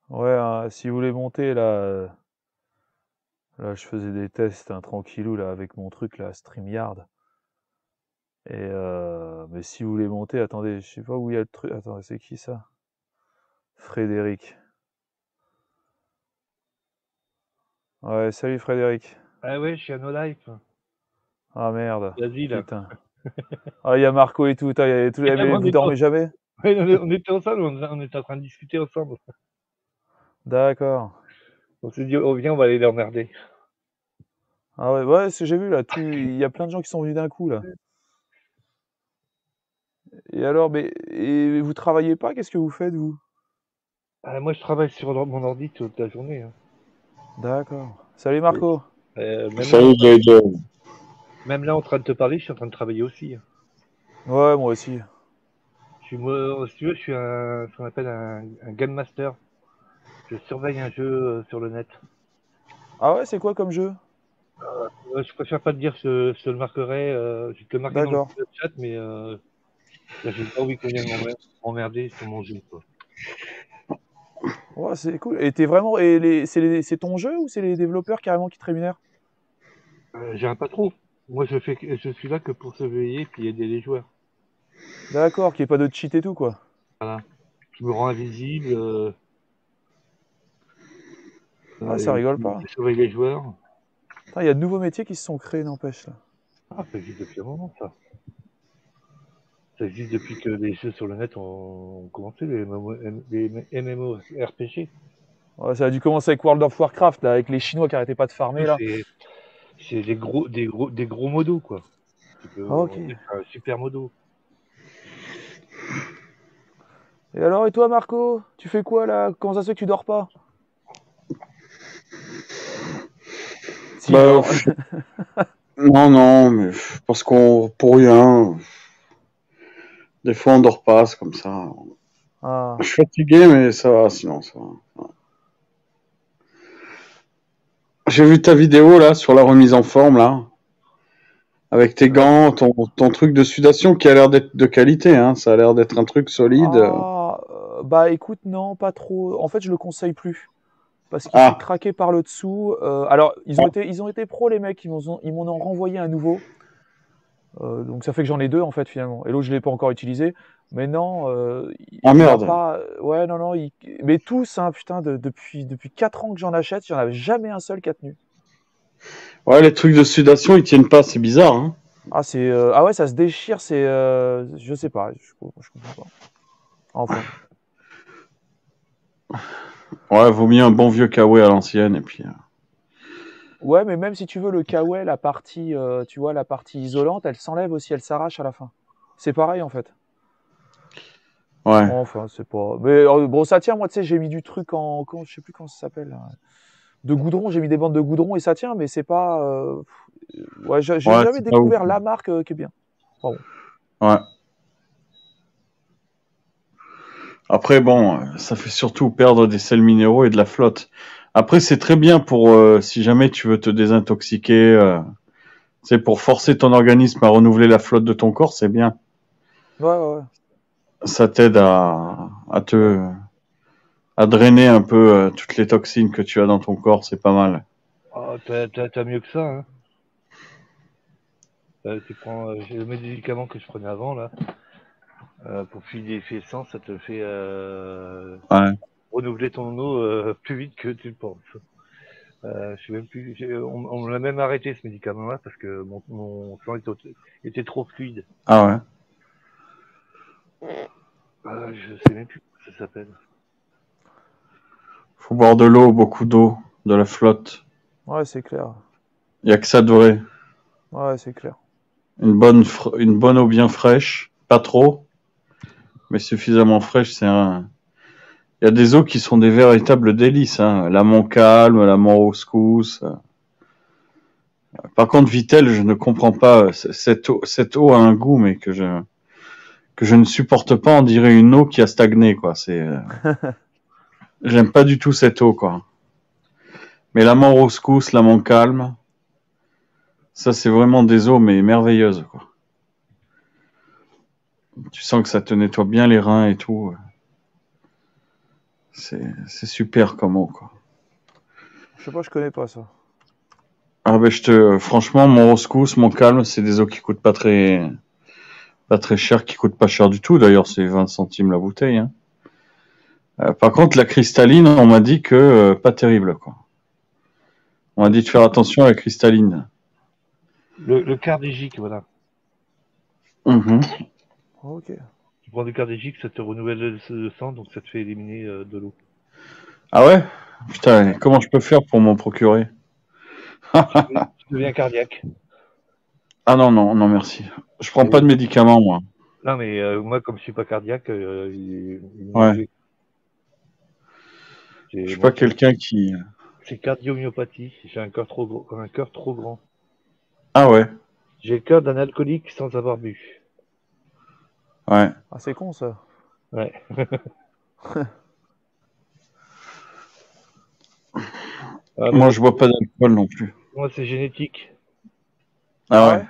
Ouais, si vous voulez monter, là, je faisais des tests, tranquillou, là, avec mon truc, là, StreamYard. Mais si vous voulez monter, attendez, je sais pas où il y a le truc. Attendez, c'est qui ça? Frédéric. Ouais, salut Frédéric. Ah ouais, je suis à No Life. Ah merde, Vas-y, là. putain. Ah, il y a Marco et tout, il y a tout. Et Eh, là, mais on vous était, dormez jamais? ouais, on était ensemble, on était en train de discuter ensemble. D'accord. On s'est dit, oh, viens, on va aller l'emmerder. Ah ouais, ouais, c'est j'ai vu là, il y a plein de gens qui sont venus d'un coup là. Et alors, et vous travaillez pas? Qu'est-ce que vous faites vous? Ah, moi, je travaille sur mon ordi toute la journée, hein. D'accord. Salut Et, Marco. même là, Salut JJ. en train de te parler, je suis en train de travailler aussi, hein. Ouais, moi aussi. Si tu veux, je suis ce qu'on appelle un game master. Je surveille un jeu sur le net. Ah ouais, c'est quoi comme jeu? Je préfère pas te dire, je te le marquerai. Je vais te le marquer dans le D'accord. chat, mais là, j'ai pas envie qu'on vienne m'emmerder sur mon jeu, quoi. Ouais, c'est cool. Et t'es vraiment. C'est ton jeu ou c'est les développeurs carrément qui te rémunèrent? J'ai un patron. Moi, je suis là que pour surveiller puis aider les joueurs. D'accord, qu'il n'y ait pas de cheat et tout quoi. Voilà. Je me rends invisible, Ah, ça et rigole puis pas. je surveille les joueurs. Il y a de nouveaux métiers qui se sont créés, n'empêche là. Ah, ça existe depuis un moment, ça. Ça existe depuis que les jeux sur le net ont commencé, les MMORPG. Ouais, ça a dû commencer avec World of Warcraft, là, avec les Chinois qui arrêtaient pas de farmer là. C'est des gros modos, quoi. Ah, On ok. va dire que c'est un super modo. Et alors, et toi Marco? Tu fais quoi là? Comment ça se fait que tu dors pas? S'il Bah, dort. non, non, mais parce qu'on, pour rien, des fois on dort pas, c'est comme ça. Je Ah. suis fatigué, mais ça va, sinon ça va. J'ai vu ta vidéo là sur la remise en forme là, avec tes La- gants, ton truc de sudation qui a l'air d'être de qualité, hein. Ça a l'air d'être un truc solide. Ah, bah écoute, non, pas trop. En fait, je le conseille plus. Parce qu'il peut Ah, craquer par le dessous. Alors, ils ont été pros, les mecs, ils m'en ont renvoyé un nouveau. Donc ça fait que j'en ai deux, en fait, finalement. Et l'autre, je ne l'ai pas encore utilisé. Mais non, ah il a merde. pas. Ouais, non, non. Mais tous, hein, putain, depuis 4 ans que j'en achète, il n'y en avait jamais un seul qui a tenu. Ouais, les trucs de sudation ils tiennent pas, c'est bizarre, hein. Ah, ah ouais, ça se déchire, c'est. Je sais pas, je comprends pas. Enfin. Ouais, vaut mieux un bon vieux kawaii à l'ancienne et puis. Ouais, mais même si tu veux, le kawaii, la partie, tu vois, la partie isolante, elle s'enlève aussi, elle s'arrache à la fin. C'est pareil, en fait. Ouais. Enfin, c'est pas. Mais bon, ça tient, moi, tu sais, j'ai mis du truc je sais plus comment ça s'appelle, là. De goudron, j'ai mis des bandes de goudron et ça tient, mais c'est pas. Ouais, j'ai Ouais, jamais c'est pas ouf. découvert la marque qui est bien. Pardon. Ouais. Après, bon, ça fait surtout perdre des sels minéraux et de la flotte. Après, c'est très bien pour si jamais tu veux te désintoxiquer, c'est pour forcer ton organisme à renouveler la flotte de ton corps, c'est bien. Ouais, ouais, ouais. Ça t'aide à drainer un peu toutes les toxines que tu as dans ton corps, c'est pas mal. Ah, t'as mieux que ça, hein. Tu prends le médicament que je prenais avant, là, pour fluidifier ça te fait Ouais. renouveler ton eau plus vite que tu le penses. Je sais même plus. On me l'a même arrêté ce médicament-là parce que mon sang était trop fluide. Ah ouais. Je sais même plus comment ça s'appelle. Faut boire de l'eau, beaucoup d'eau, de la flotte. Ouais, c'est clair. Il y a que ça de vrai. Ouais, c'est clair. Une bonne eau bien fraîche, pas trop, mais suffisamment fraîche, il y a des eaux qui sont des véritables délices, hein. La Montcalm, la Mont-Rouscous. Par contre, Vitel, je ne comprends pas. Cette eau a un goût, mais que je ne supporte pas. On dirait une eau qui a stagné, quoi. J'aime pas du tout cette eau, quoi. Mais la Mont-Rouscous, la Montcalm, ça, c'est vraiment des eaux, mais merveilleuses, quoi. Tu sens que ça te nettoie bien les reins et tout. C'est super comme eau, quoi. Je sais pas, je connais pas ça. Ah ben franchement, mon Roscous, mon Calme, c'est des eaux qui coûtent pas très cher, qui coûtent pas cher du tout. D'ailleurs, c'est 20 centimes la bouteille, hein. Par contre, la cristalline, on m'a dit que pas terrible, quoi. On m'a dit de faire attention à la cristalline. Le cardégique, voilà. Mhm. Ok. Tu prends du cardégique, ça te renouvelle le sang, donc ça te fait éliminer de l'eau. Ah ouais? Putain, comment je peux faire pour m'en procurer? Tu deviens cardiaque. Ah non, non, non, merci. Je prends pas Et- de médicaments, moi. Non, mais moi, comme je suis pas cardiaque, il m'en Ouais. fait. Je suis Moi, pas quelqu'un qui... c'est cardiomyopathie. J'ai un cœur trop gros, un cœur trop grand. Ah ouais, J'ai le cœur d'un alcoolique sans avoir bu. ouais. Ah, c'est con ça. Ouais. Ah, mais Moi, bon, je bois pas d'alcool non plus. moi, c'est génétique. Ah Ah ouais?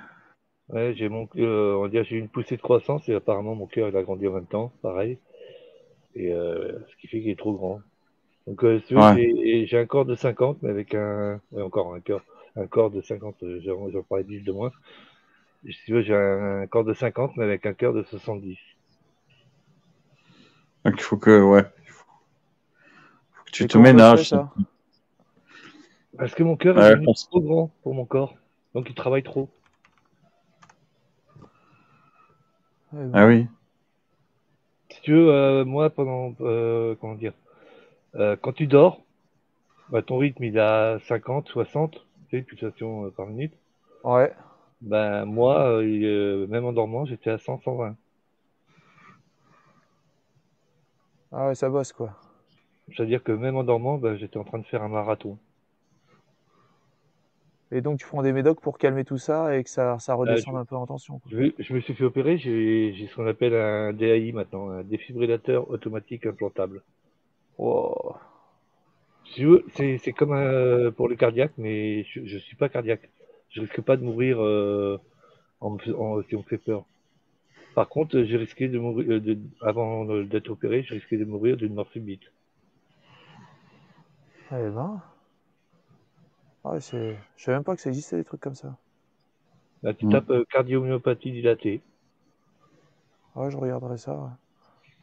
ouais? Ouais, on va dire, j'ai eu une poussée de croissance et apparemment mon cœur il a grandi en même temps, pareil. Et ce qui fait qu'il est trop grand. Donc, si tu veux, Ouais. j'ai un corps de 50, mais avec ouais, encore un corps de 50, j'en parlais 10 de moins. Et si tu veux, j'ai un corps de 50, mais avec un cœur de 70. Donc il faut que, ouais, faut que tu Et te comment ça se fait ménages. ça? Parce que mon cœur est Ouais, devenu trop grand pour mon corps. Donc, il travaille trop. Eh ah ben. oui. Si tu veux, moi, comment dire, quand tu dors, bah, ton rythme, il a 50, 60, tu sais, pulsations par minute. Ouais. Ben, moi, même en dormant, j'étais à 100, 120. Ah ouais, ça bosse quoi. C'est-à-dire que même en dormant, ben, j'étais en train de faire un marathon. Et donc tu prends des médocs pour calmer tout ça et que ça Euh, redescende un peu en tension, quoi. je me suis fait opérer, j'ai ce qu'on appelle un DAI maintenant, un défibrillateur automatique implantable. Wow. Si tu veux, c'est comme pour le cardiaque, mais je suis pas cardiaque. Je risque pas de mourir si on me fait peur. Par contre, j'ai risqué de mourir, avant d'être opéré, j'ai risqué de mourir d'une mort subite. Eh ben. Ah ouais, je savais même pas que ça existait des trucs comme ça. Là, tu Mm. tapes cardiomyopathie dilatée. Ah ouais, je regarderai ça. Ouais.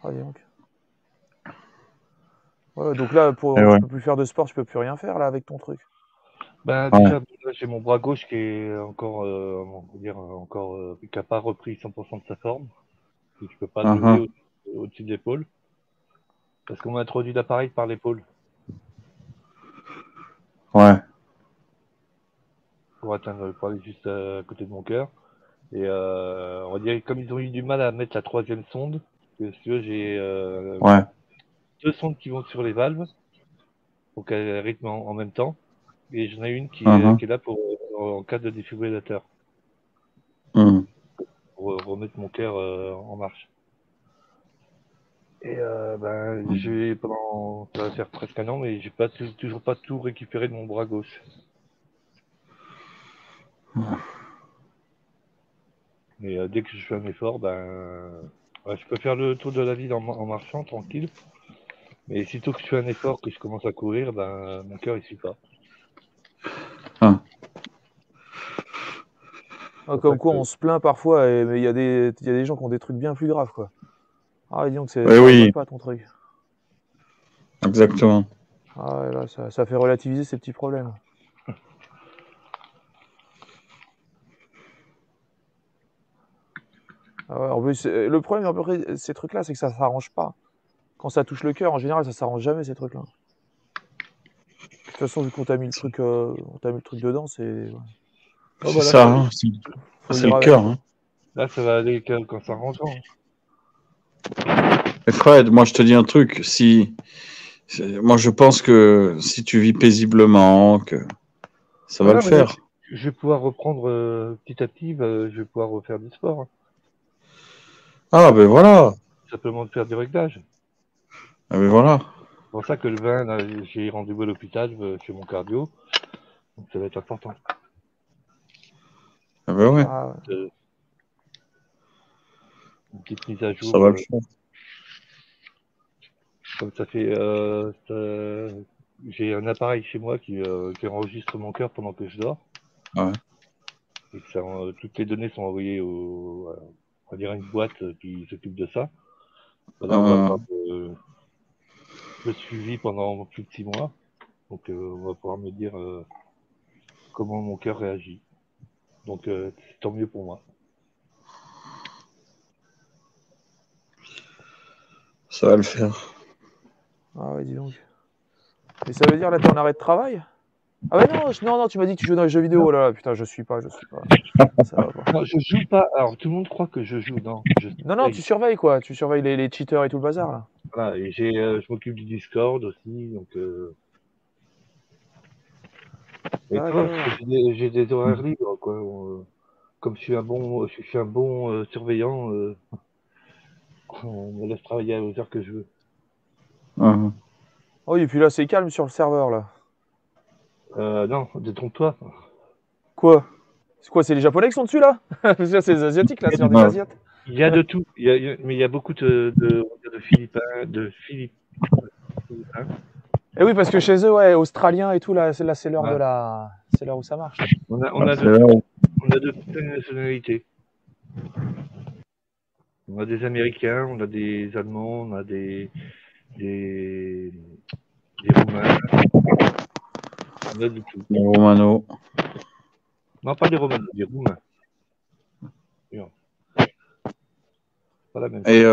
Ah dis donc. Ouais, donc là, Et tu ouais. peux plus faire de sport, tu peux plus rien faire là avec ton truc. Ben, Ouais. déjà, là, j'ai mon bras gauche qui est encore, on va dire, encore, qui n'a pas repris 100% de sa forme. Donc, je peux pas le lever Mhm. au-dessus de l'épaule. Parce qu'on m'a introduit l'appareil par l'épaule Ouais. pour aller juste à côté de mon cœur. Et on va dire, comme ils ont eu du mal à mettre la troisième sonde, que si tu veux, j'ai Ouais. deux sondes qui vont sur les valves pour qu'elles rythment en même temps. Et j'en ai une Mhm. qui est là pour en cas de défibrillateur, Mhm. pour remettre mon cœur en marche. Et ben, ça va faire presque un an, mais j'ai pas toujours pas tout récupéré de mon bras gauche. Mais dès que je fais un effort, ben, ouais, je peux faire le tour de la ville en marchant tranquille. Mais sitôt que je fais un effort, que je commence à courir, ben, mon cœur il suit pas. Ah. C'est Ah, pour ça comme quoi, que on se plaint parfois, mais il y a des gens qui ont des trucs bien plus graves, quoi. Ah, dis donc, Oui, ça rigole oui, pas ton truc. exactement. Ah ouais, là, ça fait relativiser ces petits problèmes. Ah ouais, en plus, le problème, à peu près, ces trucs-là, c'est que ça s'arrange pas. Quand ça touche le cœur, en général, ça s'arrange jamais, ces trucs-là. De toute façon, vu qu'on t'a mis on t'a mis le truc dedans, ouais. oh, C'est bah, ça, hein, Faut c'est vivre le avec, cœur, quoi. hein. là, ça va aller quand ça rentre. Et Fred, moi je te dis un truc, moi je pense que si tu vis paisiblement, que ça va le Voilà, mais là, faire. je vais pouvoir reprendre petit à petit, je vais pouvoir refaire du sport, hein. Ah ben voilà, Simplement de faire du réglage. ah ben voilà. C'est pour ça que le vin, là, j'ai rendez-vous à l'hôpital chez mon cardio, donc ça va être important. Ah ben ouais, Ah, ouais. Euh, une petite mise à ça jour. va le faire. Comme j'ai un appareil chez moi qui enregistre mon cœur pendant que je dors. Ouais. Et toutes les données sont envoyées on va dire une boîte qui s'occupe de ça. Là, on va avoir le suivi pendant plus de 6 mois. Donc, on va pouvoir me dire comment mon cœur réagit. Donc, c'est tant mieux pour moi. Ça va le faire. Ah ouais, dis donc. Mais ça veut dire là, t'es en arrêt de travail? Ah ouais, non, tu m'as dit que tu jouais dans les jeux vidéo. Oh là là, putain, je suis pas. Ça va pas. Non, je joue pas. Alors, tout le monde croit que je joue. Non, Non, tu surveilles quoi. Tu surveilles les cheaters et tout le bazar là. Voilà, et je m'occupe du Discord aussi. Donc, et tu vois, D'accord. j'ai des horaires libres, quoi. Comme je suis un bon surveillant, on me laisse travailler aux heures que je veux. Oh, et puis là, c'est calme sur le serveur là. Non, détrompe-toi. Quoi? C'est quoi, c'est les Japonais qui sont dessus là? Parce que là, c'est les Asiatiques là, c'est des Asiates. Il y a de tout. Mais il y a beaucoup de Philippins, Et oui, parce que chez eux, ouais, Australiens et tout, là, c'est l'heure Ouais. c'est l'heure où ça marche. On a de toutes les nationalités. On a des Américains, on a des Allemands, on a des Roumains. On a de tout. Les Romano. Non, pas des Roumains, des Roumains. Non. Pas la même chose. Et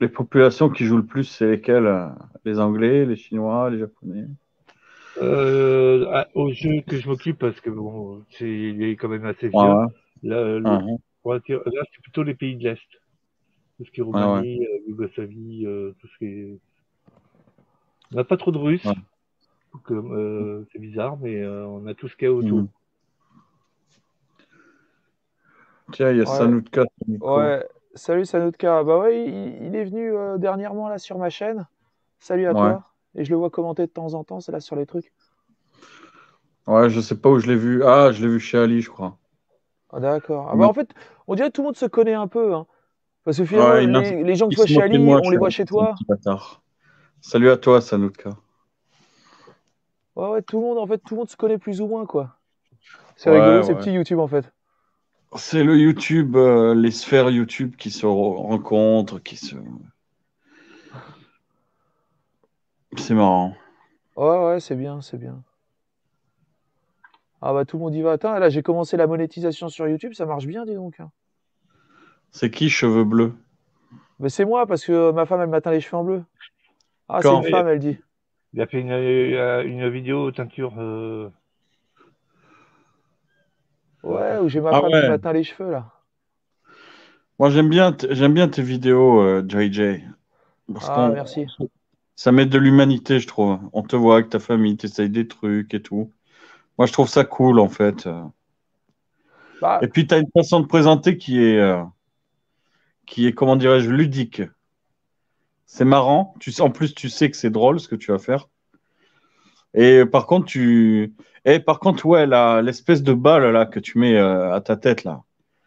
les populations qui jouent le plus, c'est lesquelles? Les Anglais, les Chinois, les Japonais? Au jeu que je m'occupe, parce que bon, il est quand même assez vieux. Ouais. Là, c'est plutôt les pays de l'Est. Tout ce qui est Roumanie, Yougoslavie, tout ce qui est. On n'a pas trop de Russes. Ouais. C'est bizarre, mais on a tout ce qu'il y a autour. Tiens, il y a Sanutka. Ouais, salut Sanutka. Bah ouais, il est venu dernièrement là sur ma chaîne. Salut à toi. Et je le vois commenter de temps en temps, c'est là sur les trucs. Ouais, je sais pas où je l'ai vu. Ah, je l'ai vu chez Ali, je crois. Ah d'accord. Ah bah en fait, on dirait que tout le monde se connaît un peu, hein. Parce que finalement, les gens que tu vois chez Ali, on les voit chez toi. Salut à toi, Sanutka. Ouais, tout le monde se connaît plus ou moins, quoi. C'est rigolo, ces petits YouTube, en fait. C'est le YouTube, les sphères YouTube qui se rencontrent, C'est marrant. Ouais, c'est bien. Ah bah tout le monde y va. Attends, là j'ai commencé la monétisation sur YouTube, ça marche bien, dis donc. C'est qui, cheveux bleus? Mais c'est moi, parce que ma femme, elle m'a teint les cheveux en bleu. Ah, c'est une femme, elle dit. Il a fait une vidéo teinture. Ouais, où j'ai ma femme qui m'a teint les cheveux, là. Moi, j'aime bien tes vidéos, JJ. Merci. Ça met de l'humanité, je trouve. On te voit avec ta famille, t'essayes des trucs et tout. Moi, je trouve ça cool, en fait. Et puis, tu as une façon de présenter qui est, comment dirais-je, ludique. C'est marrant. En plus, tu sais que c'est drôle ce que tu vas faire. Et par contre, ouais, l'espèce de balle là que tu mets à ta tête là.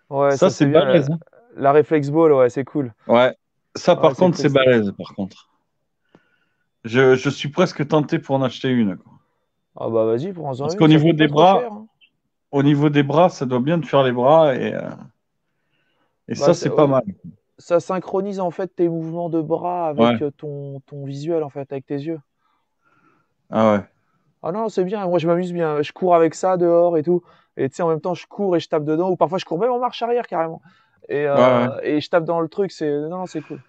Ouais, ça c'est balèze. La Reflex Ball, ouais, c'est cool. Ouais. Ça, par contre, c'est balèze, par contre. Je suis presque tenté pour en acheter une, quoi. Ah bah vas-y, prends-en une. Parce qu'au niveau des bras, au niveau des bras, ça doit bien te faire les bras et ça, c'est pas mal. Ça synchronise en fait tes mouvements de bras avec ton visuel, en fait, avec tes yeux. Ah ouais. Ah non, c'est bien. Moi, je m'amuse bien. Je cours avec ça dehors et tout. Et tu sais, en même temps, je cours et je tape dedans. Ou parfois, je cours même en marche arrière carrément. Et je tape dans le truc. Non, c'est cool.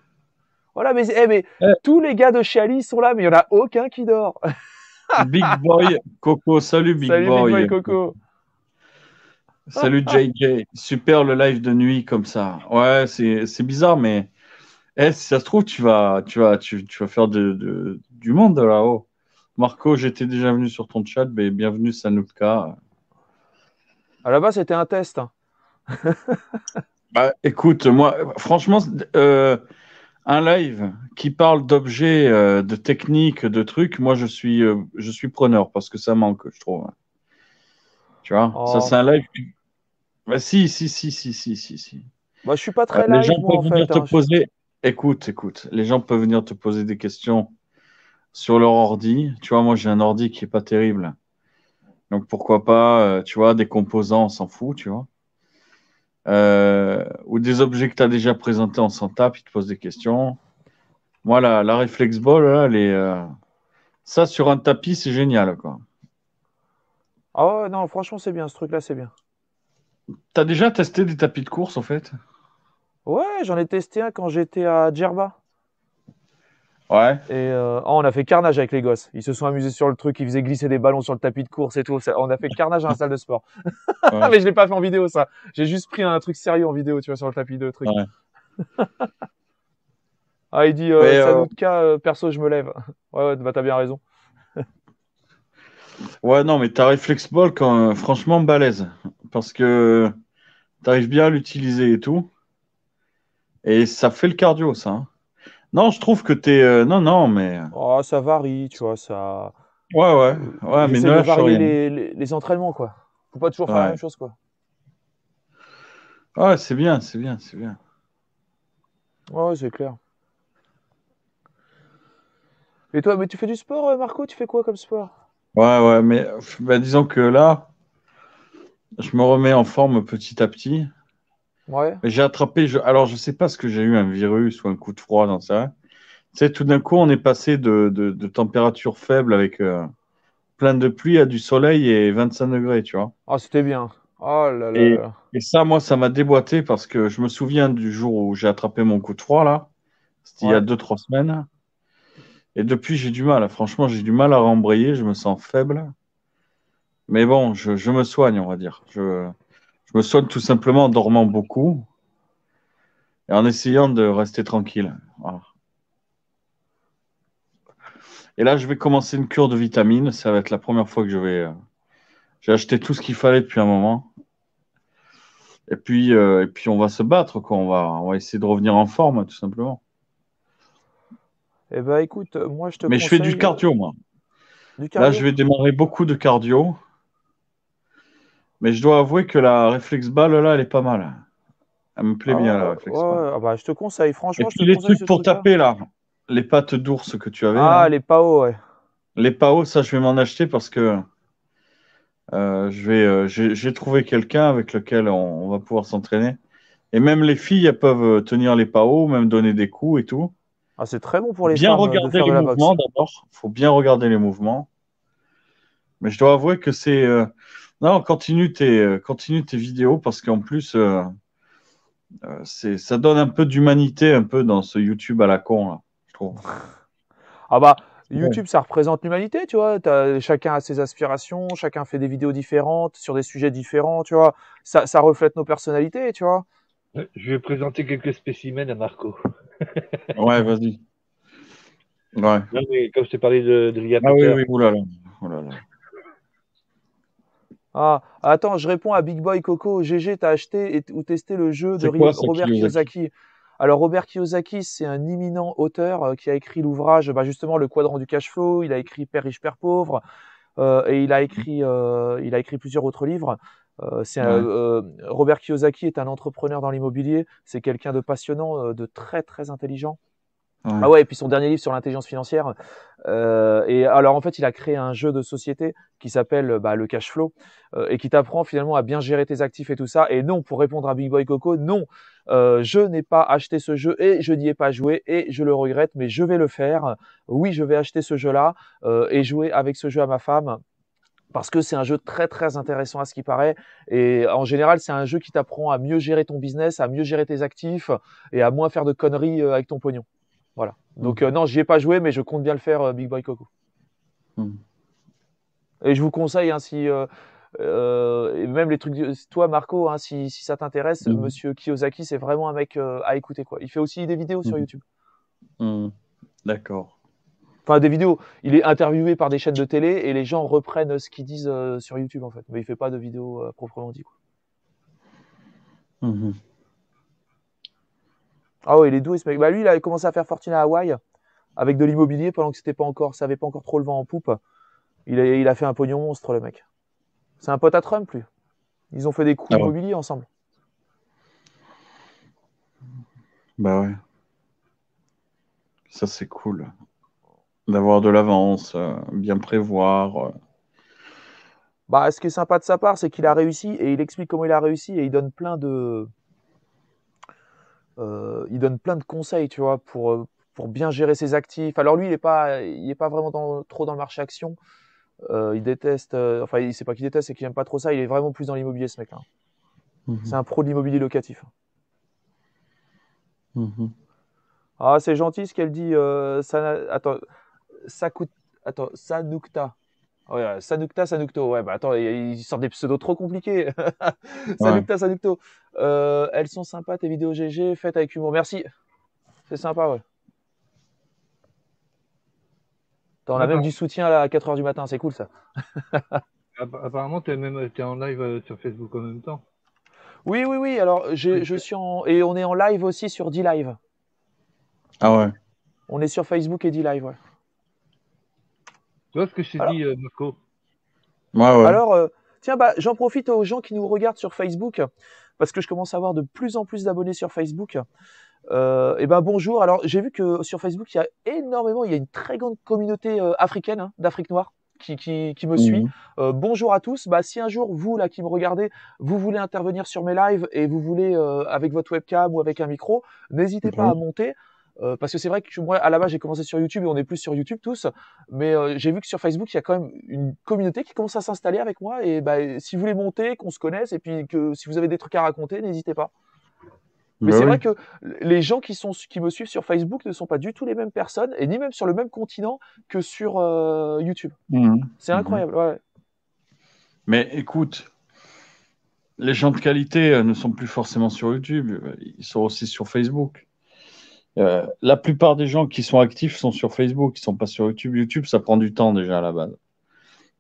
Voilà, mais tous les gars de chez Ali sont là, mais il n'y en a aucun qui dort. Big Boy Coco, salut Big Boy. Salut Big Boy Coco. Salut JJ. Super le live de nuit comme ça. Ouais, c'est bizarre, mais si ça se trouve, tu vas faire du monde là-haut. Marco, j'étais déjà venu sur ton chat, mais bienvenue Sanutka. À la base, c'était un test. Bah, écoute, moi, franchement, un live qui parle d'objets, de techniques, de trucs, moi, je suis preneur parce que ça manque, je trouve. Tu vois, ça, c'est un live. Bah, si. Bah, je suis pas très live, moi, en fait. Te poser. Écoute, les gens peuvent venir te poser des questions sur leur ordi. Tu vois, moi, j'ai un ordi qui est pas terrible. Donc, pourquoi pas, tu vois, des composants, on s'en fout, tu vois. Ou des objets que tu as déjà présentés, on s'en tape, ils te posent des questions. Moi, la Reflex Ball, là, ça, sur un tapis, c'est génial, quoi. Ah ouais, non, franchement, c'est bien, ce truc-là, c'est bien. T'as déjà testé des tapis de course, en fait? Ouais, j'en ai testé un quand j'étais à Djerba. Ouais. Et on a fait carnage avec les gosses. Ils se sont amusés sur le truc, ils faisaient glisser des ballons sur le tapis de course et tout. On a fait carnage à la salle de sport. Ouais. Mais je l'ai pas fait en vidéo, ça. J'ai juste pris un truc sérieux en vidéo, tu vois, sur le tapis de truc. Ouais. Ah, il dit, Mais, Sadoutka, perso, je me lève. Ouais, ouais, bah t'as bien raison. ouais, non, mais ta Reflex Ball, quand, franchement, balèze. Parce que t'arrives bien à l'utiliser et tout. Et ça fait le cardio, ça, hein. Non, je trouve que t'es. Non, non, mais. Oh, ça varie, tu vois, ça. Ouais, ouais. Ouais, mais J'essaye ne de lâche varier rien. les entraînements, quoi. Faut pas toujours faire la même Ouais. chose, quoi. Ouais, c'est bien, c'est bien, c'est bien. Ouais, c'est clair. Et toi, mais tu fais du sport, Marco? Tu fais quoi comme sport? Ouais, ouais, mais bah, disons que là, je me remets en forme petit à petit. Ouais. Mais j'ai attrapé. Alors, je sais pas ce que j'ai eu, un virus ou un coup de froid dans ça. Tu sais, tout d'un coup, on est passé de température faible avec plein de pluie à du soleil et 25 degrés, tu vois. Ah, c'était bien. Oh là là Et, là. et ça, moi, ça m'a déboîté parce que je me souviens du jour où j'ai attrapé mon coup de froid, là. C'était il y a Ouais. 2, 3 semaines. Et depuis, j'ai du mal. Franchement, j'ai du mal à rembrayer. Je me sens faible. Mais bon, je me soigne, on va dire. Je me soigne tout simplement en dormant beaucoup et en essayant de rester tranquille. Voilà. Et là, je vais commencer une cure de vitamines. Ça va être la première fois que je vais. J'ai acheté tout ce qu'il fallait depuis un moment. Et puis, on va se battre, quoi. On va essayer de revenir en forme, tout simplement. Eh ben, écoute, moi, je te Mais je fais du conseille cardio, moi. du Là, je cardio. vais démarrer beaucoup de cardio. Mais je dois avouer que la réflexe balle, là, elle est pas mal. Elle me plaît bien, la Ah, réflexe balle. ouais, ah bah, je te conseille. Et Franchement, je te puis, les conseille ce trucs pour truc-là. taper, là. Les pattes d'ours que tu avais, Ah, là. les PAO, ouais. Les PAO, ça, je vais m'en acheter parce que j'ai trouvé quelqu'un avec lequel on va pouvoir s'entraîner. Et même les filles, elles peuvent tenir les PAO, même donner des coups et tout. Ah, c'est très bon pour les Bien femmes de regarder faire les de la mouvements boxe. d'abord. Il faut bien regarder les mouvements. Mais je dois avouer que c'est. Non, continue tes vidéos parce qu'en plus, ça donne un peu d'humanité un peu dans ce YouTube à la con, là, je trouve. Ah bah, Ouais. YouTube, ça représente l'humanité, tu vois. Chacun a ses aspirations, chacun fait des vidéos différentes, sur des sujets différents, tu vois. Ça reflète nos personnalités, tu vois. Je vais présenter quelques spécimens à Marco. Ouais, vas-y. Ouais. Non, mais comme je t'ai parlé de Ria Ah oui, Peter, oui, oulala. Oulala. Ah, attends, je réponds à Big Boy Coco. GG, t'as acheté ou testé le jeu de C'est quoi ça, Robert Kiyosaki? Kiyosaki? Alors, Robert Kiyosaki, c'est un imminent auteur qui a écrit l'ouvrage, bah, justement, Le Quadrant du Cash Flow. Il a écrit Père riche, Père pauvre. Et il a écrit plusieurs autres livres. Ouais. Robert Kiyosaki est un entrepreneur dans l'immobilier. C'est quelqu'un de passionnant, de très très intelligent. Ah Ouais. ouais, et puis son dernier livre sur l'intelligence financière. Et alors en fait, il a créé un jeu de société qui s'appelle bah, le cash flow et qui t'apprend finalement à bien gérer tes actifs et tout ça. Et non, pour répondre à Big Boy Coco, non, je n'ai pas acheté ce jeu et je n'y ai pas joué et je le regrette, mais je vais le faire. Oui, je vais acheter ce jeu-là et jouer avec ce jeu à ma femme parce que c'est un jeu très très intéressant à ce qui paraît. Et en général, c'est un jeu qui t'apprend à mieux gérer ton business, à mieux gérer tes actifs et à moins faire de conneries avec ton pognon. Voilà. Donc Mm. non, j'y ai pas joué, mais je compte bien le faire, Big Boy Coco. Mm. Et je vous conseille, hein, si et même les trucs, toi Marco, hein, si ça t'intéresse, Mm. Monsieur Kiyosaki, c'est vraiment un mec à écouter quoi. Il fait aussi des vidéos sur Mm. YouTube. Mm. D'accord. Enfin des vidéos. Il est interviewé par des chaînes de télé et les gens reprennent ce qu'ils disent sur YouTube en fait. Mais il fait pas de vidéos proprement dit quoi. Mhm. Ah ouais, il est doué ce mec. Bah lui, il avait commencé à faire fortune à Hawaï avec de l'immobilier pendant que ça avait pas encore trop le vent en poupe. Il a fait un pognon monstre le mec. C'est un pote à Trump lui. Ils ont fait des coups Ah ouais. immobiliers ensemble. Bah ouais. Ça, c'est cool. D'avoir de l'avance, bien prévoir. Bah, ce qui est sympa de sa part, c'est qu'il a réussi et il explique comment il a réussi et il donne plein de conseils, tu vois, pour bien gérer ses actifs. Alors lui, il est pas vraiment trop dans le marché action. Il déteste, enfin, c'est pas qu'il déteste, c'est qu'il aime pas trop ça. Il est vraiment plus dans l'immobilier, ce mec-là. C'est un pro de l'immobilier locatif. Ah, c'est gentil ce qu'elle dit. Attends, ça coûte. Attends, Sanukta. Ouais, Sanukta, Sanukto. Ouais, bah attends, ils sortent des pseudos trop compliqués. Ouais. Sanukta, Sanukto. Elles sont sympas, tes vidéos GG, faites avec humour. Merci. C'est sympa, ouais. On a même du soutien là, à 4h du matin, c'est cool ça. Apparemment, t'es en live sur Facebook en même temps. Oui, oui, oui. Alors, je suis et on est en live aussi sur D-Live. Ah ouais. On est sur Facebook et D-Live, ouais. Tu vois ce que je t'ai dit, Marco? Ouais, ouais. Alors, tiens, bah, j'en profite aux gens qui nous regardent sur Facebook, parce que je commence à avoir de plus en plus d'abonnés sur Facebook. Et ben bonjour. Alors, j'ai vu que sur Facebook, il y a une très grande communauté africaine, hein, d'Afrique noire, qui me suit. Bonjour à tous. Bah, si un jour, vous, là, qui me regardez, vous voulez intervenir sur mes lives et vous voulez, avec votre webcam ou avec un micro, n'hésitez pas à monter. Parce que c'est vrai que moi, à la base, j'ai commencé sur YouTube et on est plus sur YouTube tous. Mais j'ai vu que sur Facebook, il y a quand même une communauté qui commence à s'installer avec moi. Et bah, si vous voulez monter, qu'on se connaisse, et puis que si vous avez des trucs à raconter, n'hésitez pas. Mais Bah c'est oui. vrai que les gens qui me suivent sur Facebook ne sont pas du tout les mêmes personnes, et ni même sur le même continent que sur YouTube. C'est incroyable, ouais. Mais écoute, les gens de qualité ne sont plus forcément sur YouTube, ils sont aussi sur Facebook. La plupart des gens qui sont actifs sont sur Facebook, ils sont pas sur YouTube. YouTube, ça prend du temps déjà à la base.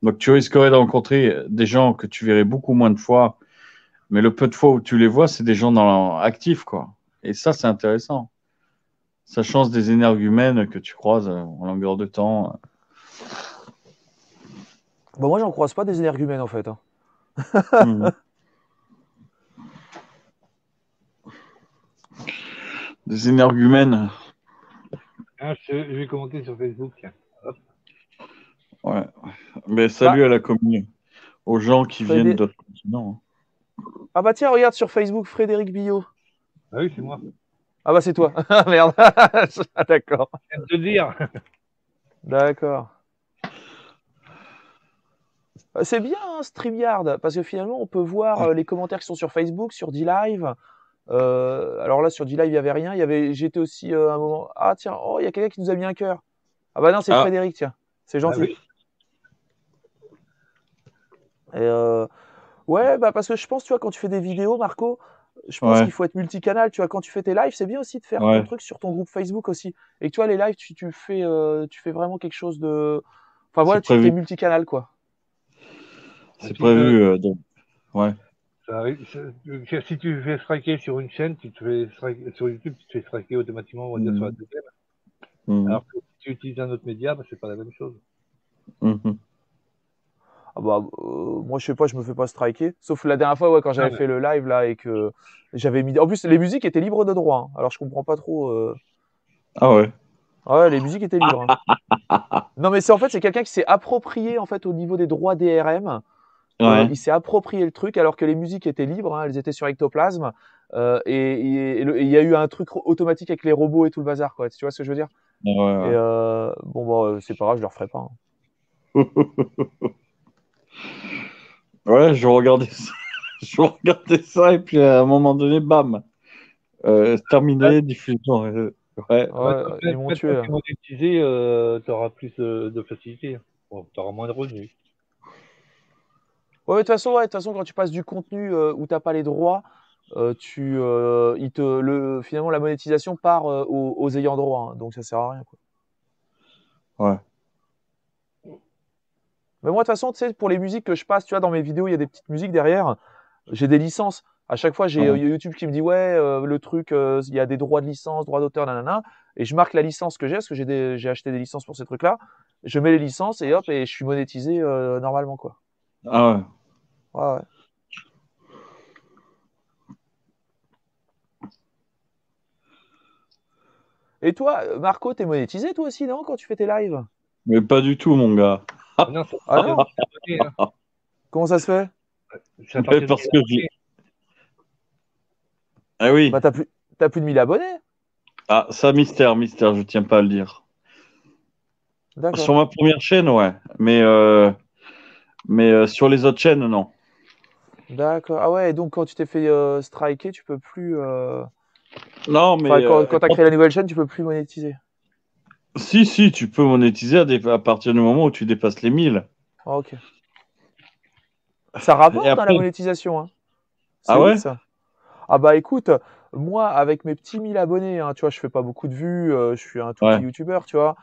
Donc tu risquerais de rencontrer des gens que tu verrais beaucoup moins de fois, mais le peu de fois où tu les vois, c'est des gens actifs, quoi. Et ça, c'est intéressant. Ça change des énergumènes que tu croises en longueur de temps. Bon, moi, j'en croise pas des énergumènes, en fait, hein. Mhm. Des énergumènes. Ah, je vais commenter sur Facebook, tiens. Hop. Ouais. Mais Bah, salut à la commune, aux gens qui viennent Frédé... d'autres continents. Ah bah tiens, regarde sur Facebook, Frédéric Billot. Ah oui, c'est moi. Ah bah c'est toi. Ah merde. Ah, d'accord. Je viens de te dire. D'accord. C'est bien, hein, StreamYard, parce que finalement, on peut voir les commentaires qui sont sur Facebook, sur D-Live. Alors là, sur D-Live, il y avait rien. J'étais aussi à un moment. Ah tiens, oh, il y a quelqu'un qui nous a mis un cœur. Ah bah non, c'est Ah, Frédéric, tiens. C'est Ah gentil. oui. Et ouais, bah parce que je pense, tu vois, quand tu fais des vidéos, Marco, je pense ouais, qu'il faut être multicanal. Tu vois, quand tu fais tes lives, c'est bien aussi de faire ton ouais. truc sur ton groupe Facebook aussi. Et que tu vois, les lives, tu fais vraiment quelque chose de. Enfin voilà, C'est t'es prévu. multicanal, quoi. Et C'est puis, prévu. Donc, ouais. si tu fais striker sur une chaîne, tu te fais striker, sur YouTube, tu te fais striker automatiquement, on va dire, sur la Mhm. deuxième. Mhm. Alors que si tu utilises un autre média, bah, c'est pas la même chose. Mhm. Ah bah, moi, je sais pas, je me fais pas striker. Sauf la dernière fois, ouais, quand Ah, j'avais fait le live, là, et que j'avais mis. En plus, les musiques étaient libres de droit, hein. Alors, je comprends pas trop. Ah ouais. Ah ouais, les musiques étaient libres, hein. Non, mais en fait, c'est quelqu'un qui s'est approprié, en fait, au niveau des droits DRM. Ouais. Il s'est approprié le truc, alors que les musiques étaient libres, hein, elles étaient sur Ectoplasm. Et il y a eu un truc automatique avec les robots et tout le bazar, quoi. Tu vois ce que je veux dire? Ouais, Et ouais. bon, bah, c'est pas grave, je le referai pas, hein. Ouais, je regardais ça. Je regardais ça et puis à un moment donné, bam. ouais. Terminé, diffusion. Ouais. Ouais, Ouais, ils m'ont maintenant tué, que là. tu es monétisé, tu auras plus de facilité. Bon, tu auras moins de revenus. Ouais, de toute façon, ouais, de toute façon, quand tu passes du contenu où t'as pas les droits, finalement, la monétisation part aux ayants droit, hein, donc ça sert à rien, quoi. Ouais. Mais moi, de toute façon, tu sais, pour les musiques que je passe, tu vois, dans mes vidéos, il y a des petites musiques derrière. J'ai des licences. À chaque fois, j'ai Ouais. YouTube qui me dit, ouais, le truc, il y a des droits de licence, droits d'auteur, nanana. Et je marque la licence que j'ai, parce que j'ai acheté des licences pour ces trucs-là. Je mets les licences et hop, et je suis monétisé normalement, quoi. Ah ouais. Ouais, ouais. Et toi, Marco, t'es monétisé toi aussi, non, quand tu fais tes lives? Mais pas du tout, mon gars. Non, ça Ah appartient non? aux abonnés, hein. Comment ça se fait? Ça Mais appartient aux parce que abonnés. Ah oui. Bah t'as plus de 1000 abonnés. Ah, ça, mystère, je tiens pas à le dire. Sur D'accord. ma première chaîne, ouais. Mais sur les autres chaînes, non. D'accord. Ah ouais, et donc quand tu t'es fait striker, tu peux plus. Non, Enfin, mais quand t'as créé la nouvelle chaîne, tu peux plus monétiser. si, tu peux monétiser à partir du moment où tu dépasses les 1000. Ah, ok. Ça Et rapporte, hein, la après, monétisation, hein. C'est ah ouf ouais? ça. Ah bah écoute, moi avec mes petits 1000 abonnés, hein, tu vois, je fais pas beaucoup de vues, je suis un tout petit Ouais, youtubeur, tu vois.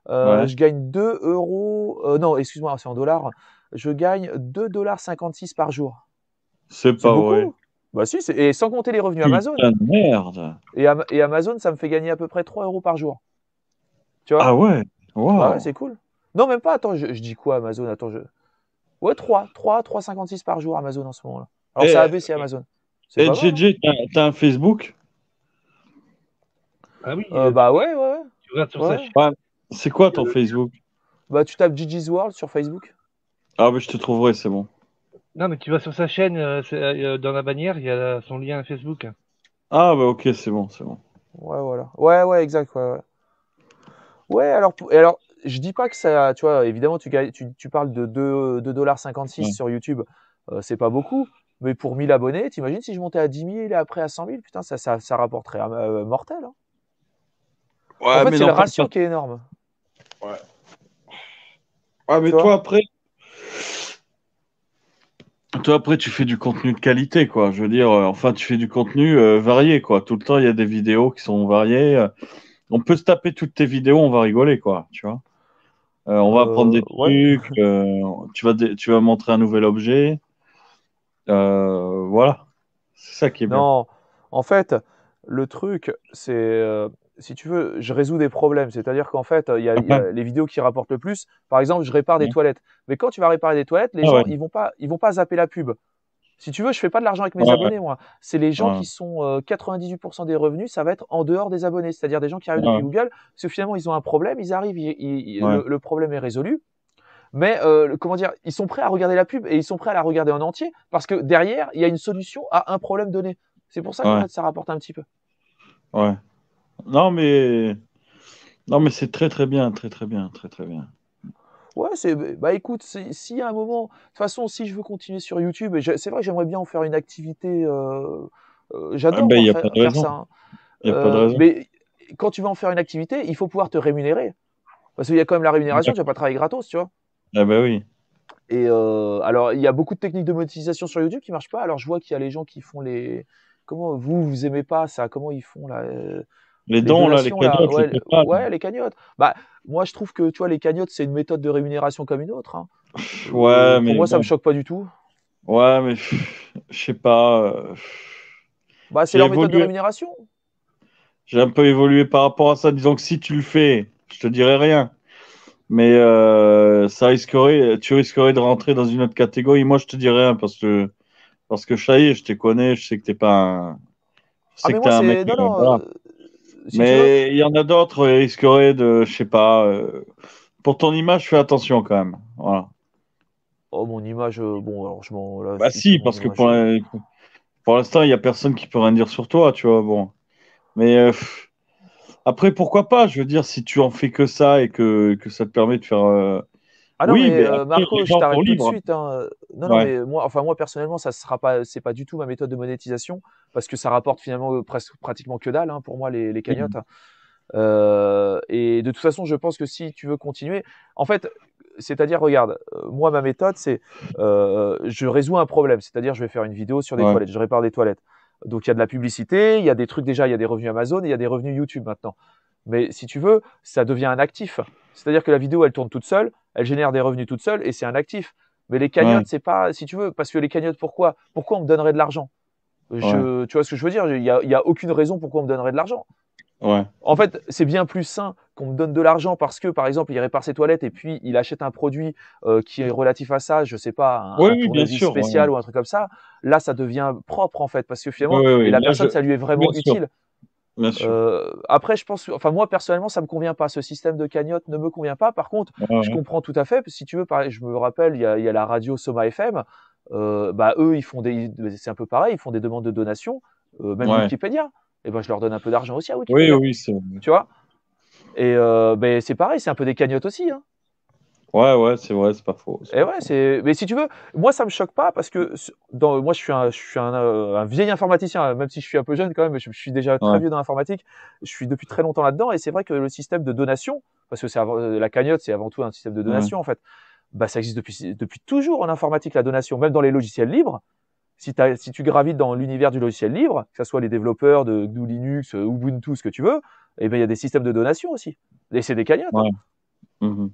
ouais. Je gagne 2 euros. Non, excuse-moi, c'est en dollars. Je gagne 2,56 $ par jour. C'est C'est pas vrai. beaucoup? Bah si, et sans compter les revenus Amazon. Putain de merde. Et Amazon, ça me fait gagner à peu près 3 euros par jour. Tu vois? Ah ouais? Bah ouais, Waouh. c'est cool. Non, même pas, attends, je dis quoi Amazon? Attends, ouais, 3,56 par jour Amazon en ce moment-là. Alors ça a Et, baissé Amazon. C'est et pas mal, hein? JJ, t'as un Facebook? Ah oui, Bah ouais, ouais, ouais. tu regardes sur Ouais, sa ouais. chaîne. Ouais. C'est quoi ton Facebook? Bah tu tapes Gigi's World sur Facebook. Ah, mais je te trouverai, c'est bon. Non, mais tu vas sur sa chaîne, dans la bannière, il y a son lien Facebook. Ah, bah ok, c'est bon, c'est bon. Ouais, voilà. Ouais, ouais, exact. Ouais, ouais. Ouais, alors, et alors, je dis pas que ça, tu vois, évidemment, tu parles de 2,56 $ Ouais, sur YouTube, c'est pas beaucoup, mais pour 1000 abonnés, t'imagines si je montais à 10 000 et après à 100 000, putain, ça rapporterait mortel, hein. En ouais, fait, mais c'est le n'en parle pas. ratio qui est énorme, Ouais. Ouais, mais tu vois. toi après, tu fais du contenu de qualité, quoi. Je veux dire, enfin, tu fais du contenu varié, quoi. Tout le temps, il y a des vidéos qui sont variées. On peut se taper toutes tes vidéos, on va rigoler, quoi. Tu vois. On va apprendre des Ouais. trucs. Tu vas montrer un nouvel objet. Voilà. C'est ça qui est bien. Non, en fait, le truc, c'est, si tu veux, je résous des problèmes. C'est-à-dire qu'en fait, il y Ouais. a les vidéos qui rapportent le plus. Par exemple, je répare des Ouais. toilettes. Mais quand tu vas réparer des toilettes, les Ah ouais. gens, ils vont pas zapper la pub. Si tu veux, je fais pas de l'argent avec mes Ouais. abonnés, moi. C'est les gens Ouais. qui sont 98% des revenus, ça va être en dehors des abonnés, c'est-à-dire des gens qui arrivent Ouais. depuis Google, parce que finalement ils ont un problème, ils arrivent, Ouais. le problème est résolu, mais comment dire, ils sont prêts à regarder la pub et ils sont prêts à la regarder en entier parce que derrière il y a une solution à un problème donné. C'est pour ça qu'en Ouais. fait ça rapporte un petit peu. Ouais. Non, mais c'est très très bien, très très bien, très très bien. Ouais, bah écoute, s'il y a un moment, de toute façon, si je veux continuer sur YouTube, c'est vrai que j'aimerais bien en faire une activité. Ah J'adore ben, il moi n'y a pas de faire raison. ça, hein. Il n'y a pas de raison. Mais quand tu vas en faire une activité, il faut pouvoir te rémunérer. Parce qu'il y a quand même la rémunération, Ouais. tu vas pas travailler gratos, tu vois. Ah ben oui. Et alors, il y a beaucoup de techniques de monétisation sur YouTube qui marchent pas. Alors, je vois qu'il y a les gens qui font les. Comment vous aimez pas ça? Comment ils font là? Les Les dons, là, les donations là? cagnottes, les Ouais, PayPal. ouais, les cagnottes. Bah, moi, je trouve que tu vois, les cagnottes, c'est une méthode de rémunération comme une autre, hein. Ouais, Pour mais moi, ça me bon. choque pas du tout. Ouais, mais je sais pas. Bah, c'est J'ai leur méthode de évolué. rémunération. J'ai un peu évolué par rapport à ça. Disons que si tu le fais, je te dirais rien. Mais tu risquerais de rentrer dans une autre catégorie. Moi, je te dirais rien parce que ça y est, je te connais, je sais que t'es pas un, je Ah, sais mais que t'es moi, un mec. c'est. Non, non, Voilà. si tu veux. Mais il y en a d'autres, ils risqueraient de, je sais pas. Pour ton image, fais attention quand même. Voilà. Oh, mon image, bon, alors je m'en. Là, Bah si sur si, mon parce que image. pour l'instant, il y a personne qui peut rien dire sur toi, tu vois. Bon. Mais après, pourquoi pas? Je veux dire, si tu en fais que ça et que ça te permet de faire. Ah non, Oui, mais mais après, Marco, les je gens sont t'arrête tout de libres. suite, hein. Non, non, Ouais. mais moi, enfin moi personnellement, ça sera pas, c'est pas du tout ma méthode de monétisation parce que ça rapporte finalement presque pratiquement que dalle, hein, pour moi les cagnottes. Et de toute façon, je pense que si tu veux continuer, en fait, c'est-à-dire, regarde, moi ma méthode, c'est je résous un problème, c'est-à-dire je vais faire une vidéo sur des Ouais. toilettes, je répare des toilettes. Donc il y a de la publicité, il y a des trucs déjà, il y a des revenus Amazon et il y a des revenus YouTube maintenant. Mais si tu veux, ça devient un actif. C'est-à-dire que la vidéo, elle tourne toute seule, elle génère des revenus toute seule et c'est un actif. Mais les Ouais. cagnottes, c'est pas, si tu veux, parce que les cagnottes, pourquoi on me donnerait de l'argent? Ouais. Tu vois ce que je veux dire? Il y a aucune raison pourquoi on me donnerait de l'argent. Ouais. En fait, c'est bien plus sain qu'on me donne de l'argent parce que, par exemple, il répare ses toilettes et puis il achète un produit qui est relatif à ça, je sais pas, Oui, un oui, bien tournevis sûr. Ouais, ouais. spécial ou un truc comme ça. Là, ça devient propre en fait parce que Oui, finalement, oui, et oui. la Là, personne, ça lui est bien vraiment sûr. utile. Bien sûr. Après, je pense, enfin moi personnellement, ça me convient pas. Ce système de cagnotte ne me convient pas. Par contre, je Ouais. comprends tout à fait. Si tu veux, je me rappelle, il y a la radio Soma FM. Bah eux, c'est un peu pareil. Ils font des demandes de donations, même Ouais. Wikipédia. Et ben je leur donne un peu d'argent aussi à Oui, Wikipédia. oui, c'est. Tu vois. Et ben c'est pareil, c'est un peu des cagnottes aussi. Hein. Ouais, c'est vrai, c'est pas faux. Et ouais, mais si tu veux, moi ça me choque pas parce que moi je suis un vieil informaticien, même si je suis un peu jeune quand même, je suis déjà très Ouais. vieux dans l'informatique. Je suis depuis très longtemps là-dedans et c'est vrai que le système de donation, parce que la cagnotte c'est avant tout un système de donation en fait, bah ça existe depuis toujours en informatique la donation, même dans les logiciels libres. Si tu gravites dans l'univers du logiciel libre, que ce soit les développeurs de GNU Linux, Ubuntu, ce que tu veux, et ben il y a des systèmes de donation aussi. Et c'est des cagnottes. Hein. Ouais. Mhm.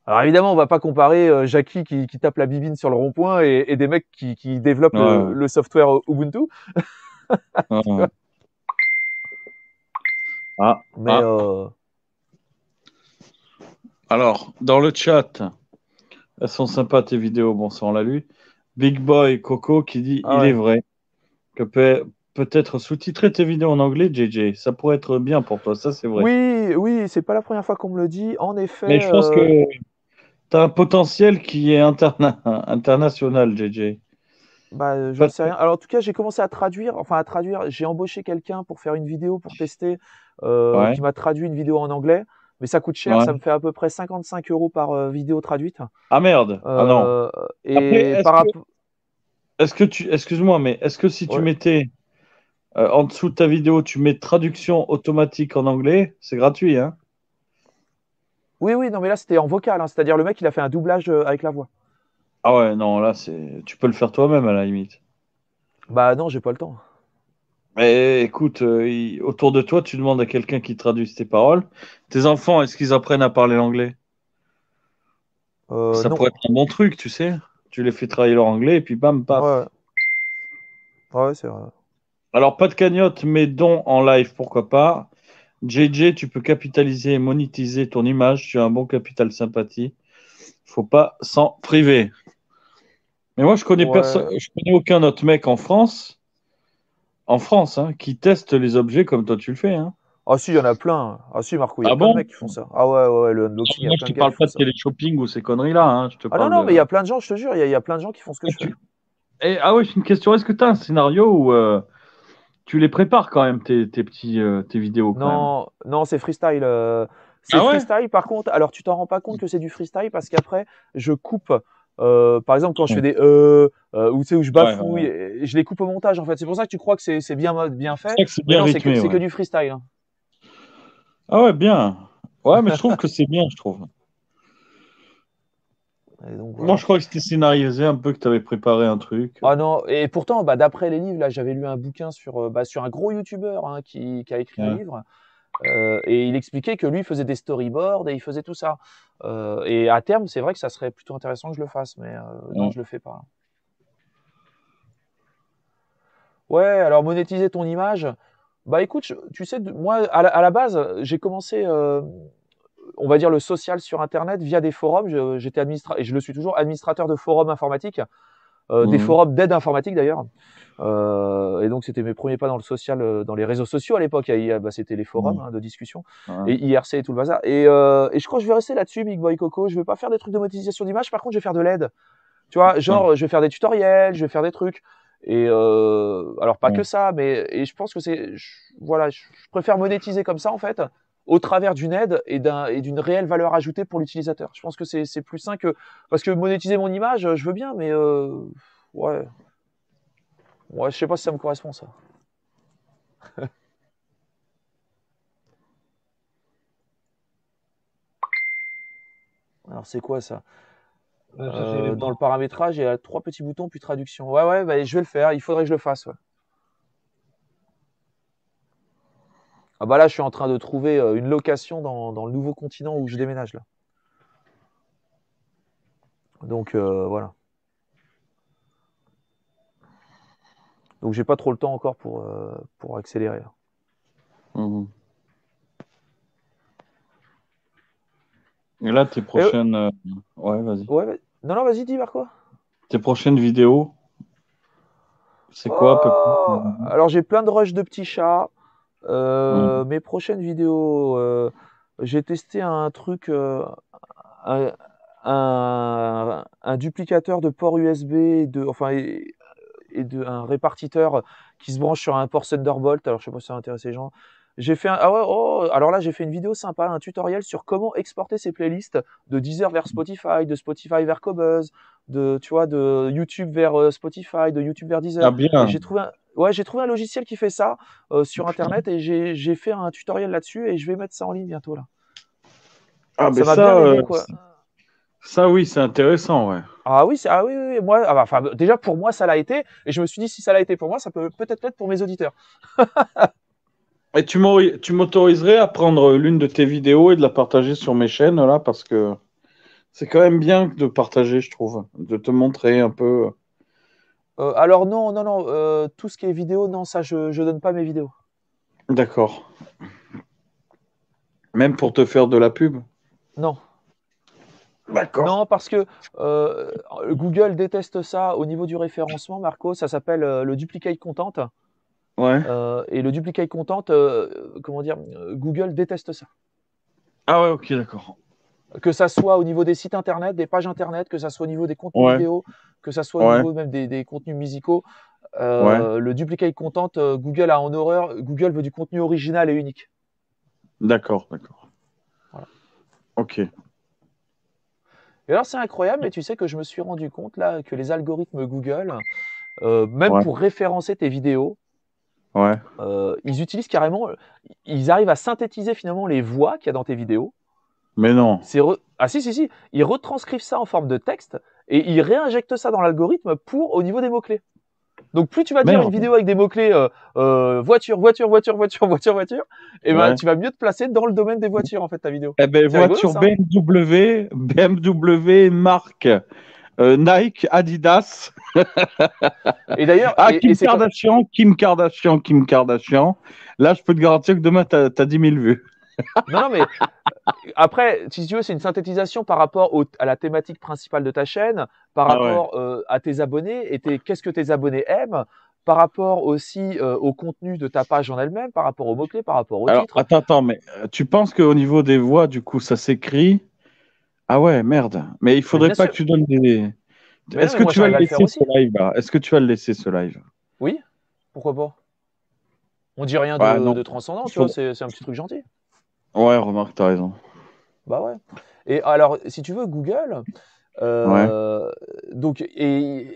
Alors évidemment, on va pas comparer Jackie qui tape la bibine sur le rond-point et des mecs qui développent Ouais. le software Ubuntu. Ouais. Ah, Mais ah. Alors, dans le chat, elles sont sympas tes vidéos. Bon, ça on l'a lu. Big Boy Coco qui dit ah il est ouais. vrai que peut-être sous-titrer tes vidéos en anglais, JJ. Ça pourrait être bien pour toi, ça c'est vrai. Oui, c'est pas la première fois qu'on me le dit. En Mais effet, je pense que tu as un potentiel qui est international, JJ. bah j'en Pas- sais rien. Alors en tout cas, j'ai commencé à traduire. Enfin à traduire. J'ai embauché quelqu'un pour faire une vidéo pour tester, Ouais, qui m'a traduit une vidéo en anglais. Mais ça coûte cher. Ça me ouais. fait à peu près 55 € par vidéo traduite. Ah merde, ah non. Euh, Après, et par rapport, excuse-moi, mais est-ce que si tu ouais. mettais en dessous de ta vidéo, tu mets traduction automatique en anglais, c'est gratuit, hein? Oui, non, mais là c'était en vocal. Hein, c'est-à-dire le mec il a fait un doublage avec la voix. Ah ouais, non, là, tu peux le faire toi-même à la limite. Bah non, j'ai pas le temps. Mais écoute, autour de toi, tu demandes à quelqu'un qui traduise tes paroles. Tes enfants, est-ce qu'ils apprennent à parler l'anglais? Ça Non. pourrait être un bon truc, tu sais. Tu les fais travailler leur anglais et puis bam, paf. Ouais, ouais, c'est vrai. Alors, pas de cagnotte, mais don en live, pourquoi pas. JJ, tu peux capitaliser et monétiser ton image. Tu as un bon capital sympathie. Faut pas s'en priver. Mais moi, Ouais. je connais aucun autre mec en France, hein, qui teste les objets comme toi tu le fais, hein. Ah si, il y en a plein. Ah si, Marco, il y a Ah plein de bon? mecs qui font ça. Ah ouais, le Non, unboxing, il y a moi, je plein te de gars qui parle font pas de ça. téléshopping ou ces conneries-là, hein. Je te Ah non, parle non, mais il de. y a plein de gens, je te jure, il y a plein de gens qui font ce que Ah, je fais. Ah oui, c'est une question. Est-ce que tu as un scénario où tu les prépares quand même, tes vidéos quand même? Non, c'est freestyle. C'est Ah ouais? freestyle, par contre, alors tu t'en rends pas compte que c'est du freestyle parce qu'après, je coupe. Par exemple, quand je fais Ouais, des ou tu sais où je ouais, bafouille, ouais. et je les coupe au montage en fait. C'est pour ça que tu crois que c'est bien C'est fait, ça que c'est mais bien non, rythmé, c'est que ouais. du freestyle. Hein. Ah ouais, bien. Ouais, mais je trouve que c'est bien, je trouve. Et donc Moi, voilà. je crois que c'était scénarisé un peu, que tu avais préparé un truc. Ah non, et pourtant, bah, d'après les livres, là, j'avais lu un bouquin sur un gros youtubeur hein, qui a écrit un Ouais. livre, et il expliquait que lui faisait des storyboards et il faisait tout ça. Et à terme, c'est vrai que ça serait plutôt intéressant que je le fasse, mais non, Ouais. je le fais pas. Ouais, alors monétiser ton image, bah écoute, tu sais, moi, à la base, j'ai commencé, on va dire, le social sur Internet via des forums. J'étais et je le suis toujours, administrateur de forums informatiques, des Mhm. forums d'aide informatique d'ailleurs. Et donc c'était mes premiers pas dans le social, dans les réseaux sociaux à l'époque. Bah, c'était les forums Ouais. hein, de discussion Ouais. et IRC et tout le bazar. Et je crois que je vais rester là-dessus, Big Boy Coco. Je vais pas faire des trucs de monétisation d'image. Par contre, je vais faire de l'aide. Tu vois, Ouais. genre je vais faire des tutoriels, je vais faire des trucs. Et alors pas que Ouais. ça, mais et je pense que voilà, je préfère monétiser comme ça en fait, au travers d'une aide et d'une réelle valeur ajoutée pour l'utilisateur. Je pense que c'est plus sain que parce que monétiser mon image, je veux bien, mais ouais, ouais, je sais pas si ça me correspond ça. Alors c'est quoi ça? Ça, c'est les Dans le bras. paramétrage, il y a 3 petits boutons puis traduction. Ouais, bah, je vais le faire. Il faudrait que je le fasse. Ouais. Ah bah là, je suis en train de trouver une location dans le nouveau continent où je déménage là. Donc voilà. Donc j'ai pas trop le temps encore pour accélérer. Là. Mhm. Et là, tes Et, prochaines. Ouais, vas-y. ouais, non, vas-y, dis vers quoi? Tes prochaines vidéos, c'est quoi à peu près? Oh, alors j'ai plein de rushs de petits chats. Mes prochaines vidéos, j'ai testé un truc, un, un duplicateur de port USB un répartiteur qui se branche sur un port Thunderbolt. Alors, je sais pas si ça intéresse les gens. J'ai fait alors là, j'ai fait une vidéo sympa, un tutoriel sur comment exporter ses playlists de Deezer vers Spotify, de Spotify vers Qobuz, tu vois, de YouTube vers Spotify, de YouTube vers Deezer. Ah bien. Et j'ai trouvé un logiciel qui fait ça sur Internet et j'ai fait un tutoriel là-dessus et je vais mettre ça en ligne bientôt là. Ah, Ça m'a bien aidé, quoi. Ça, oui, c'est intéressant, ouais. Ah oui, oui, moi, enfin, déjà pour moi ça l'a été, et je me suis dit si ça l'a été pour moi, ça peut peut-être l'être pour mes auditeurs. Et tu m'autoriserais à prendre l'une de tes vidéos et de la partager sur mes chaînes, là, parce que c'est quand même bien de partager, je trouve, de te montrer un peu. Alors non, tout ce qui est vidéo, non, ça je donne pas mes vidéos. D'accord. Même pour te faire de la pub? Non. D'accord. Non, parce que Google déteste ça au niveau du référencement, Marco. Ça s'appelle le duplicate content. Ouais. Et le duplicate content, comment dire, Google déteste ça. Ah ouais, ok, d'accord. Que ça soit au niveau des sites internet, des pages internet, que ça soit au niveau des contenus vidéo, que ça soit au niveau même des contenus musicaux. Le duplicate content, Google a en horreur. Google veut du contenu original et unique. D'accord. Voilà. Ok. Et alors c'est incroyable, mais tu sais que je me suis rendu compte là que les algorithmes Google, même pour référencer tes vidéos, ils utilisent carrément, ils arrivent à synthétiser finalement les voix qu'il y a dans tes vidéos. Mais non. Ah si, ils retranscrivent ça en forme de texte et ils réinjectent ça dans l'algorithme au niveau des mots-clés. Donc plus tu vas dire une vidéo avec des mots-clés voiture, et ben tu vas mieux te placer dans le domaine des voitures en fait ta vidéo. Eh ben voiture BMW, marque Nike, Adidas. Et d'ailleurs, Kim Kardashian. Là, je peux te garantir que demain, tu as 10 000 vues. Non, mais après, si tu veux, c'est une synthétisation par rapport à la thématique principale de ta chaîne, par rapport à tes abonnés, et qu'est-ce que tes abonnés aiment, par rapport aussi au contenu de ta page en elle-même, par rapport aux mots-clés, par rapport au titre. Attends, mais tu penses qu'au niveau des voix, du coup, ça s'écrit? Ah ouais, merde. Mais il faudrait pas que tu donnes des... Est-ce que tu vas le laisser ce live là? Est-ce que tu vas le laisser ce live? Oui, pourquoi pas? On dit rien de transcendant, tu vois, c'est un petit truc gentil. Ouais, remarque, t'as raison. Bah ouais. Et alors, si tu veux, Google, donc, et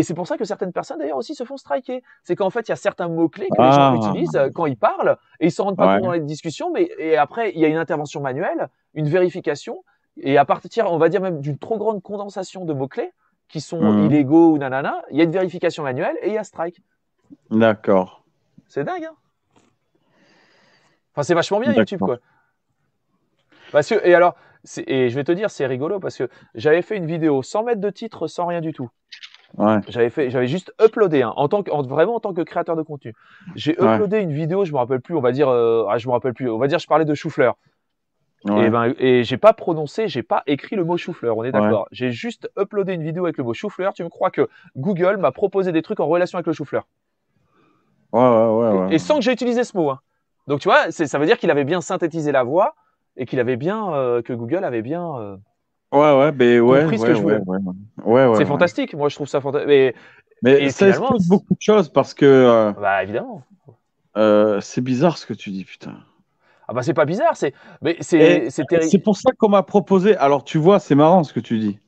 c'est pour ça que certaines personnes d'ailleurs aussi se font striker. C'est qu'en fait, il y a certains mots-clés que les gens utilisent quand ils parlent et ils s'en rendent pas compte dans les discussions, et après, il y a une intervention manuelle, une vérification, et à partir, on va dire même d'une trop grande condensation de mots-clés qui sont illégaux ou nanana, il y a une vérification manuelle et il y a strike. D'accord. C'est dingue, hein? Enfin, c'est vachement bien YouTube, quoi. Parce que, et je vais te dire, c'est rigolo parce que j'avais fait une vidéo sans mettre de titre, sans rien du tout. Ouais. J'avais juste uploadé, vraiment en tant que créateur de contenu. J'ai uploadé une vidéo, je me rappelle plus, on va dire, je parlais de chou-fleur. Et j'ai pas écrit le mot chou-fleur, on est d'accord. J'ai juste uploadé une vidéo avec le mot chou-fleur. Tu me crois que Google m'a proposé des trucs en relation avec le chou-fleur? Et sans que j'ai utilisé ce mot, hein. Donc tu vois, ça veut dire qu'il avait bien synthétisé la voix et qu'il avait bien, que Google avait bien compris ce que je voulais. C'est fantastique, moi je trouve ça fantastique. Mais ça explique beaucoup de choses parce que. Bah évidemment. C'est bizarre ce que tu dis, putain. Ah bah c'est pas bizarre, c'est pour ça qu'on m'a proposé. Alors tu vois, c'est marrant ce que tu dis.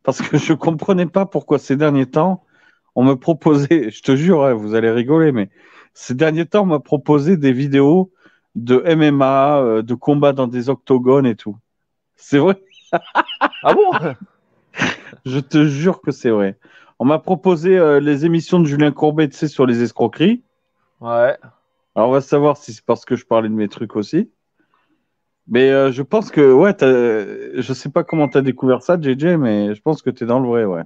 Parce que je comprenais pas pourquoi ces derniers temps, on me proposait, je te jure, vous allez rigoler, mais ces derniers temps, on m'a proposé des vidéos de MMA, de combats dans des octogones et tout. C'est vrai? Ah bon? Je te jure que c'est vrai. On m'a proposé les émissions de Julien Courbet, tu sais, sur les escroqueries. Ouais. Alors, on va savoir si c'est parce que je parlais de mes trucs aussi. Mais je pense que, je sais pas comment tu as découvert ça, JJ, mais je pense que tu es dans le vrai, ouais.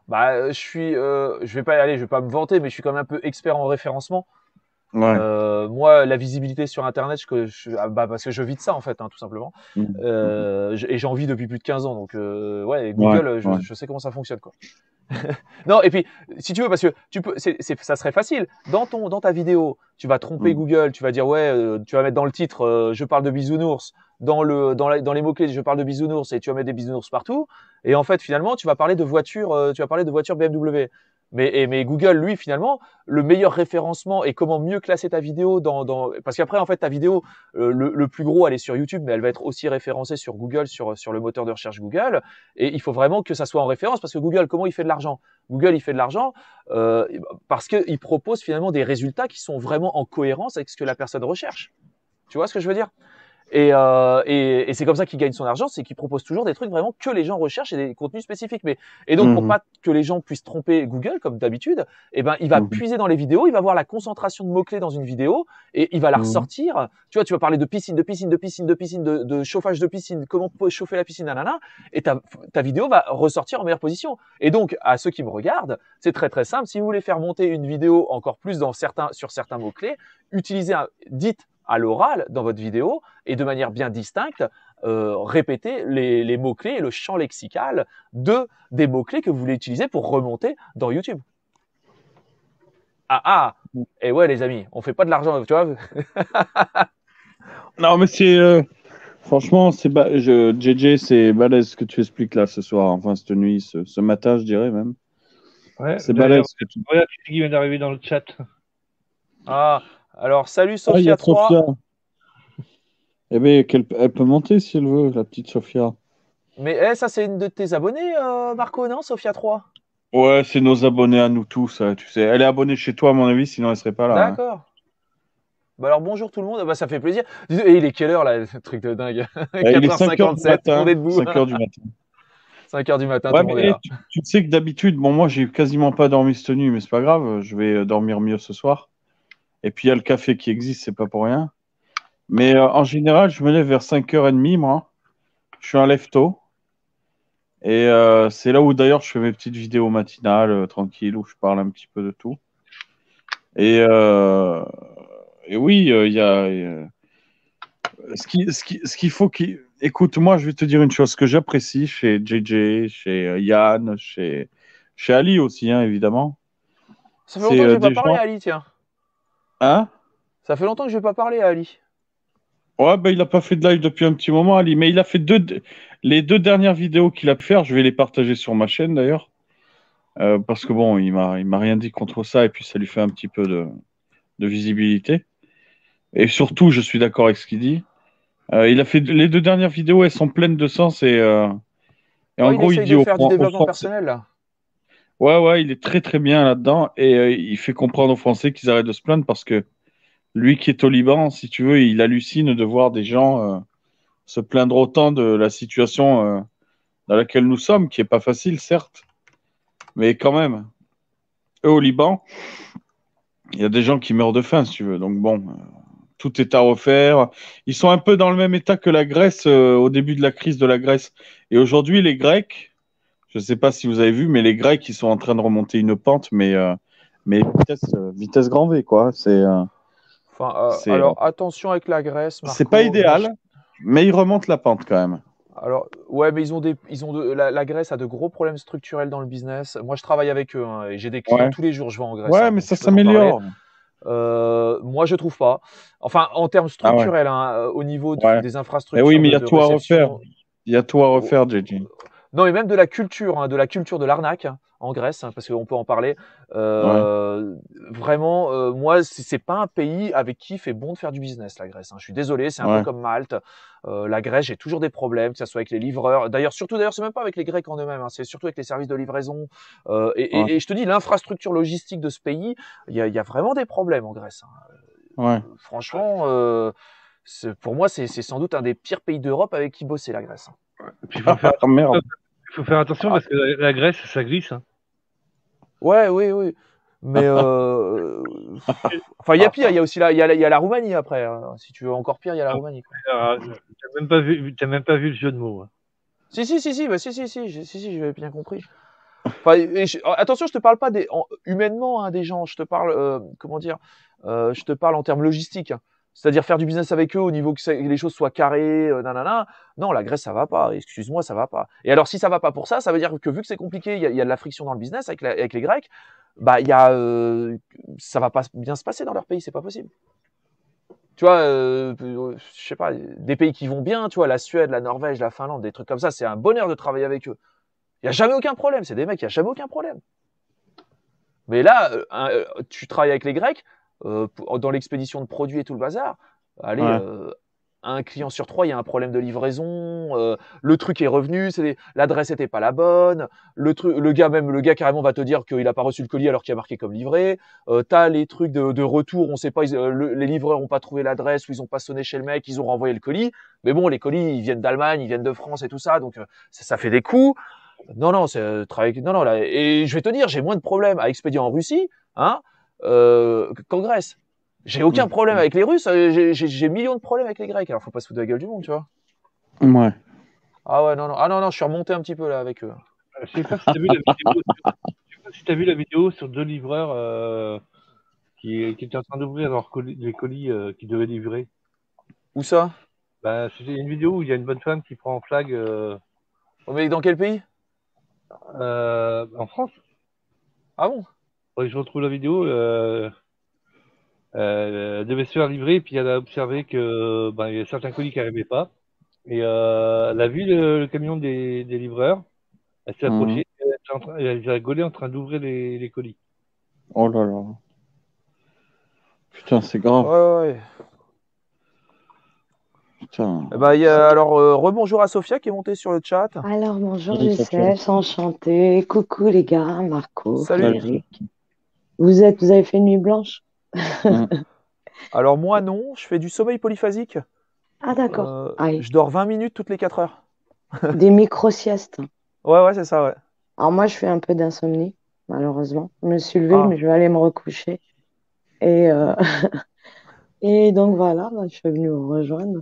Bah, je vais pas me vanter, mais je suis quand même un peu expert en référencement. Ouais. Moi, la visibilité sur Internet, parce que je vis de ça en fait, hein, tout simplement. Et j'en vis depuis plus de 15 ans, donc Google, je sais comment ça fonctionne, quoi. Non, et puis, si tu veux, parce que ça serait facile. Dans ta vidéo, tu vas tromper Google, tu vas dire, ouais, tu vas mettre dans le titre, je parle de bisounours, dans les mots-clés, je parle de bisounours, et tu vas mettre des bisounours partout. Et en fait, finalement, tu vas parler de voiture, BMW. Mais Google, lui, finalement, le meilleur référencement et comment mieux classer ta vidéo parce qu'après, en fait, ta vidéo, le plus gros, elle est sur YouTube, mais elle va être aussi référencée sur Google, sur le moteur de recherche Google. Et il faut vraiment que ça soit en référence, parce que Google, comment il fait de l'argent? Google, il fait de l'argent parce qu'il propose finalement des résultats qui sont vraiment en cohérence avec ce que la personne recherche. Tu vois ce que je veux dire? Et c'est comme ça qu'il gagne son argent, c'est qu'il propose toujours des trucs vraiment que les gens recherchent et des contenus spécifiques. Et donc, pour pas que les gens puissent tromper Google, comme d'habitude, eh ben, il va puiser dans les vidéos, il va voir la concentration de mots-clés dans une vidéo et il va la ressortir. Tu vois, tu vas parler de piscine, de chauffage de piscine, comment chauffer la piscine, nanana, et ta vidéo va ressortir en meilleure position. Et donc, à ceux qui me regardent, c'est très très simple. Si vous voulez faire monter une vidéo encore plus sur certains mots-clés, dites à l'oral dans votre vidéo et de manière bien distincte, répétez les mots-clés et le champ lexical des mots-clés que vous voulez utiliser pour remonter dans YouTube. Et ouais les amis, on fait pas de l'argent, tu vois. Non mais c'est franchement JJ, c'est balèze ce que tu expliques là ce soir, enfin cette nuit, ce matin je dirais même. Ouais, c'est balèze ce que tu... Regarde qui vient d'arriver dans le chat. Alors salut il y Sophia a 3. Sophia. Eh bien, elle peut monter si elle veut, la petite Sophia. Mais ça, c'est une de tes abonnés, Marco, non, Sophia 3? Ouais, c'est nos abonnés à nous tous, tu sais. Elle est abonnée chez toi, à mon avis, sinon elle serait pas là. D'accord. Hein. Bah alors bonjour tout le monde, bah ça fait plaisir. Et il est quelle heure là, le truc de dingue? 4h57, tout le monde est debout. 5h du matin. 5h du matin, Ouais, tout le monde est là. tu sais que d'habitude, bon, moi j'ai quasiment pas dormi cette nuit, mais c'est pas grave, je vais dormir mieux ce soir. Et puis il y a le café qui existe, c'est pas pour rien. Mais en général, je me lève vers 5h30, moi. Je suis un lève-tôt. Et c'est là où d'ailleurs je fais mes petites vidéos matinales, tranquilles, où je parle un petit peu de tout. Et oui, il y a ce qu'il faut qu'il... Écoute, moi, je vais te dire une chose que j'apprécie chez JJ, chez Yann, chez Ali aussi, hein, évidemment. Ça fait longtemps que je n'ai pas parlé à Ali, tiens. Hein? Ça fait longtemps que je n'ai pas parlé à Ali. Ouais, ben, il n'a pas fait de live depuis un petit moment, Ali, mais il a fait les 2 dernières vidéos qu'il a pu faire. Je vais les partager sur ma chaîne, d'ailleurs. Parce que bon, il m'a rien dit contre ça, et puis ça lui fait un petit peu de visibilité. Et surtout, je suis d'accord avec ce qu'il dit. Il a fait les 2 dernières vidéos, elles sont pleines de sens et en gros, il dit de faire du développement personnel là. Ouais, il est très très bien là-dedans et il fait comprendre aux Français qu'ils arrêtent de se plaindre parce que lui qui est au Liban, si tu veux, il hallucine de voir des gens se plaindre autant de la situation dans laquelle nous sommes, qui est pas facile certes, mais quand même, eux au Liban, il y a des gens qui meurent de faim, si tu veux. Donc bon, tout est à refaire. Ils sont un peu dans le même état que la Grèce au début de la crise de la Grèce. Et aujourd'hui, les Grecs, je ne sais pas si vous avez vu, mais les Grecs, ils sont en train de remonter une pente, mais vitesse grand V, quoi. Alors, attention avec la Grèce, Marco. C'est pas idéal, mais ils remontent la pente quand même. Alors, ouais, mais la Grèce a de gros problèmes structurels dans le business. Moi, je travaille avec eux et j'ai des clients tous les jours. Je vais en Grèce. Ouais, mais ça s'améliore. Moi, je trouve pas. Enfin, en termes structurels, au niveau des infrastructures. Oui, mais il y a tout à refaire. Il y a tout à refaire, JJ. Non, et même de la culture de l'arnaque en Grèce, parce qu'on peut en parler. Vraiment, moi, c'est pas un pays avec qui il fait bon de faire du business, la Grèce. Je suis désolé, c'est un peu comme Malte. La Grèce, j'ai toujours des problèmes, que ce soit avec les livreurs. D'ailleurs, c'est même pas avec les Grecs en eux-mêmes, c'est surtout avec les services de livraison. Et je te dis, l'infrastructure logistique de ce pays, il y a vraiment des problèmes en Grèce. Franchement, pour moi, c'est sans doute un des pires pays d'Europe avec qui bosser, la Grèce. Merde. Il faut faire attention parce que la Grèce, ça glisse. Ouais, oui. Mais enfin, il y a pire. Il y a aussi il y a la Roumanie après. Si tu veux encore pire, il y a la Roumanie. T'as même pas vu le jeu de mots. Si, j'avais bien compris. Enfin, attention, je te parle pas humainement des gens. Je te parle, comment dire, je te parle en termes logistiques. C'est-à-dire faire du business avec eux au niveau que les choses soient carrées, nanana. Non, la Grèce, ça va pas. Excuse-moi, ça va pas. Et alors, si ça va pas pour ça, ça veut dire que vu que c'est compliqué, il y a de la friction dans le business avec les Grecs, bah, ça va pas bien se passer dans leur pays, c'est pas possible. Tu vois, je sais pas, des pays qui vont bien, tu vois, la Suède, la Norvège, la Finlande, des trucs comme ça, c'est un bonheur de travailler avec eux. Il y a jamais aucun problème. C'est des mecs, il y a jamais aucun problème. Mais là, tu travailles avec les Grecs dans l'expédition de produits et tout le bazar. Allez, Ouais. un client sur 3, il y a un problème de livraison. Le truc est revenu, l'adresse était pas la bonne. Le gars carrément va te dire qu'il a pas reçu le colis alors qu'il y a marqué comme livré. T'as les trucs de retour, on sait pas, les livreurs ont pas trouvé l'adresse ou ils ont pas sonné chez le mec, ils ont renvoyé le colis. Mais bon, les colis, ils viennent d'Allemagne, ils viennent de France et tout ça, donc ça fait des coûts. Non, c'est non, non, là. Et je vais te dire, j'ai moins de problèmes à expédier en Russie, hein, qu'en Grèce. J'ai aucun problème avec les Russes, j'ai millions de problèmes avec les Grecs. Alors, faut pas se foutre de la gueule du monde, tu vois. Ouais. Ah ouais, non, non, ah non, non, je suis remonté un petit peu là avec eux. Je sais pas si t'as vu la vidéo. Je sais pas si t'as vu la vidéo sur 2 livreurs qui étaient en train d'ouvrir les colis qu'ils devaient livrer. Où ça? Bah, c'était une vidéo où il y a une bonne femme qui prend en flag Oh, mais dans quel pays? en France. Ah bon? Faudrait que je retrouve la vidéo. Elle devait se faire livrer, puis elle a observé que ben, il y a certains colis qui n'arrivaient pas. Et elle a vu le camion des livreurs. Elle s'est approchée. Elle a gaulé en train d'ouvrir les colis. Oh là là. Putain, c'est grave. Ouais, ouais. Putain. Eh ben, alors, rebonjour à Sophia qui est montée sur le chat. Alors, bonjour Salut, Sophia. Youssef, enchanté. Coucou les gars, Marco, Salut. Frédéric. Vous avez fait nuit blanche? Alors, moi, non, je fais du sommeil polyphasique. Ah, d'accord. Je dors 20 minutes toutes les 4 heures. Des micro-siestes. Ouais, c'est ça, ouais. Alors, moi, je fais un peu d'insomnie, malheureusement. Je me suis levée, Ah. mais je vais aller me recoucher. Et, et donc, voilà, bah, je suis venue vous rejoindre.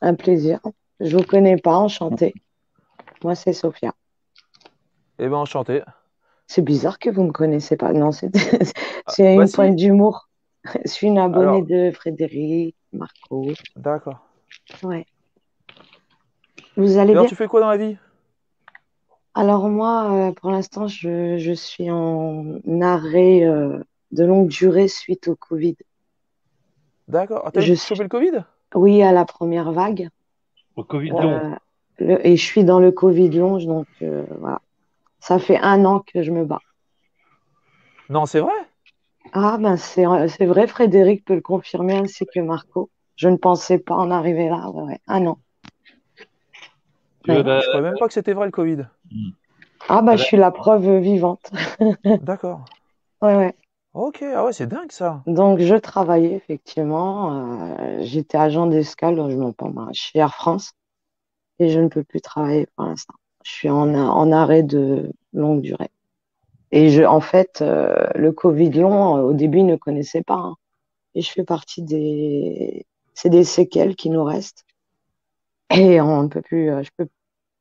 Un plaisir. Je vous connais pas, enchantée. Moi, c'est Sophia. Eh ben, enchanté. C'est bizarre que vous me connaissez pas. Non, c'est Bah, une si. pointe d'humour. Je suis une abonnée Alors, de Frédéric, Marco. d'accord. Ouais. Vous allez Alors, bien? tu fais quoi dans la vie? Alors moi, pour l'instant, je suis en arrêt de longue durée suite au Covid. D'accord. Ah, Je chopé suis, le Covid? oui, à la première vague. Au Covid long. Et je suis dans le Covid long, donc voilà. Ça fait 1 an que je me bats. Non, c'est vrai? Ah ben c'est vrai, Frédéric peut le confirmer ainsi que Marco. Je ne pensais pas en arriver là. Ouais, 1 an. Ouais. Je croyais même pas que c'était vrai le Covid. Ah ben je suis la preuve vivante. D'accord. Ouais. Ok, ah ouais, c'est dingue ça. Donc je travaillais effectivement. J'étais agent d'escale chez Air France. Et je ne peux plus travailler pour l'instant. Je suis en arrêt de longue durée. Et en fait, le Covid long, au début, ne connaissait pas, hein. Et je fais partie c'est des séquelles qui nous restent. Et on ne peut plus, je peux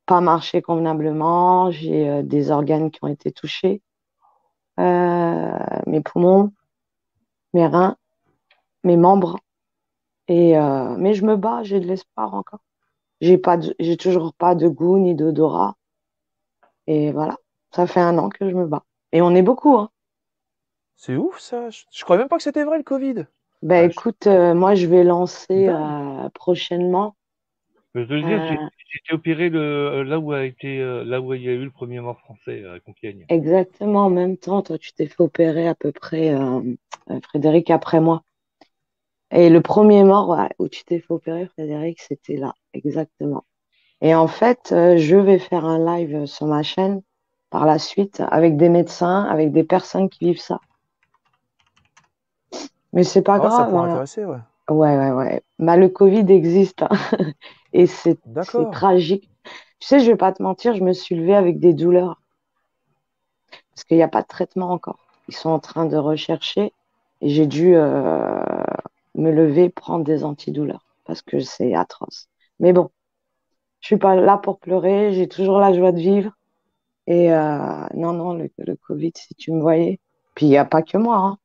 pas marcher convenablement. J'ai des organes qui ont été touchés, mes poumons, mes reins, mes membres. Mais je me bats, j'ai de l'espoir encore. J'ai toujours pas de goût ni d'odorat. Et voilà, ça fait 1 an que je me bats. Et on est beaucoup, hein. C'est ouf ça. Je croyais même pas que c'était vrai le Covid. Ben Ah, écoute, moi je vais lancer Dingue. prochainement. Je veux te dire, j'ai été opéré là où il y a eu le premier mort français à Compiègne. Exactement en même temps, toi tu t'es fait opérer à peu près, Frédéric, après moi. Et le premier mort, ouais, où tu t'es fait opérer, Frédéric, c'était là, exactement. Et en fait, je vais faire un live sur ma chaîne par la suite avec des médecins, avec des personnes qui vivent ça. Mais c'est pas Ah ouais, ça grave, pourrait hein. intéresser, ouais. Ouais. Bah, le Covid existe, hein. Et c'est D'accord. tragique. Tu sais, je vais pas te mentir, je me suis levée avec des douleurs parce qu'il n'y a pas de traitement encore. Ils sont en train de rechercher et j'ai dû me lever, prendre des antidouleurs parce que c'est atroce. Mais bon, je suis pas là pour pleurer, j'ai toujours la joie de vivre. Et non, le Covid, si tu me voyais, puis il n'y a pas que moi, hein.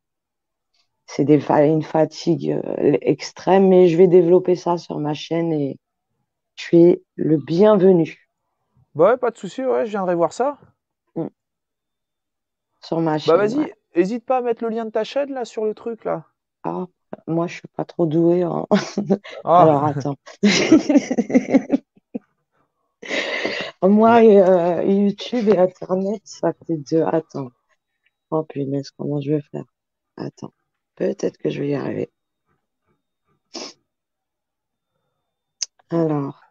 c'est une fatigue extrême, mais je vais développer ça sur ma chaîne et tu es le bienvenu. Bah ouais, pas de souci, ouais, je viendrai voir ça. Sur ma Bah chaîne, vas-y, ouais. hésite pas à mettre le lien de ta chaîne là sur le truc là. Ah, moi, je suis pas trop douée. Alors, Ah, attends. Moi, YouTube et Internet, ça fait deux. Attends. Oh punaise, comment je vais faire? Attends. Peut-être que je vais y arriver. Alors,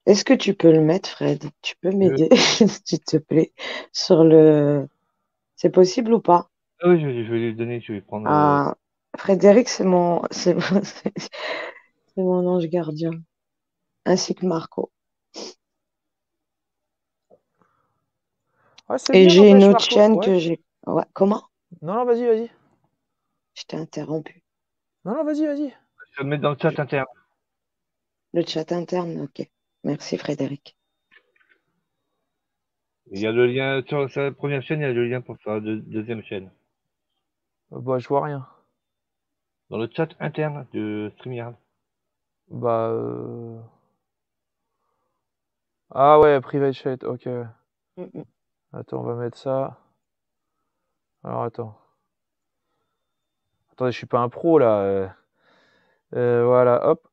est-ce que tu peux le mettre, Fred? Tu peux m'aider, s'il te plaît, sur le... C'est possible ou pas? Ah oui, je vais lui donner, je vais prendre. Ah, Frédéric, c'est mon ange gardien, ainsi que Marco. ouais, c'est Et bien, j'ai une n'empêche, autre Marco. chaîne Ouais. que j'ai. Ouais, comment? Non, non, vas-y, vas-y. Je t'ai interrompu. Non, non, vas-y, vas-y. Je vais le mettre dans le chat interne. Le chat interne, ok. Merci, Frédéric. Il y a le lien sur sa première chaîne, il y a le lien pour sa deuxième chaîne. Bah, je vois rien. Dans le chat interne de StreamYard. Bah, ah ouais, private chat, ok. Mm. Attends, on va mettre ça. Alors, attends. Attendez, je suis pas un pro là. Voilà, hop.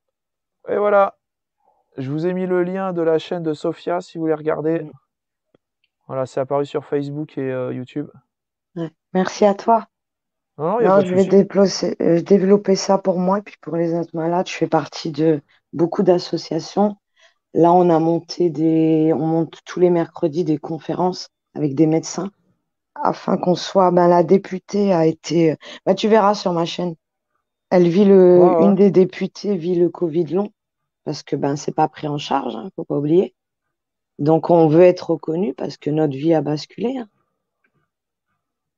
Et voilà. Je vous ai mis le lien de la chaîne de Sophia si vous voulez regarder. Mm. Voilà, c'est apparu sur Facebook et YouTube. Ouais. Merci à toi. Non, non, il n'y a Non, pas de je vais souci. développer ça pour moi et puis pour les autres malades. Je fais partie de beaucoup d'associations. Là, on monte tous les mercredis des conférences avec des médecins afin qu'on soit, ben, la députée a été, ben, tu verras sur ma chaîne. Ouais, ouais. Une des députées vit le Covid long parce que ben c'est pas pris en charge, hein, faut pas oublier. Donc on veut être reconnu parce que notre vie a basculé, hein.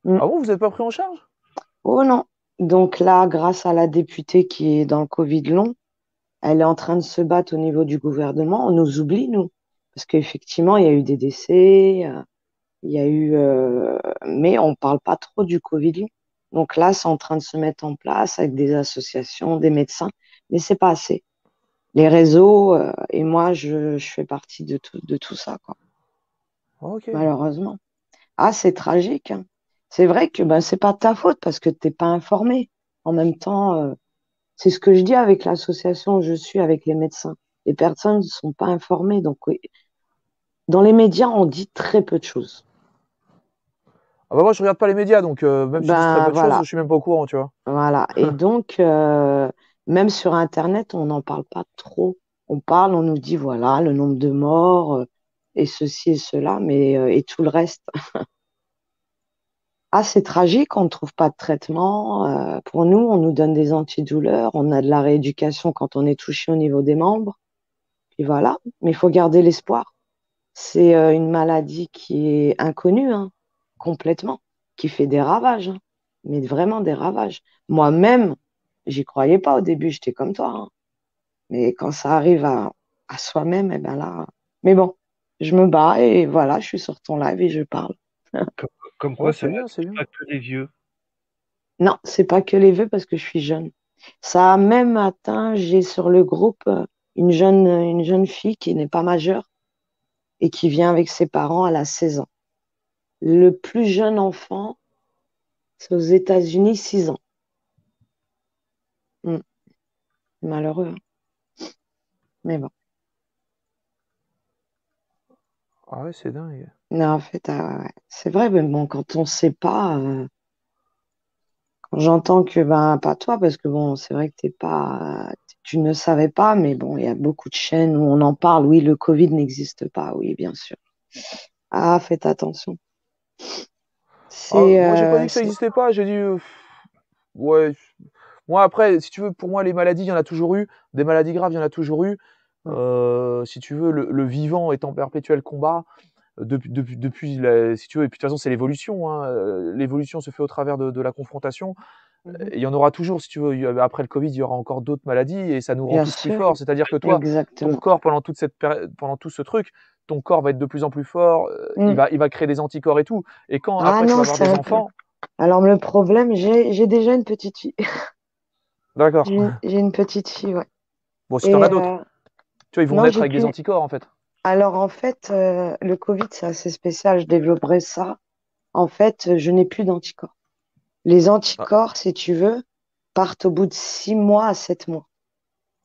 Mm. Ah bon, vous n'êtes pas pris en charge? Oh non. Donc là, grâce à la députée qui est dans le Covid long, elle est en train de se battre au niveau du gouvernement. On nous oublie, nous. Parce qu'effectivement, il y a eu des décès, il y a eu, mais on parle pas trop du Covid long. Donc là, c'est en train de se mettre en place avec des associations, des médecins, mais c'est pas assez. Les réseaux, et moi, je fais partie de tout ça, quoi, Ok. malheureusement. Ah, c'est tragique, hein. C'est vrai que ben, c'est pas de ta faute parce que t'es pas informé. En même temps, c'est ce que je dis avec l'association où je suis avec les médecins. Les personnes ne sont pas informées. Donc, oui. Dans les médias, on dit très peu de choses. Ah bah moi, je regarde pas les médias, donc même s'ils disent très Ben peu de choses, je voilà, suis même pas au courant, tu vois. voilà. Et donc, même sur Internet, on n'en parle pas trop. On parle, on nous dit voilà le nombre de morts et ceci et cela, mais et tout le reste. Ah, c'est tragique, on ne trouve pas de traitement. Pour nous, on nous donne des antidouleurs, on a de la rééducation quand on est touché au niveau des membres. Et voilà, mais il faut garder l'espoir. C'est une maladie qui est inconnue, hein, complètement, qui fait des ravages, hein, mais vraiment des ravages. Moi-même, j'y croyais pas au début, j'étais comme toi, hein. Mais quand ça arrive à soi-même, eh ben là. Mais bon, je me bats et voilà, je suis sur ton live et je parle. Comme, comme Ouais, quoi, c'est ça bien, c'est touche bien. pas que les vieux. Non, c'est pas que les vœux parce que je suis jeune. Ça a même atteint, j'ai sur le groupe une jeune fille qui n'est pas majeure et qui vient avec ses parents, elle a 16 ans. Le plus jeune enfant, c'est aux États-Unis, 6 ans. Hmm, malheureux, hein. Mais bon. Ah ouais, c'est dingue. Non, en fait, ouais. C'est vrai, mais bon, quand on sait pas, quand j'entends que, ben, pas toi, parce que bon, c'est vrai que t'es pas, tu ne savais pas, mais bon, il y a beaucoup de chaînes où on en parle. Oui, le Covid n'existe pas, oui, bien sûr. Ah, faites attention. Ah, C'est, moi, j'ai pas dit que ça existait pas, j'ai dit, ouais. Moi, après, si tu veux, pour moi, les maladies, il y en a toujours eu. Des maladies graves, il y en a toujours eu. ouais. Si tu veux, le vivant est en perpétuel combat. Depuis si tu veux, et puis de toute façon, c'est l'évolution, hein. L'évolution se fait au travers de la confrontation. Mhm. Et il y en aura toujours, si tu veux. Après le Covid, il y aura encore d'autres maladies et ça nous rend Bien tous plus sûr, forts. C'est-à-dire que toi, ton exactement. corps, pendant tout ce truc, ton corps va être de plus en plus fort. Hmm. Il va créer des anticorps et tout. Et quand Ah après tu vas non, avoir des enfants, Alors, le problème, j'ai déjà une petite fille. D'accord. J'ai une petite fille, ouais. Bon, si t'en Et as d'autres. Tu vois, ils vont non, naître j'ai avec des plus. anticorps, en fait. Alors, en fait, le Covid, c'est assez spécial. Je développerai ça. En fait, je n'ai plus d'anticorps. Les Ah, anticorps, si tu veux, partent au bout de 6 mois à 7 mois.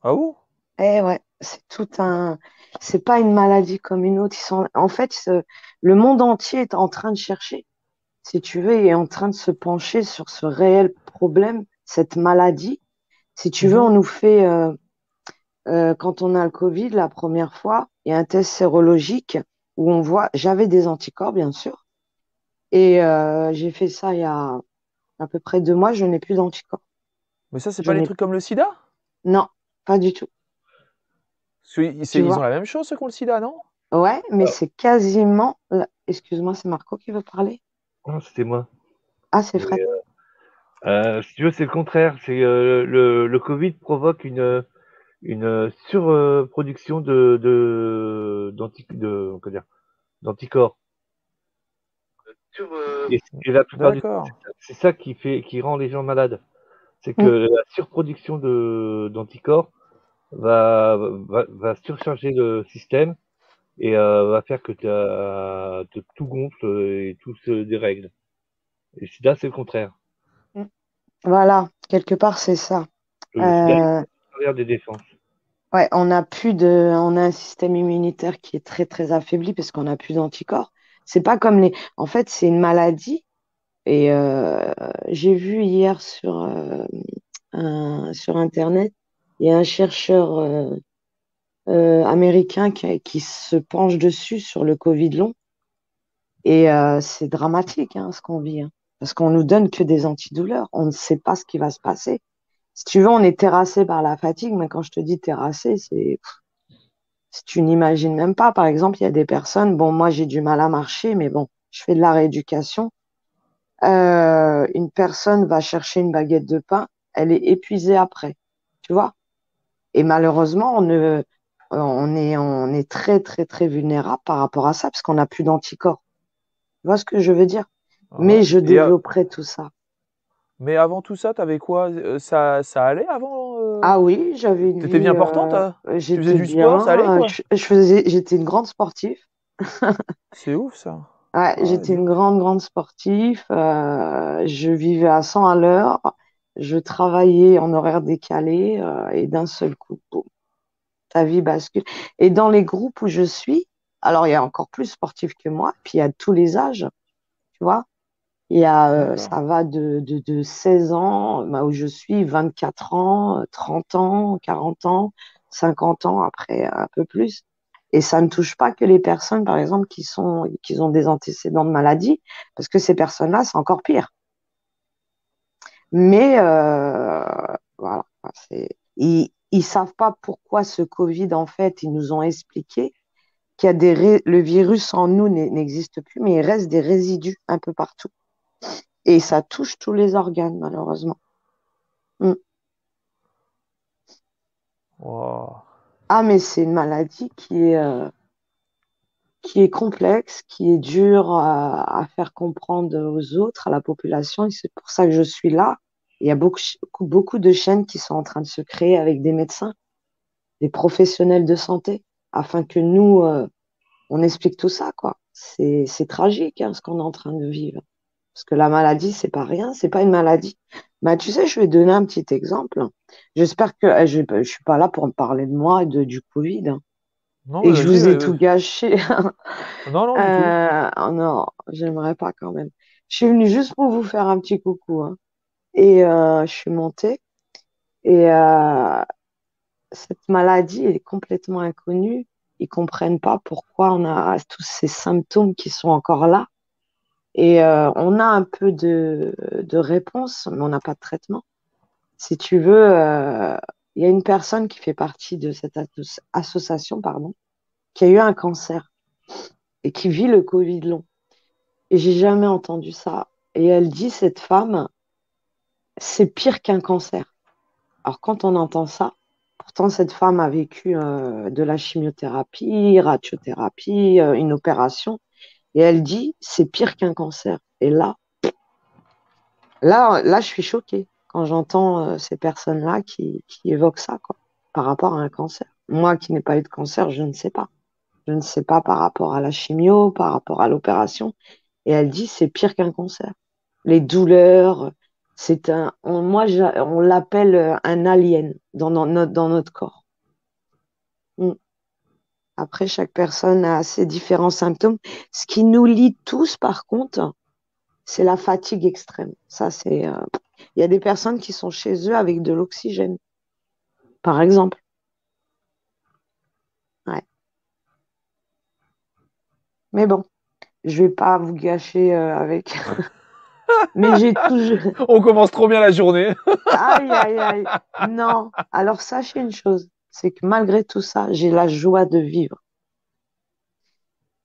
ah bon? Eh ouais, c'est tout un. C'est pas une maladie comme une autre. En fait, le monde entier est en train de chercher, si tu veux, et est en train de se pencher sur ce réel problème, cette maladie. Si tu veux, on Mhm. nous fait, quand on a le Covid, la première fois, il y a un test sérologique où on voit, j'avais des anticorps, bien sûr, et j'ai fait ça il y a à peu près 2 mois, je n'ai plus d'anticorps. Mais ça, c'est Je pas les n'ai, trucs comme le sida? non, pas du tout. Parce que Tu ils ont vois? la même chose, ceux qui ont le sida, non? Ouais, mais c'est quasiment. Excuse-moi, c'est Marco qui veut parler? Non, c'était moi. Ah, c'est Et, Fred. si tu veux, c'est le contraire. C'est le Covid provoque une surproduction comment dire, d'anticorps. Et la plupart du temps, D'accord. c'est ça qui rend les gens malades. C'est que Mm. la surproduction d'anticorps va surcharger le système et va faire que tout gonfle et tout se dérègle. Et le sida, c'est le contraire. Mm. Voilà, quelque part, c'est ça. Le sida, il Euh, est au travers des défenses. ouais, on a un système immunitaire qui est très, très affaibli parce qu'on n'a plus d'anticorps. C'est pas comme les. En fait, c'est une maladie. Et j'ai vu hier sur Internet, il y a un chercheur américain qui se penche dessus sur le Covid long. Et c'est dramatique hein, ce qu'on vit, hein, parce qu'on nous donne que des antidouleurs. On ne sait pas ce qui va se passer. Si tu veux, on est terrassé par la fatigue, mais quand je te dis terrassé, c'est si tu n'imagines même pas. Par exemple, il y a des personnes, bon, moi j'ai du mal à marcher, mais bon, je fais de la rééducation. Une personne va chercher une baguette de pain, elle est épuisée après, tu vois. Et malheureusement, on est très, très, très vulnérable par rapport à ça, parce qu'on n'a plus d'anticorps. Tu vois ce que je veux dire? Mais Ouais. je développerai tout ça. Mais avant tout ça, t'avais quoi? Ça allait avant? Ah oui, j'avais une T'étais vie, bien portante, hein? Tu faisais j'étais du sport, ça allait, bien, quoi? j'étais une grande sportive. C'est ouf, ça. Ouais, Ah, j'étais dis une donc. grande, grande sportive. Je vivais à 100 à l'heure. Je travaillais en horaire décalé et d'un seul coup, boum, ta vie bascule. Et dans les groupes où je suis, alors il y a encore plus sportifs que moi, puis il y a tous les âges, tu vois. Il y a, D'accord. ça va de 16 ans, bah, où je suis, 24 ans, 30 ans, 40 ans, 50 ans, après un peu plus. Et ça ne touche pas que les personnes, par exemple, qui ont des antécédents de maladie, parce que ces personnes-là, c'est encore pire. Mais voilà, ils savent pas pourquoi ce Covid, en fait, ils nous ont expliqué qu'il y a le virus en nous n'existe plus, mais il reste des résidus un peu partout. Et ça touche tous les organes, malheureusement. Mm. Wow. Ah, mais c'est une maladie qui est complexe, qui est dure à faire comprendre aux autres, à la population. Et c'est pour ça que je suis là. Il y a beaucoup de chaînes qui sont en train de se créer avec des médecins, des professionnels de santé, afin que nous, on explique tout ça, quoi. C'est tragique, hein, ce qu'on est en train de vivre. Parce que la maladie, c'est pas rien, c'est pas une maladie. Bah, tu sais, je vais donner un petit exemple. J'espère que je suis pas là pour me parler de moi et du Covid, hein, Non, et mais que je vas-y. vous ai tout gâché. Non, non, du tout. Oh non, j'aimerais pas quand même. Je suis venue juste pour vous faire un petit coucou, hein. Et je suis montée. Et cette maladie est complètement inconnue. Ils comprennent pas pourquoi on a tous ces symptômes qui sont encore là. Et on a un peu de réponse, mais on n'a pas de traitement. Si tu veux, il y a une personne qui fait partie de cette association, pardon, qui a eu un cancer et qui vit le Covid long. Et j'ai jamais entendu ça. Et elle dit, cette femme, c'est pire qu'un cancer. Alors quand on entend ça, pourtant cette femme a vécu de la chimiothérapie, radiothérapie, une opération, et elle dit, c'est pire qu'un cancer. Et là, Là, je suis choquée quand j'entends ces personnes-là qui évoquent ça, quoi, par rapport à un cancer. Moi qui n'ai pas eu de cancer, je ne sais pas. Je ne sais pas par rapport à la chimio, par rapport à l'opération. Et elle dit c'est pire qu'un cancer. Les douleurs, on l'appelle un alien dans notre corps. Mm. Après, chaque personne a ses différents symptômes. Ce qui nous lie tous, par contre, c'est la fatigue extrême. Il y a des personnes qui sont chez eux avec de l'oxygène, par exemple. Ouais. Mais bon, je vais pas vous gâcher avec. Mais j'ai toujours. On commence trop bien la journée. Aïe, aïe, aïe. Non. Alors, sachez une chose, c'est que malgré tout ça, j'ai la joie de vivre.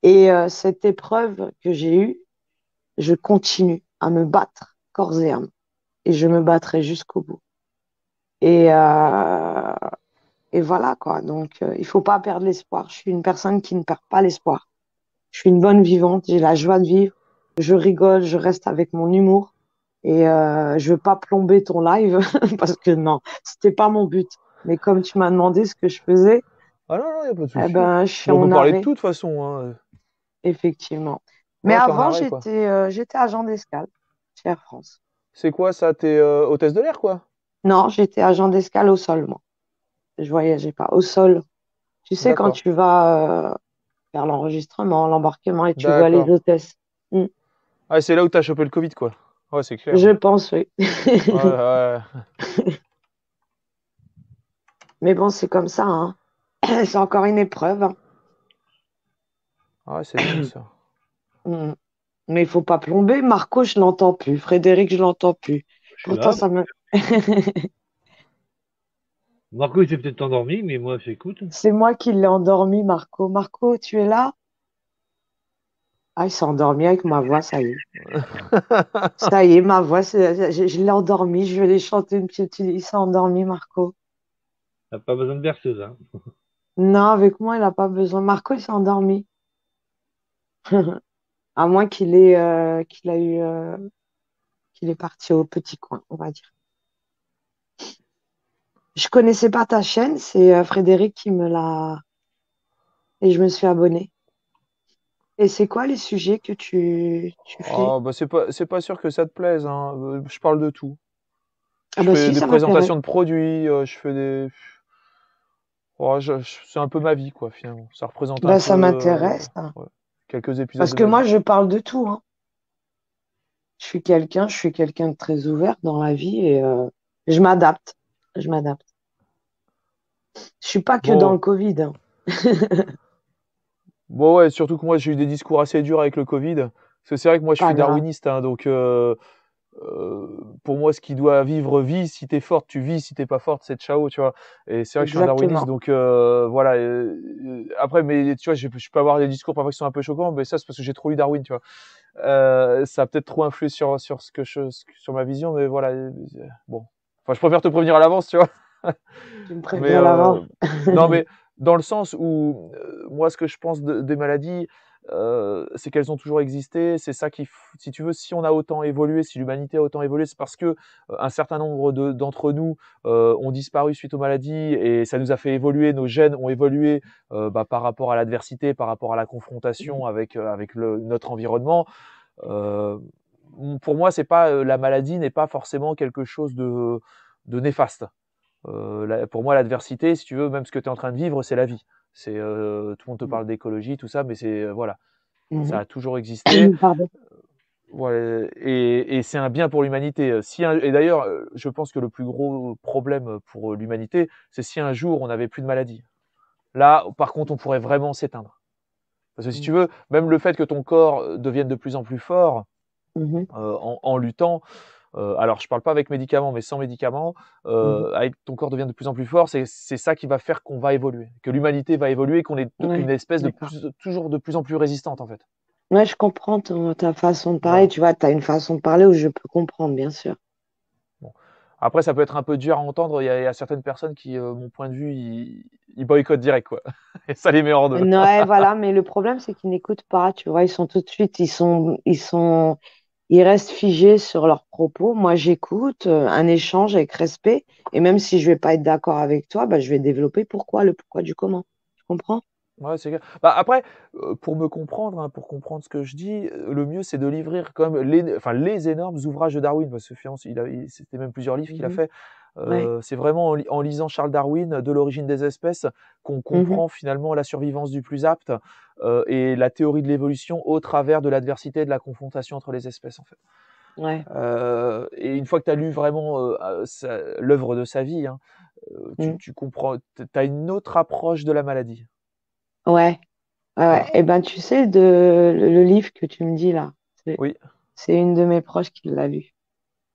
Et cette épreuve que j'ai eue, je continue à me battre corps et âme. Et je me battrai jusqu'au bout. Et, euh, et voilà, quoi. Donc, il faut pas perdre l'espoir. Je suis une personne qui ne perd pas l'espoir. Je suis une bonne vivante, j'ai la joie de vivre. Je rigole, je reste avec mon humour. Et je veux pas plomber ton live parce que non, c'était pas mon but. Mais comme tu m'as demandé ce que je faisais, Ah non, non, y a pas de eh souci. ben, je suis Bon, on peut en parler de arrêt, tout de toute façon. Hein. effectivement. Mais Ouais, t'es en avant, arrêt, quoi. j'étais agent d'escale chez Air France. C'est quoi ça? T'es hôtesse de l'air, quoi? Non, j'étais agent d'escale au sol, moi. Je voyageais pas au sol. Tu sais, quand D'accord. tu vas faire l'enregistrement, l'embarquement et tu vois les D'accord. hôtesses. Hmm. Ah, c'est là où t'as chopé le Covid, quoi. Ouais, c'est clair. Je pense, oui. Ouais, ouais. Mais bon, c'est comme ça, hein. C'est encore une épreuve, hein. Ouais, c'est dingue, ça. Hmm. Mais il faut pas plomber. Marco, je l'entends plus. Frédéric, je l'entends plus. Je suis Pourtant, là. ça me. Marco, il s'est peut-être endormi, mais moi, j'écoute. C'est moi qui l'ai endormi, Marco. Marco, tu es là? Ah, il s'est endormi avec ma voix, ça y est. Ça y est, ma voix, je l'ai endormi. Je vais aller chanter une petite. Il s'est endormi, Marco. T'as pas besoin de berceuse, hein. Non, avec moi, il n'a pas besoin. Marco, il s'est endormi. À moins qu'il est parti au petit coin, on va dire. Je connaissais pas ta chaîne, c'est Frédéric qui me l'a. Et je me suis abonnée. Et c'est quoi les sujets que tu fais? Oh, bah, c'est pas sûr que ça te plaise, hein. Je parle de tout. Ah Je bah fais si, des ça m'intéresse. présentations de produits, je fais des. Oh, c'est un peu ma vie, quoi, finalement. Ça représente un Bah peu ça m'intéresse, hein. ouais, quelques épisodes Parce de que ma moi, vie. je parle de tout, hein. Je suis quelqu'un de très ouvert dans la vie et je m'adapte. Je m'adapte. Je suis pas que dans Bon, le Covid, hein. bon, ouais, surtout que moi, j'ai eu des discours assez durs avec le Covid. Parce que c'est vrai que moi, je Pas suis grave. darwiniste, hein, donc pour moi, ce qui doit vivre, vit. Si t'es forte, tu vis. Si t'es pas forte, c'est ciao, tu vois. Et c'est vrai que je suis un darwiniste, Exactement. donc voilà. Après, mais tu vois, je peux avoir des discours parfois qui sont un peu choquants, mais ça, c'est parce que j'ai trop lu Darwin, tu vois. Ça a peut-être trop influé sur sur ma vision, mais voilà. Bon, enfin, je préfère te prévenir à l'avance, tu vois. Tu me Mais préviens l'avant. non, mais dans le sens où moi, ce que je pense des maladies, c'est qu'elles ont toujours existé. C'est ça qui, si tu veux, si on a autant évolué, si l'humanité a autant évolué, c'est parce que un certain nombre d'entre nous ont disparu suite aux maladies et ça nous a fait évoluer. Nos gènes ont évolué bah, par rapport à l'adversité, par rapport à la confrontation avec notre environnement. Euh, pour moi, c'est pas la maladie n'est pas forcément quelque chose de néfaste. Pour moi, l'adversité, si tu veux, même ce que tu es en train de vivre, c'est la vie. C'est tout le monde te parle d'écologie, tout ça, mais c'est voilà, ça Mhm. a toujours existé. Pardon. Voilà, et c'est un bien pour l'humanité. Et d'ailleurs, je pense que le plus gros problème pour l'humanité, c'est si un jour on n'avait plus de maladie. Là, par contre, on pourrait vraiment s'éteindre. Parce que si tu veux, même le fait que ton corps devienne de plus en plus fort Mhm. en luttant, alors je parle pas avec médicaments, mais sans médicaments, Mhm. avec ton corps devient de plus en plus fort, c'est ça qui va faire qu'on va évoluer, que l'humanité va évoluer, qu'on est une Ouais, espèce d'accord. toujours de plus en plus résistante en fait. Ouais, je comprends ta façon de parler. Voilà. Tu vois, tu as une façon de parler où je peux comprendre, bien sûr. Bon. Après, ça peut être un peu dur à entendre. Il y a certaines personnes qui, mon point de vue, ils boycottent direct quoi. Et ça les met hors de. Ouais, voilà, mais le problème, c'est qu'ils n'écoutent pas, tu vois, ils sont tout de suite, ils ils restent figés sur leurs propos. Moi, j'écoute, un échange avec respect. Et même si je vais pas être d'accord avec toi, bah, je vais développer le pourquoi du comment. Tu comprends? Ouais, c'est clair. Bah, après, pour me comprendre, hein, pour comprendre ce que je dis, le mieux, c'est de livrer quand même les énormes ouvrages de Darwin. Parce que finalement, c'était même plusieurs livres qu'il a Mhm. fait. Ouais. C'est vraiment en lisant Charles Darwin, De l'origine des espèces, qu'on Mhm. comprend finalement la survivance du plus apte et la théorie de l'évolution au travers de l'adversité et de la confrontation entre les espèces, en fait. Ouais. Et une fois que tu as lu vraiment l'œuvre de sa vie, hein, Mhm. tu comprends, tu as une autre approche de la maladie. Ouais. Ouais. Voilà. Et ben, tu sais, le livre que tu me dis là, Oui. c'est une de mes proches qui l'a lu.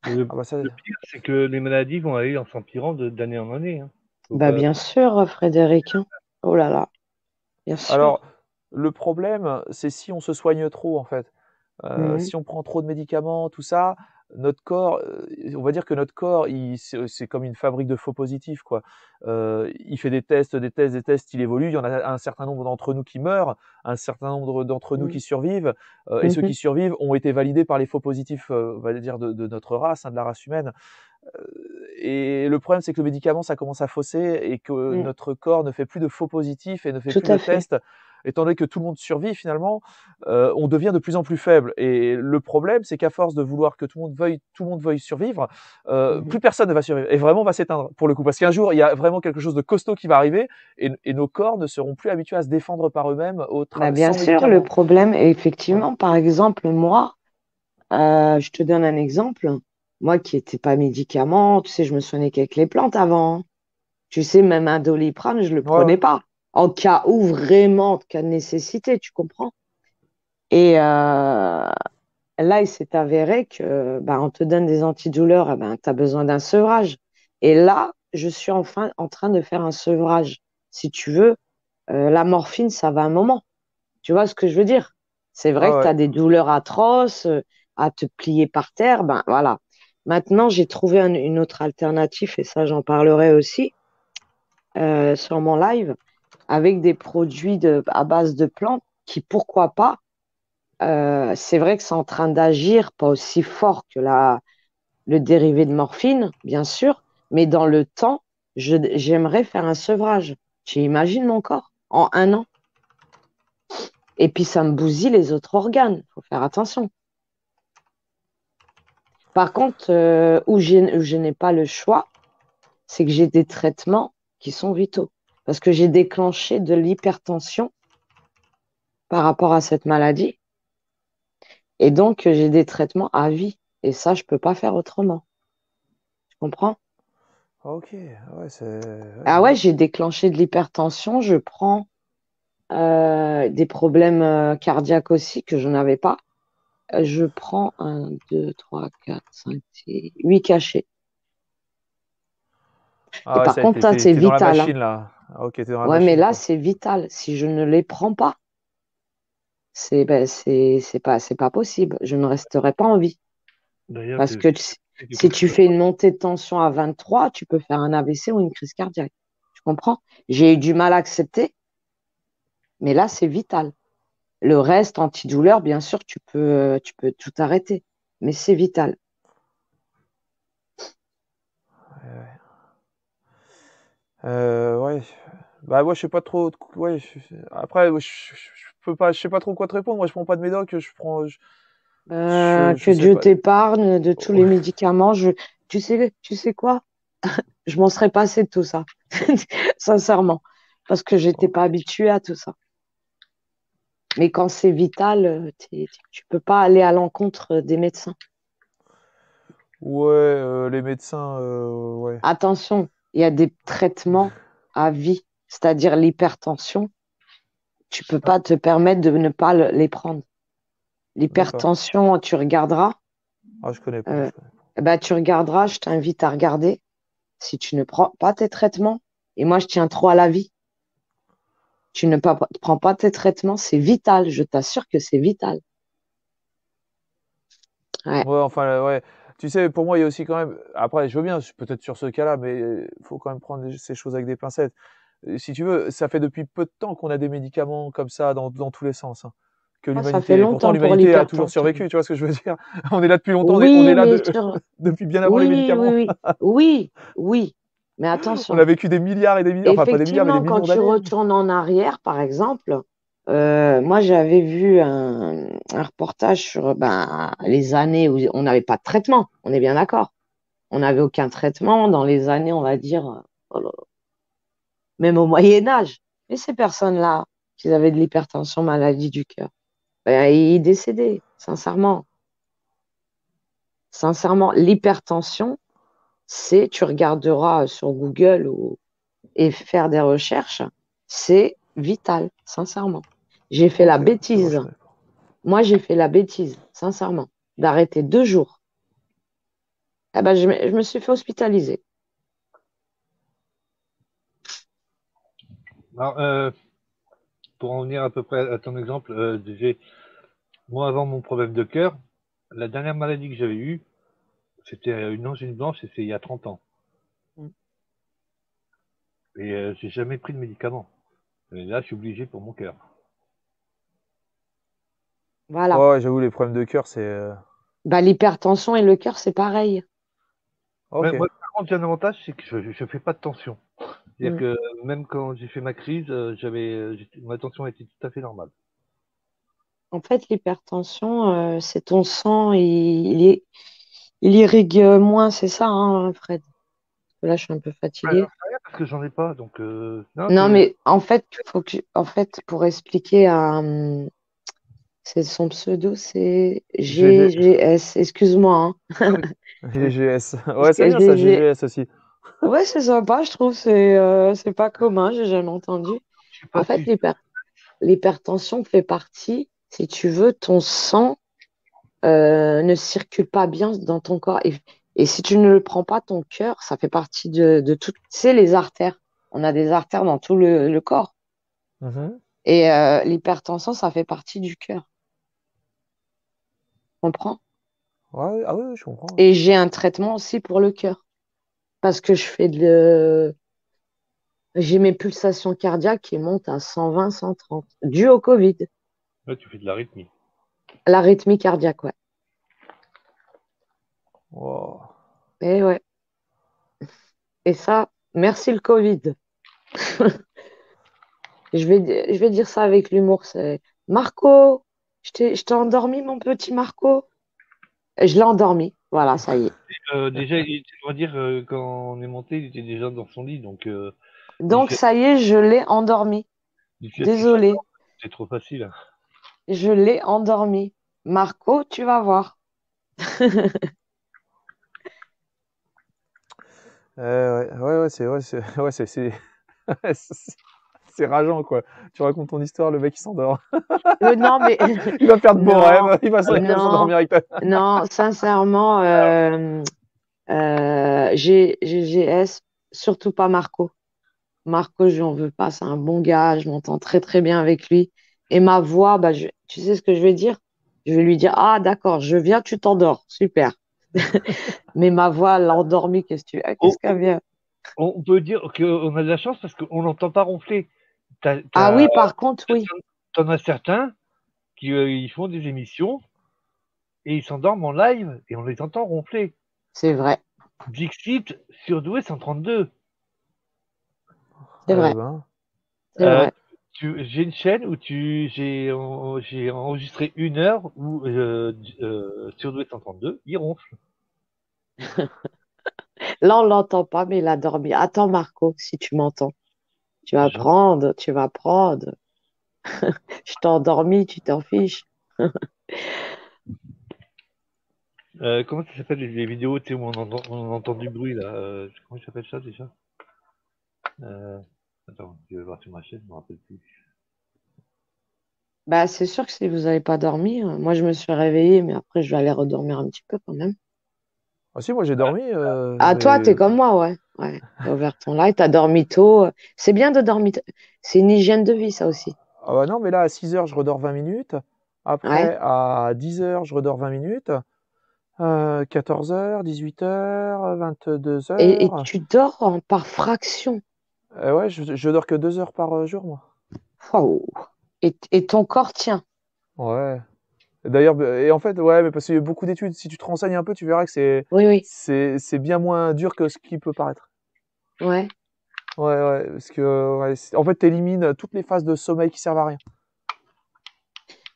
Le Ah bah ça, pire, c'est que les maladies vont aller en s'empirant d'année en année. Hein. Faut Bah, pas... bien sûr, Frédéric, hein. Oh là là, bien alors, sûr. le problème, c'est si on se soigne trop, en fait. Mhm. Si on prend trop de médicaments, tout ça, notre corps, on va dire que notre corps, c'est comme une fabrique de faux positifs, quoi. Il fait des tests, des tests, des tests, il évolue. Il y en a un certain nombre d'entre nous qui meurent, un certain nombre d'entre nous Mhm. qui survivent, et ceux Mhm. qui survivent ont été validés par les faux positifs, on va dire, de notre race, hein, de la race humaine. Et le problème, c'est que le médicament, ça commence à fausser et que Mhm. notre corps ne fait plus de faux positifs et ne fait Tout plus de à fait. tests. Étant donné que tout le monde survit finalement, on devient de plus en plus faible. Et le problème, c'est qu'à force de vouloir que tout le monde veuille survivre, Mhm. plus personne ne va survivre et vraiment va s'éteindre pour le coup. Parce qu'un jour, il y a vraiment quelque chose de costaud qui va arriver et nos corps ne seront plus habitués à se défendre par eux-mêmes Bah, bien sans sûr, le médicaments. problème, Voilà. effectivement, par exemple, moi, je te donne un exemple. Moi qui n'étais pas médicament, tu sais, je me soignais qu'avec les plantes avant, hein. Tu sais, même un Doliprane, je le Ouais, ouais. prenais pas. En cas où vraiment, en cas de nécessité, tu comprends? Et là, il s'est avéré que ben, on te donne des antidouleurs, ben, tu as besoin d'un sevrage. Et là, je suis enfin en train de faire un sevrage. Si tu veux, la morphine, ça va un moment. Tu vois ce que je veux dire? C'est Ouais, vrai que tu ouais. as des douleurs atroces, à te plier par terre, ben voilà. Maintenant, j'ai trouvé une autre alternative, et ça, j'en parlerai aussi sur mon live, avec des produits à base de plantes qui, pourquoi pas, c'est vrai que c'est en train d'agir, pas aussi fort que le dérivé de morphine, bien sûr, mais dans le temps, j'aimerais faire un sevrage. Tu imagines mon corps en 1 an? Et puis ça me bousille les autres organes. Il faut faire attention. Par contre, où je n'ai pas le choix, c'est que j'ai des traitements qui sont vitaux. Parce que j'ai déclenché de l'hypertension par rapport à cette maladie. Et donc, j'ai des traitements à vie. Et ça, je peux pas faire autrement. Tu comprends? Ok, ouais, Ah dis ouais, donc. j'ai déclenché de l'hypertension. Je prends des problèmes cardiaques aussi que je n'avais pas. Je prends 8 cachets. Et Ah ouais, par ça y est, contre, ça, c'est t'es dans la vital, hein. machine là. Ah, ok, t'es dans la Ouais, mais machine là, quoi. c'est vital. Si je ne les prends pas, c'est pas possible. Je ne resterai pas en vie. D'ailleurs, Parce que c'est si pour tu ça. fais une montée de tension à 23, tu peux faire un AVC ou une crise cardiaque. Tu comprends? J'ai eu du mal à accepter, mais là, c'est vital. Le reste, antidouleur, bien sûr, tu peux tout arrêter, mais c'est vital. Ouais. Bah moi je sais pas trop. Ouais. Après je peux pas, je sais pas trop quoi te répondre. Moi je prends pas de médoc. Que Je sais Dieu pas. t'épargne de tous les Ouais. médicaments. Tu sais quoi? Je m'en serais passé de tout ça, sincèrement, parce que j'étais pas habituée à tout ça. Mais quand c'est vital, tu peux pas aller à l'encontre des médecins. Ouais, les médecins, ouais. Attention, il y a des traitements à vie, c'est-à-dire l'hypertension. Tu peux pas te permettre de ne pas les prendre. D'accord. L'hypertension, tu regarderas. Ah je connais pas. euh, bah, tu regarderas, je t'invite à regarder si tu ne prends pas tes traitements. Et moi, je tiens trop à la vie. Tu ne prends pas tes traitements, c'est vital. Je t'assure que c'est vital. Ouais. Ouais, enfin ouais. Tu sais, pour moi il y a aussi quand même. Après je veux bien, peut-être sur ce cas-là, mais faut quand même prendre ces choses avec des pincettes. Si tu veux, ça fait depuis peu de temps qu'on a des médicaments comme ça dans tous les sens, hein. que Ça l'humanité. fait Et pourtant, longtemps pour l'humanité a toujours l'hypertension. survécu, tu vois ce que je veux dire? On est là depuis longtemps, on est Oui, là mais sur... depuis bien avant les Oui, oui, médicaments. oui. Oui, oui. Mais On a attention. vécu des milliards et des milliards, enfin pas des milliards, mais des Effectivement, quand millions tu d'années. retournes en arrière, par exemple, moi j'avais vu un reportage sur les années où on n'avait pas de traitement, on est bien d'accord. On n'avait aucun traitement dans les années, on va dire, oh là là, même au Moyen Âge. Et ces personnes-là, qui avaient de l'hypertension, maladie du cœur, ben, ils décédaient, sincèrement. Sincèrement, l'hypertension, tu regarderas sur Google et faire des recherches, c'est vital, sincèrement. J'ai fait la Ok, tu vois, je bêtise. savais pas. Moi, j'ai fait la bêtise, sincèrement, d'arrêter 2 jours. Eh ben, je me suis fait hospitaliser. Alors, pour en venir à peu près à ton exemple, moi, avant mon problème de cœur, la dernière maladie que j'avais eue, c'était une angine blanche et c'est il y a 30 ans. Mm. Et j'ai jamais pris de médicaments. Et là, je suis obligé pour mon cœur. Voilà. Ouais, ouais, j'avoue, les problèmes de cœur, c'est. Bah, l'hypertension et le cœur, c'est pareil. Ok. Moi, par contre, j'ai un avantage, c'est que je fais pas de tension. C'est-à-dire Mm. que même quand j'ai fait ma crise, ma tension était tout à fait normale. En fait, l'hypertension, c'est ton sang, il irrigue moins, c'est ça, hein, Fred? Parce que là, je suis un peu fatiguée. Parce que j'en ai pas, donc non, Non, c'est mais en fait, en fait, pour expliquer à, c'est son pseudo, c'est GG. GGS. Excuse-moi, non, mais GGS. hein. Ouais, c'est bien ça, GGS aussi. Ouais, c'est sympa, je trouve. C'est pas commun, j'ai jamais entendu. je suis En pas fait, sujet. l'hypertension fait partie, si tu veux, ton sang ne circule pas bien dans ton corps. Et si tu ne le prends pas, ton cœur, ça fait partie de tout. Tu sais, les artères. On a des artères dans tout le corps. Mhm. Et l'hypertension, ça fait partie du cœur. Tu comprends? Ouais, ah ouais, je comprends. Et j'ai un traitement aussi pour le cœur. Parce que j'ai mes pulsations cardiaques qui montent à 120, 130, dû au Covid. Là, tu fais de l'arythmie. L'arythmie cardiaque, ouais. Wow. Et ouais. Et ça, merci le Covid. Je vais dire ça avec l'humour. C'est Marco, je t'ai endormi, mon petit Marco. Et je l'ai endormi. Voilà, ça y est. Déjà, on va dire, quand on est monté, il était déjà dans son lit, donc Donc, ça y est, je l'ai endormi. l'initiation, Désolée, c'est trop facile, hein. je l'ai endormi. Marco, tu vas voir. Ouais, ouais, c'est rageant, quoi. Tu racontes ton histoire, le mec, il s'endort. Non, mais Il va faire de beaux non, rêves, il va non, s'endormir avec ta. non, sincèrement, GGS, surtout pas Marco. Marco, je lui en veux pas, c'est un bon gars, je m'entends très très bien avec lui. Et ma voix, bah, tu sais ce que je vais dire? Je vais lui dire, ah d'accord, je viens, tu t'endors, super. Mais ma voix l'a endormi, On, qu'est-ce qu'elle vient? on peut dire qu'on a de la chance parce qu'on n'entend pas ronfler. Ah oui, par contre, oui, T'en as certains qui ils font des émissions et ils s'endorment en live et on les entend ronfler. c'est vrai, Dixit, surdoué 132. c'est Eh vrai, ben. c'est vrai. J'ai une chaîne où j'ai enregistré 1 heure où surdoué 132, il ronfle. Là, on l'entend pas, mais il a dormi. Attends, Marco, si tu m'entends, tu vas Genre, prendre, tu vas prendre. Je t'ai endormi, tu t'en fiches. comment ça s'appelle les vidéos, tu sais, où on entend du bruit là, comment ça s'appelle ça déjà? Euh, Attends, je vais voir sur ma chaîne, je me rappelle plus. Bah, c'est sûr que si vous n'avez pas dormi, moi je me suis réveillée, mais après je vais aller redormir un petit peu quand même. Ah si, moi j'ai dormi, Ah, toi, mais. t'es comme moi, ouais. Ouais. T'as ouvert ton live, t'as dormi tôt. C'est bien de dormir. C'est une hygiène de vie, ça aussi. Ah bah non, mais là, à 6 heures, je redors 20 minutes. Ouais. Après, à 10 heures, je redors 20 minutes. 14 heures, 18 heures, 22 Et heures. tu dors par fraction. Ouais, je dors que 2 heures par jour, moi. Waouh. Et ton corps tient. Ouais. D'ailleurs, et en fait, ouais, mais parce qu'il y a beaucoup d'études. Si tu te renseignes un peu, tu verras que Oui, oui. c'est bien moins dur que ce qui peut paraître. Ouais. Ouais, ouais, parce que ouais, en fait, t'élimines toutes les phases de sommeil qui servent à rien.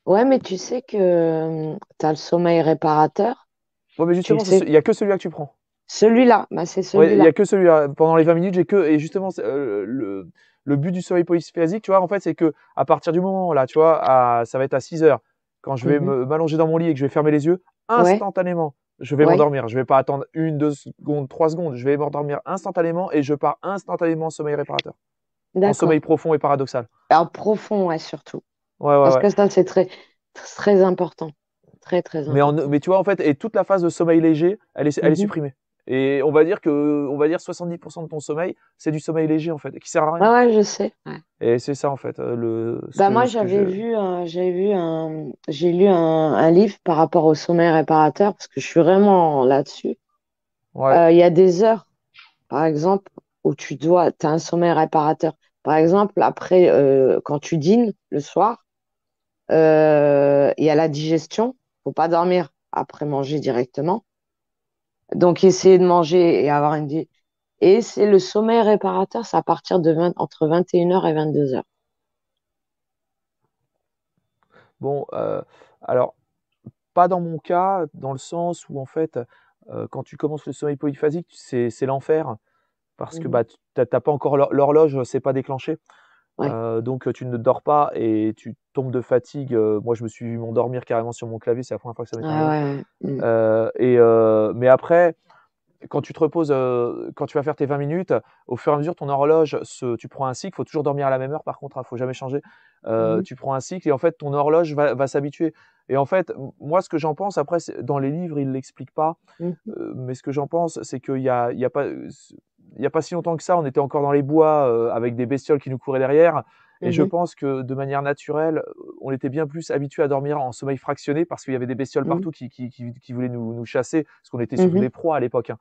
Ouais, mais tu sais que tu as le sommeil réparateur. Ouais, mais Tu justement, sais, il y a que celui-là que tu prends. celui-là, bah, c'est Ouais, il y celui-là. a que celui-là. Pendant les 20 minutes, j'ai que, et justement, le but du sommeil polyphasique, tu vois, en fait, c'est que à partir du moment, là, tu vois, ça va être à 6 heures, quand je vais Mhm. m'allonger dans mon lit et que je vais fermer les yeux, Ouais, instantanément, je vais ouais, m'endormir. Je vais pas attendre 1, 2 secondes, 3 secondes. Je vais m'endormir instantanément et je pars instantanément en sommeil réparateur. En sommeil d'accord. profond et paradoxal. Alors profond, ouais, surtout. Ouais, ouais, Parce ouais. que ça, c'est très important. Très, très important. Mais tu vois, en fait, et toute la phase de sommeil léger, elle est Mhm. supprimée. Et on va dire 70% de ton sommeil, c'est du sommeil léger, en fait, qui sert à Ouais, rien. ouais, je sais. Ouais. Et c'est ça, en fait, Bah moi, ce que je. j'ai lu un livre par rapport au sommeil réparateur parce que je suis vraiment là-dessus. Ouais. Il y a des heures, par exemple, où t'as un sommeil réparateur. Par exemple, après, quand tu dînes le soir, il y a la digestion. Faut pas dormir après manger directement. Donc, essayer de manger et avoir Et c'est le sommeil réparateur, c'est à partir entre 21 heures et 22 heures. Bon, alors, pas dans mon cas, dans le sens où, en fait, quand tu commences le sommeil polyphasique, c'est l'enfer. Parce que Mhm. bah, t'as pas encore l'horloge, c'est pas déclenché. Ouais. Donc tu ne dors pas et tu tombes de fatigue. Moi, je me suis vu m'endormir carrément sur mon clavier, c'est la première fois que ça m'est Ah arrivé. ouais, ouais. Mm. Mais après, quand tu te reposes, quand tu vas faire tes 20 minutes, au fur et à mesure, ton horloge, tu prends un cycle, il faut toujours dormir à la même heure par contre, il ne faut jamais changer. Mhm. Tu prends un cycle et en fait, ton horloge va s'habituer. Et en fait, moi, ce que j'en pense, après, dans les livres, ils ne l'expliquent pas, Mhm. mais ce que j'en pense, c'est il y a pas, il y a pas si longtemps que ça, on était encore dans les bois avec des bestioles qui nous couraient derrière. Et je Mhm. pense que de manière naturelle, on était bien plus habitué à dormir en sommeil fractionné parce qu'il y avait des bestioles Mhm. partout qui voulaient nous chasser, parce qu'on était surtout Mhm. des proies à l'époque, hein,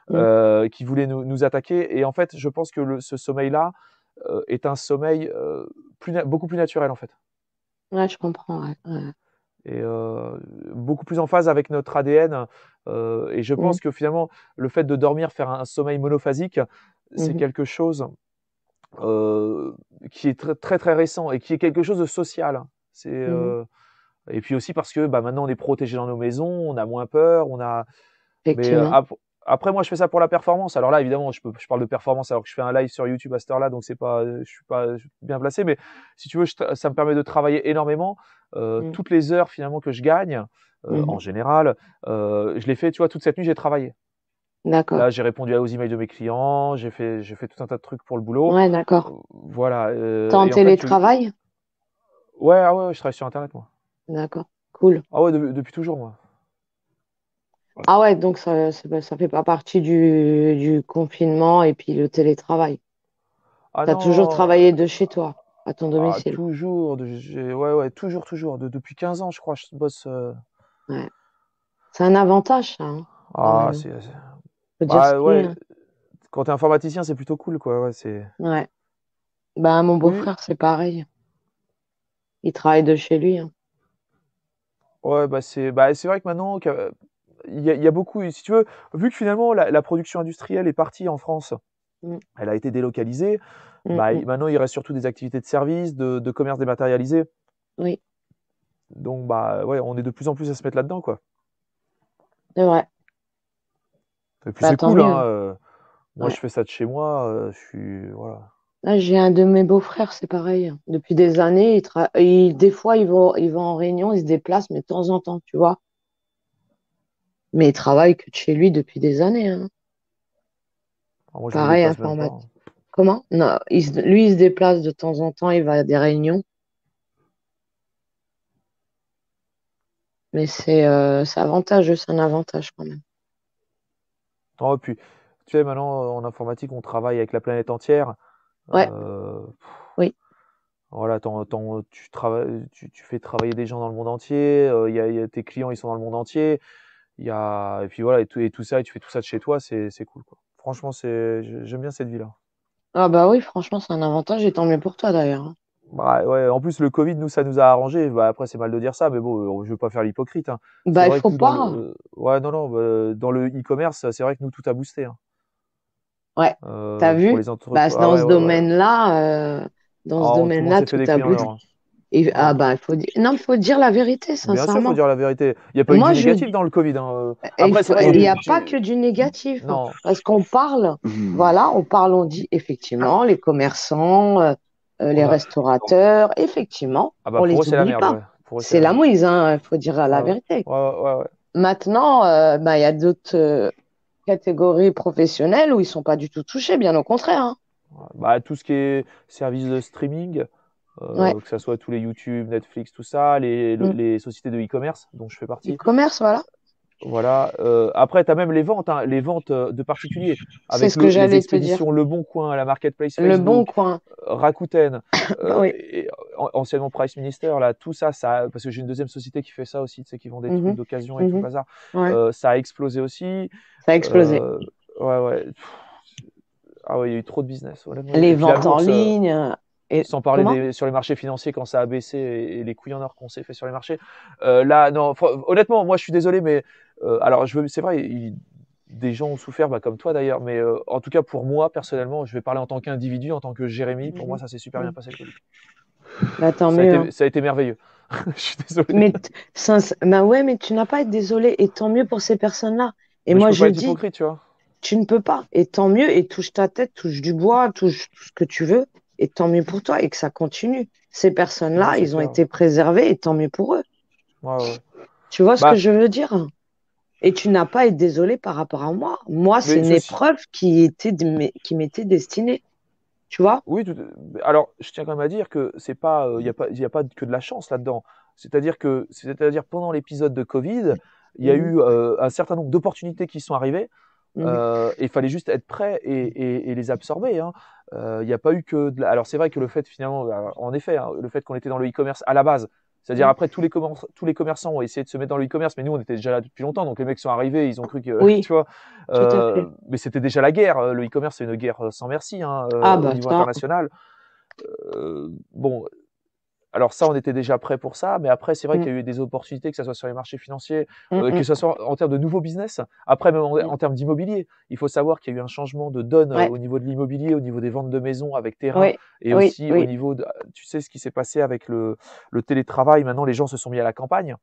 Mhm. qui voulaient nous attaquer. Et en fait, je pense que ce sommeil-là est un sommeil beaucoup plus naturel, en fait. Ouais, je comprends. Ouais. Ouais. Et beaucoup plus en phase avec notre ADN. Et je Mhm. pense que finalement, le fait de dormir, faire un sommeil monophasique, c'est Mhm. quelque chose euh, qui est très, très très récent et qui est quelque chose de social. C'est Mhm. et puis aussi parce que bah, maintenant on est protégé dans nos maisons, on a moins peur, mais Effectivement. après moi je fais ça pour la performance. Alors là évidemment je parle de performance alors que je fais un live sur YouTube à cette heure-là, donc c'est pas je suis pas bien placé, mais si tu veux ça me permet de travailler énormément. Mhm. Toutes les heures finalement que je gagne en Mhm. général, je l'ai fait, tu vois, toute cette nuit j'ai travaillé. D'accord. Là, j'ai répondu aux emails de mes clients, j'ai fait tout un tas de trucs pour le boulot. Ouais, d'accord. Voilà. T'es en Et en fait, télétravail? ouais, ah ouais, ouais, je travaille sur Internet, moi. D'accord. Cool. Ah ouais, depuis toujours, moi. Ah ouais, donc ça fait pas partie du confinement et puis le télétravail. Ah T'as toujours non, travaillé de chez toi, à ton domicile. toujours. Ouais, ouais, toujours, toujours. Depuis 15 ans, je crois, je bosse. Ouais. C'est un avantage, ça, hein, quand Ah, même. c'est. Faut dire ce Bah qui est, ouais, hein. quand t'es informaticien, c'est plutôt cool, quoi. Ouais, c'est. Ouais. Bah, mon Oui, beau-frère, c'est pareil. Il travaille de chez lui, hein. ouais, c'est vrai que maintenant, il y a beaucoup. Si tu veux, vu que finalement, la production industrielle est partie en France, Mm, elle a été délocalisée. mm, Bah, mm. maintenant, il reste surtout des activités de service, de commerce dématérialisé. Oui, Donc, bah, ouais, on est de plus en plus à se mettre là-dedans, quoi. c'est vrai. Et puis, Bah, c'est tant cool, hein. mieux. Moi, je Ouais. fais ça de chez moi. Je suis. Voilà. Là, j'ai un de mes beaux-frères, c'est pareil. Depuis des années, des fois, ils vont en réunion, ils se déplacent, mais de temps en temps, tu vois. Mais il travaille que de chez lui depuis des années, hein. Alors, moi, je me Pareil, déplace même pas, informatique. hein. Comment? Non, lui, il se déplace de temps en temps, il va à des réunions, mais c'est avantageux, c'est un avantage quand même. Oh, et puis, tu sais, maintenant, en informatique, on travaille avec la planète entière. Ouais, Euh, oui, voilà, tu fais travailler des gens dans le monde entier. Tes clients, ils sont dans le monde entier. Et puis voilà, et tout ça, et tu fais tout ça de chez toi, c'est cool, quoi. Franchement, j'aime bien cette vie-là. ah bah oui, franchement, c'est un avantage et tant mieux pour toi d'ailleurs, hein. Bah, ouais, en plus, le Covid, nous, ça nous a arrangé. Bah, après, c'est mal de dire ça, mais bon, je veux pas faire l'hypocrite, hein. C'est Bah, il vrai que faut nous, dans pas. ouais, non, non, dans le e-commerce, c'est vrai que nous, tout a boosté, hein. Ouais, t'as Pour vu? les Bah, entreprises. Ah dans ouais, ce ouais, ouais. domaine-là, dans ce Ah, tout le monde domaine-là, s'est fait tout des a prix en bougé. or, hein. Et, Ouais. ah bah, non, faut dire la vérité, Bien sûr, faut sincèrement. dire la vérité. Il n'y a pas eu que Moi, du je négatif dis, dans le Covid, hein. il Après, c'est faut, vrai il que n'y a pas que du négatif, hein, non. parce qu'on parle, Hmm. voilà, on dit effectivement les commerçants, les Voilà. restaurateurs, effectivement, Ah bah on pour eux, les c'est la oublie merde, pas. ouais. Pour eux, c'est C'est la la merde. mouise, hein, faut dire Ouais, la ouais, vérité. ouais, ouais, ouais. Maintenant, bah, il y a d'autres catégories professionnelles où ils sont pas du tout touchés, bien au contraire, hein. Bah, tout ce qui est service de streaming, Ouais. que ça soit tous les YouTube, Netflix, tout ça, Mm. les sociétés de e-commerce dont je fais partie. E-commerce, voilà. Voilà. Après, tu as même les ventes de particuliers, C'est avec ce que les j'allais te dire. expéditions Le Bon Coin, la marketplace Le Bon Facebook, Coin. Rakuten, Bah oui. et anciennement Price Minister, là, tout ça, parce que j'ai une deuxième société qui fait ça aussi, tu sais, qui vend des trucs Mhm. d'occasion et tout le Mhm. bazar. Ouais. Ça a explosé aussi. Ça a explosé. Euh, ouais, ouais. Ah ouais, il y a eu trop de business, honnêtement. Les Et puis la ventes en bourse, ligne. Et sans parler comment? sur les marchés financiers quand ça a baissé et les couilles en or qu'on s'est fait sur les marchés. Là, non, honnêtement, moi je suis désolé, mais alors c'est vrai, des gens ont souffert, bah, comme toi d'ailleurs, mais en tout cas pour moi personnellement, je vais parler en tant qu'individu, en tant que Jérémy, pour moi Mhm. ça s'est super bien Mhm. passé le Covid. Bah tant mieux, hein. Ça a été merveilleux. Je suis désolé. Mais bah ouais, mais tu n'as pas à être désolé. Et tant mieux pour ces personnes-là. Et Mais je moi peux je pas être dis, hypocrite, tu vois. tu ne peux pas. Et tant mieux. Et touche ta tête, touche du bois, touche tout ce que tu veux. Et tant mieux pour toi. Et que ça continue. Ces Non, personnes-là, c'est ils ont clair. été préservés. Et tant mieux pour eux. Ouais, ouais. Tu vois ce que Bah, je veux dire? Et tu n'as pas à être désolé par rapport à moi. Moi, c'est mais une ceci, épreuve qui m'était destinée. Tu vois? oui, alors, je tiens quand même à dire que c'est pas, il y a pas que de la chance là-dedans. C'est-à-dire pendant l'épisode de Covid, il y a Mhm. eu un certain nombre d'opportunités qui sont arrivées. Mhm. Et il fallait juste être prêt et les absorber, hein. Il n'y a pas eu que alors c'est vrai que le fait finalement, en effet, hein, le fait qu'on était dans le e-commerce à la base, c'est-à-dire Mhm. après tous les commerçants ont essayé de se mettre dans le e-commerce, mais nous on était déjà là depuis longtemps, donc les mecs sont arrivés, ils ont cru que, Oui, tu vois, tout à fait. mais c'était déjà la guerre. Le e-commerce c'est une guerre sans merci, hein, Ah au bah niveau ça. international. Bon, alors ça, on était déjà prêt pour ça, mais après, c'est vrai Mm, qu'il y a eu des opportunités, que ce soit sur les marchés financiers, mm, que mm, ce soit en termes de nouveaux business, après même mm. en termes d'immobilier. Il faut savoir qu'il y a eu un changement de donne Ouais, au niveau de l'immobilier, au niveau des ventes de maisons avec terrain, oui, et oui, aussi au oui, niveau de, tu sais, ce qui s'est passé avec le télétravail. Maintenant, les gens se sont mis à la campagne,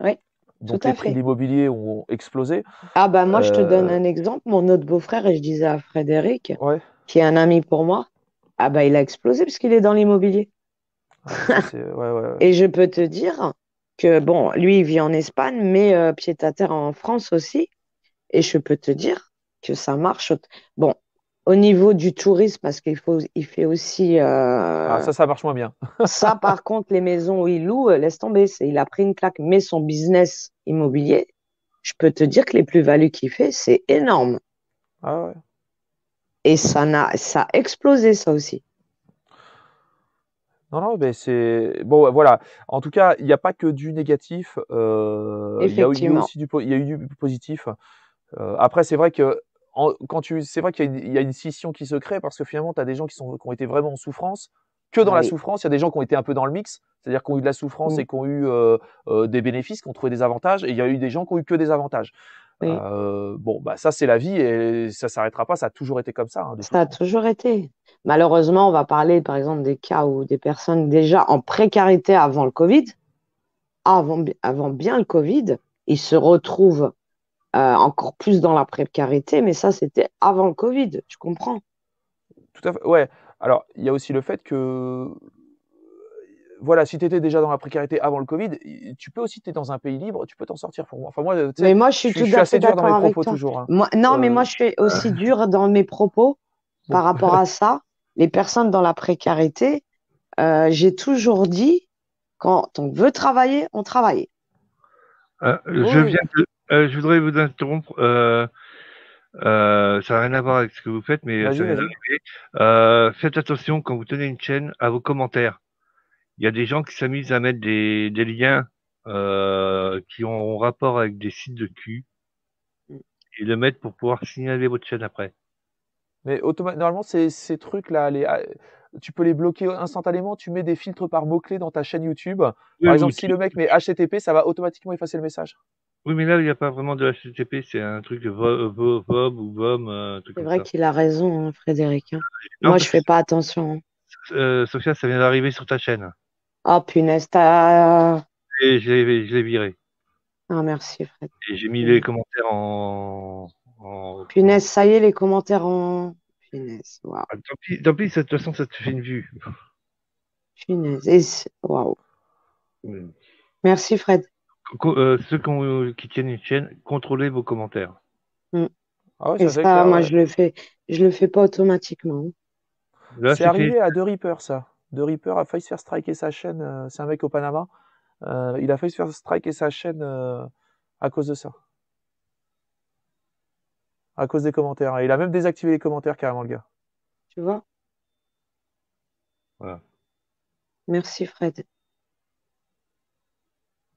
oui, tout donc les à prix de fait. l'immobilier ont explosé. Ah bah moi, je te donne Euh, un exemple. Mon autre beau-frère, et je disais à Frédéric, ouais, qui est un ami pour moi, ah bah il a explosé parce qu'il est dans l'immobilier. ah, ça c'est, ouais, ouais, ouais. Et je peux te dire que, bon, lui, il vit en Espagne, mais pied-à-terre en France aussi. Et je peux te dire que ça marche. Bon, au niveau du tourisme, parce il fait aussi Ah, ça marche moins bien. ça, par contre, les maisons où il loue, laisse tomber. Il a pris une claque. Mais son business immobilier, je peux te dire que les plus-values qu'il fait, c'est énorme. Ah ouais. Et ça a explosé, ça aussi. Non, non, mais c'est bon, voilà. En tout cas, il n'y a pas que du négatif. Il y a eu Effectivement. aussi il y a eu du positif. Après, c'est vrai que c'est vrai qu'il y a il y a une scission qui se crée parce que finalement, tu as des gens qui ont été vraiment en souffrance. Que dans Ah la oui. souffrance, il y a des gens qui ont été un peu dans le mix, c'est-à-dire qui ont eu de la souffrance Mm. et qui ont eu des bénéfices, qui ont trouvé des avantages, et il y a eu des gens qui ont eu que des avantages. Oui. Bon, bah ça c'est la vie et ça s'arrêtera pas. Ça a toujours été comme ça, hein, de toute Ça a façon. toujours été. Malheureusement, on va parler, par exemple, des cas où des personnes déjà en précarité avant le Covid, avant bien le Covid, ils se retrouvent encore plus dans la précarité, mais ça, c'était avant le Covid, tu comprends? Tout à fait. Ouais. Alors, il y a aussi le fait que voilà, si tu étais déjà dans la précarité avant le Covid, tu peux aussi, tu es dans un pays libre, tu peux t'en sortir pour moi. Enfin, moi, tu sais, Mais moi, je suis tout je suis à fait assez dur dans d'accord mes avec propos toi. toujours, hein. Moi, non, mais moi, Euh, je suis aussi dure dans mes propos bon, par rapport à ça. Les personnes dans la précarité, j'ai toujours dit, quand on veut travailler, on travaille. oui, Je voudrais vous interrompre. Ça n'a rien à voir avec ce que vous faites, mais vas-y, ça vient vas-y. d'arriver. Faites attention quand vous tenez une chaîne à vos commentaires. Il y a des gens qui s'amusent à mettre des liens qui ont rapport avec des sites de cul et le mettre pour pouvoir signaler votre chaîne après. Mais normalement, ces trucs-là, tu peux les bloquer instantanément. Tu mets des filtres par mots-clés dans ta chaîne YouTube. Oui, Par ou exemple, si le mec met HTTP, ça va automatiquement effacer le message. oui, mais là, il n'y a pas vraiment de HTTP, c'est un truc de VOM ou VOM, un truc C'est comme vrai ça. qu'il a raison, hein, Frédéric. Hein. Non, Moi, parce je fais pas attention. Hein. Sophia, ça vient d'arriver sur ta chaîne. Oh, punaise, t'as... Et je l'ai viré. Ah, merci, Fred. Et j'ai mis les commentaires en... Punaise, ça y est, les commentaires en... Punaise, waouh. Ah, tant pis, de toute façon, ça te fait une vue. Punaise, waouh. Merci, Fred. Ceux qui tiennent une chaîne, contrôlez vos commentaires. Ah ouais, Et ça c'est ça, clair. moi, Ouais. je le fais pas automatiquement. Là, C'est arrivé à The Reaper, ça. The Reaper a failli se faire striker sa chaîne. C'est un mec au Panama. Il a failli se faire striker sa chaîne à cause de ça. À cause des commentaires. Et il a même désactivé les commentaires carrément, le gars. Tu vois? Voilà. Merci, Fred.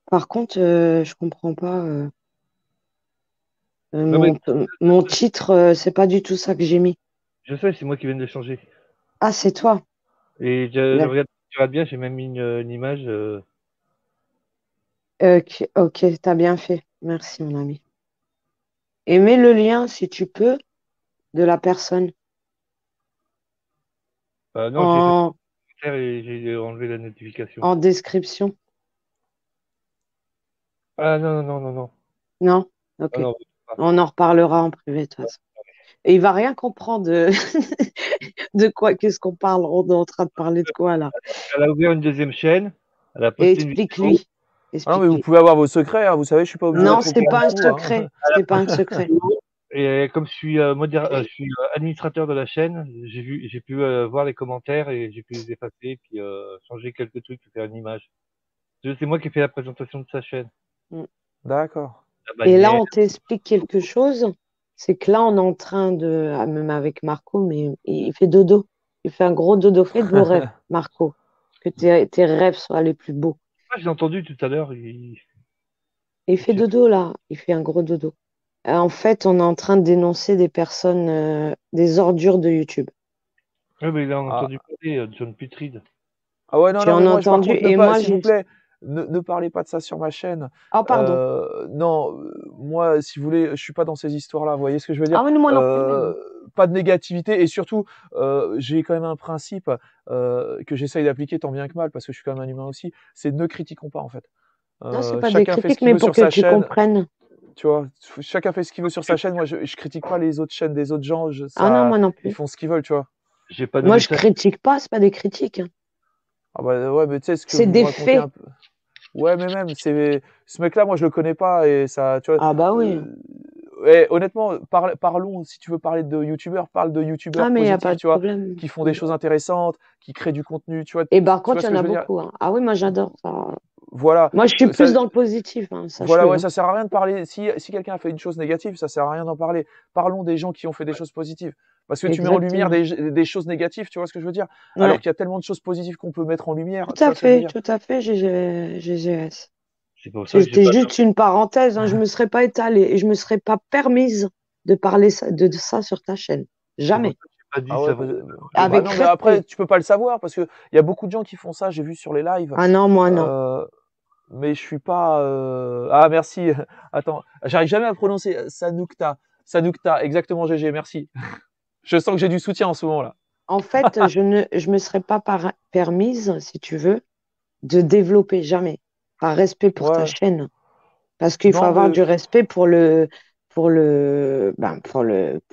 Par contre, je comprends pas. Non, mais Mon titre, c'est pas du tout ça que j'ai mis. je sais, c'est moi qui viens de le changer. Ah, c'est toi. Et tu regardes bien, j'ai même mis une image. Ok, t'as bien fait. Merci, mon ami. Et mets le lien, si tu peux, de la personne Non, j'ai fait en, et j'ai enlevé la notification. en description. Ah non, non, non, non, non. Non? Ok. Ah, non, On en reparlera en privé, de toute façon. Et il va rien comprendre de, de quoi, qu'est-ce qu'on parle. On est en train de parler de quoi, là? Elle a ouvert une deuxième chaîne, elle a Et posté une vidéo. explique-lui. Ah non, mais vous pouvez avoir vos secrets. Hein. Vous savez, je suis pas obligé Non, d'être au c'est courant pas de un tout. Hein. secret. C'est pas un secret. Et comme je suis, je suis administrateur de la chaîne, j'ai pu voir les commentaires et j'ai pu les effacer, puis changer quelques trucs, faire une image. C'est moi qui ai fait la présentation de sa chaîne. D'accord. La Et là, bannière. on t'explique quelque chose. C'est que là, on est en train de, même avec Marco, mais il fait dodo. Il fait un gros dodo. Fais de beaux rêves, Marco. Que tes rêves soient les plus beaux. Ah, j'ai entendu tout à l'heure. Il fait dodo, là. Il fait un gros dodo. En fait, on est en train de dénoncer des personnes, des ordures de YouTube. Oui, mais il a Ah. entendu parler de John Putrid. Ah ouais, non, Tu non, mais en as moi, par entendu contre, et moi, s'il vous j'ai... plaît, ne parlez pas de ça sur ma chaîne. Ah, pardon. Non, moi, si vous voulez, je suis pas dans ces histoires-là. Vous voyez ce que je veux dire? Ah, mais moi non plus. Pas de négativité et surtout, j'ai quand même un principe que j'essaye d'appliquer tant bien que mal parce que je suis quand même un humain aussi. C'est ne critiquons pas en fait. Non, c'est pas des Chacun fait ce critiques, qu'il mais veut pour sur que sa tu chaîne. comprennes. Tu vois, chacun fait ce qu'il veut sur sa chaîne. Moi, je critique pas les autres chaînes des autres gens. Ah non, moi non Ils plus. font ce qu'ils veulent, tu vois. J'ai pas Moi, nommé je ça. critique pas, c'est pas des critiques. Hein. Ah bah ouais, mais tu sais ce que C'est vous des me racontez faits. un peu. Ouais, mais même, c'est ce mec-là, moi, je le connais pas et ça, tu vois. Ah bah oui. Ouais, honnêtement, parlons, si tu veux parler de youtubeurs, parle de youtubeurs Ah, mais il n'y a pas positifs, de tu vois, problème. qui font des choses intéressantes, qui créent du contenu, tu vois. Et par Tu vois contre, ce il y que en je a veux dire? beaucoup. Hein. Ah oui, moi j'adore ça. Voilà. Moi, je suis Ça, plus dans le positif, hein, voilà, sache-le. ouais, Hein. ça sert à rien de parler. Si quelqu'un a fait une chose négative, ça sert à rien d'en parler. Parlons des gens qui ont fait des choses positives. Parce que tu mets en lumière Exactement. des choses négatives, tu vois ce que je veux dire? Alors Ouais. qu'il y a tellement de choses positives qu'on peut mettre en lumière, Tout tu à vois ce que je veux fait, dire? tout à fait, GGS. C'est pour ça que j'ai C'était pas juste une parenthèse, hein, je me serais pas étalée et je me serais pas permise de parler de ça sur ta chaîne. C'est pour Jamais. ça que j'ai pas dit Ah ouais, ça. bah Avec non, mais après, respect. tu peux pas le savoir parce que il y a beaucoup de gens qui font ça, j'ai vu sur les lives. Ah non, moi non. Mais je suis pas. Ah, merci. Attends, j'arrive jamais à prononcer. Sanukta. Sanukta, exactement, GG, merci. Je sens que j'ai du soutien en ce moment là. En fait, je me serais pas permise, si tu veux, de développer jamais. Par respect pour ta Ouais. chaîne. Parce qu'il faut Non, avoir mais. du respect pour le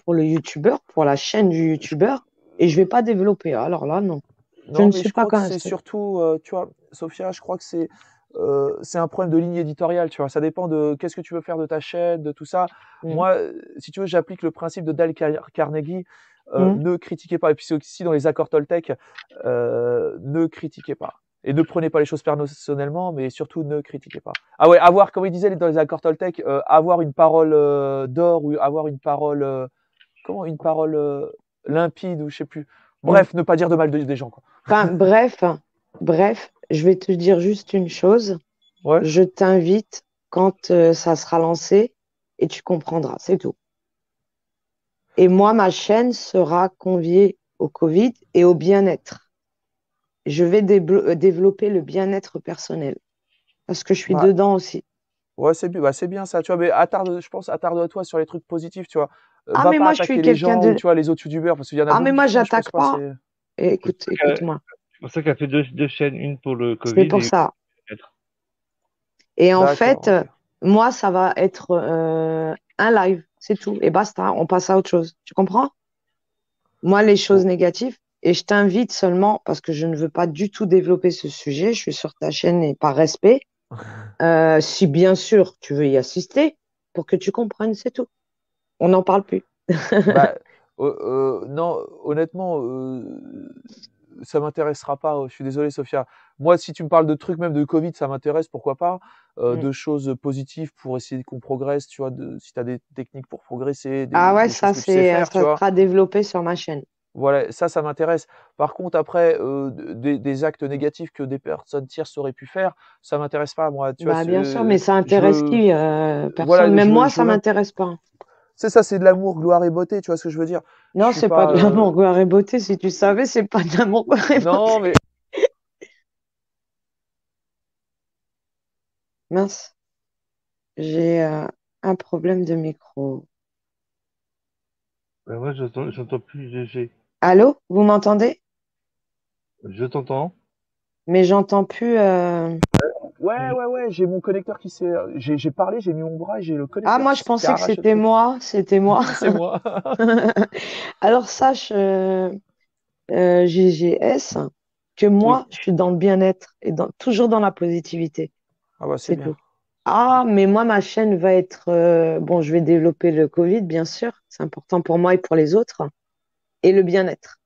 youtubeur, pour la chaîne du youtubeur. Et je vais pas développer. Alors là, non. Je Non, ne mais suis je pas crois que comme c'est ça. surtout, tu vois, Sophia, je crois que c'est un problème de ligne éditoriale, tu vois. Ça dépend de qu'est-ce que tu veux faire de ta chaîne, de tout ça. Mm. Moi, si tu veux, j'applique le principe de Dale Carnegie. Mm. Ne critiquez pas. Et puis c'est aussi dans les accords Toltec, ne critiquez pas. Et ne prenez pas les choses personnellement, mais surtout ne critiquez pas. Ah ouais, avoir, comme il disait dans les accords Toltec, avoir une parole d'or ou avoir une parole, comment, une parole limpide ou je sais plus. Mm. Bref, ne pas dire de mal des gens, quoi. Enfin, bref, je vais te dire juste une chose. Ouais. Je t'invite quand ça sera lancé et tu comprendras, c'est tout. Et moi, ma chaîne sera conviée au Covid et au bien-être. je vais développer le bien-être personnel. Parce que je suis Bah, dedans aussi. ouais, c'est bien ça, tu vois. Mais je pense, attarde-toi sur les trucs positifs, tu vois. Ah, Va mais pas moi, je suis attaquer les quelqu'un gens ou de. tu vois les autres youtubeurs parce qu'il y en a Ah, mais beaucoup moi, qui font, mais je pense j'attaque pas. pas. C'est Écoute-moi. pour ça qu'elle fait deux chaînes, une pour le C'est Covid pour et une ça. pour le bien-être. Et en D'accord, fait, ok. moi, ça va être un live. C'est tout. Et basta. On passe à autre chose. Tu comprends? Moi, les choses Oh. négatives. Et je t'invite seulement, parce que je ne veux pas du tout développer ce sujet, je suis sur ta chaîne et par respect. Si bien sûr tu veux y assister, pour que tu comprennes, c'est tout. On n'en parle plus. Bah, non, honnêtement, ça m'intéressera pas. Je suis désolé, Sophia. Moi, si tu me parles de trucs, même de Covid, ça m'intéresse, pourquoi pas. Mm. De choses positives pour essayer qu'on progresse, tu vois. Si tu as des techniques pour progresser, Ah ouais, des choses ça, que tu sais faire, tu ça vois. sera développé sur ma chaîne. Voilà, ça m'intéresse. Par contre, après, des actes négatifs que des personnes tierces auraient pu faire, ça m'intéresse pas, moi. Tu vois, Bah, bien sûr, mais ça intéresse qui? Personne. voilà, Même moi, je ça veux même. m'intéresse pas. C'est ça, c'est de l'amour, gloire et beauté. Tu vois ce que je veux dire? Je Non, suis c'est pas pas. de l'amour, gloire et beauté. Si tu savais, c'est pas de l'amour, gloire et beauté. Non, mais Mince, j'ai un problème de micro. Ben moi, j'entends plus GG. Allô, vous m'entendez? Je t'entends. Mais j'entends plus. ouais, j'ai mon connecteur qui s'est. J'ai parlé, j'ai mis mon bras et j'ai le Ah, connecteur moi, je qui a pensais que arraché le c'était truc. moi. C'était moi. C'est moi. Alors, sache, GGS, que Oui. moi, je suis dans le bien-être et toujours dans la positivité. Ah bah c'est C'est bien. tout. Ah, mais moi, ma chaîne va être. Bon, je vais développer le Covid, bien sûr. C'est important pour moi et pour les autres. Et le bien-être.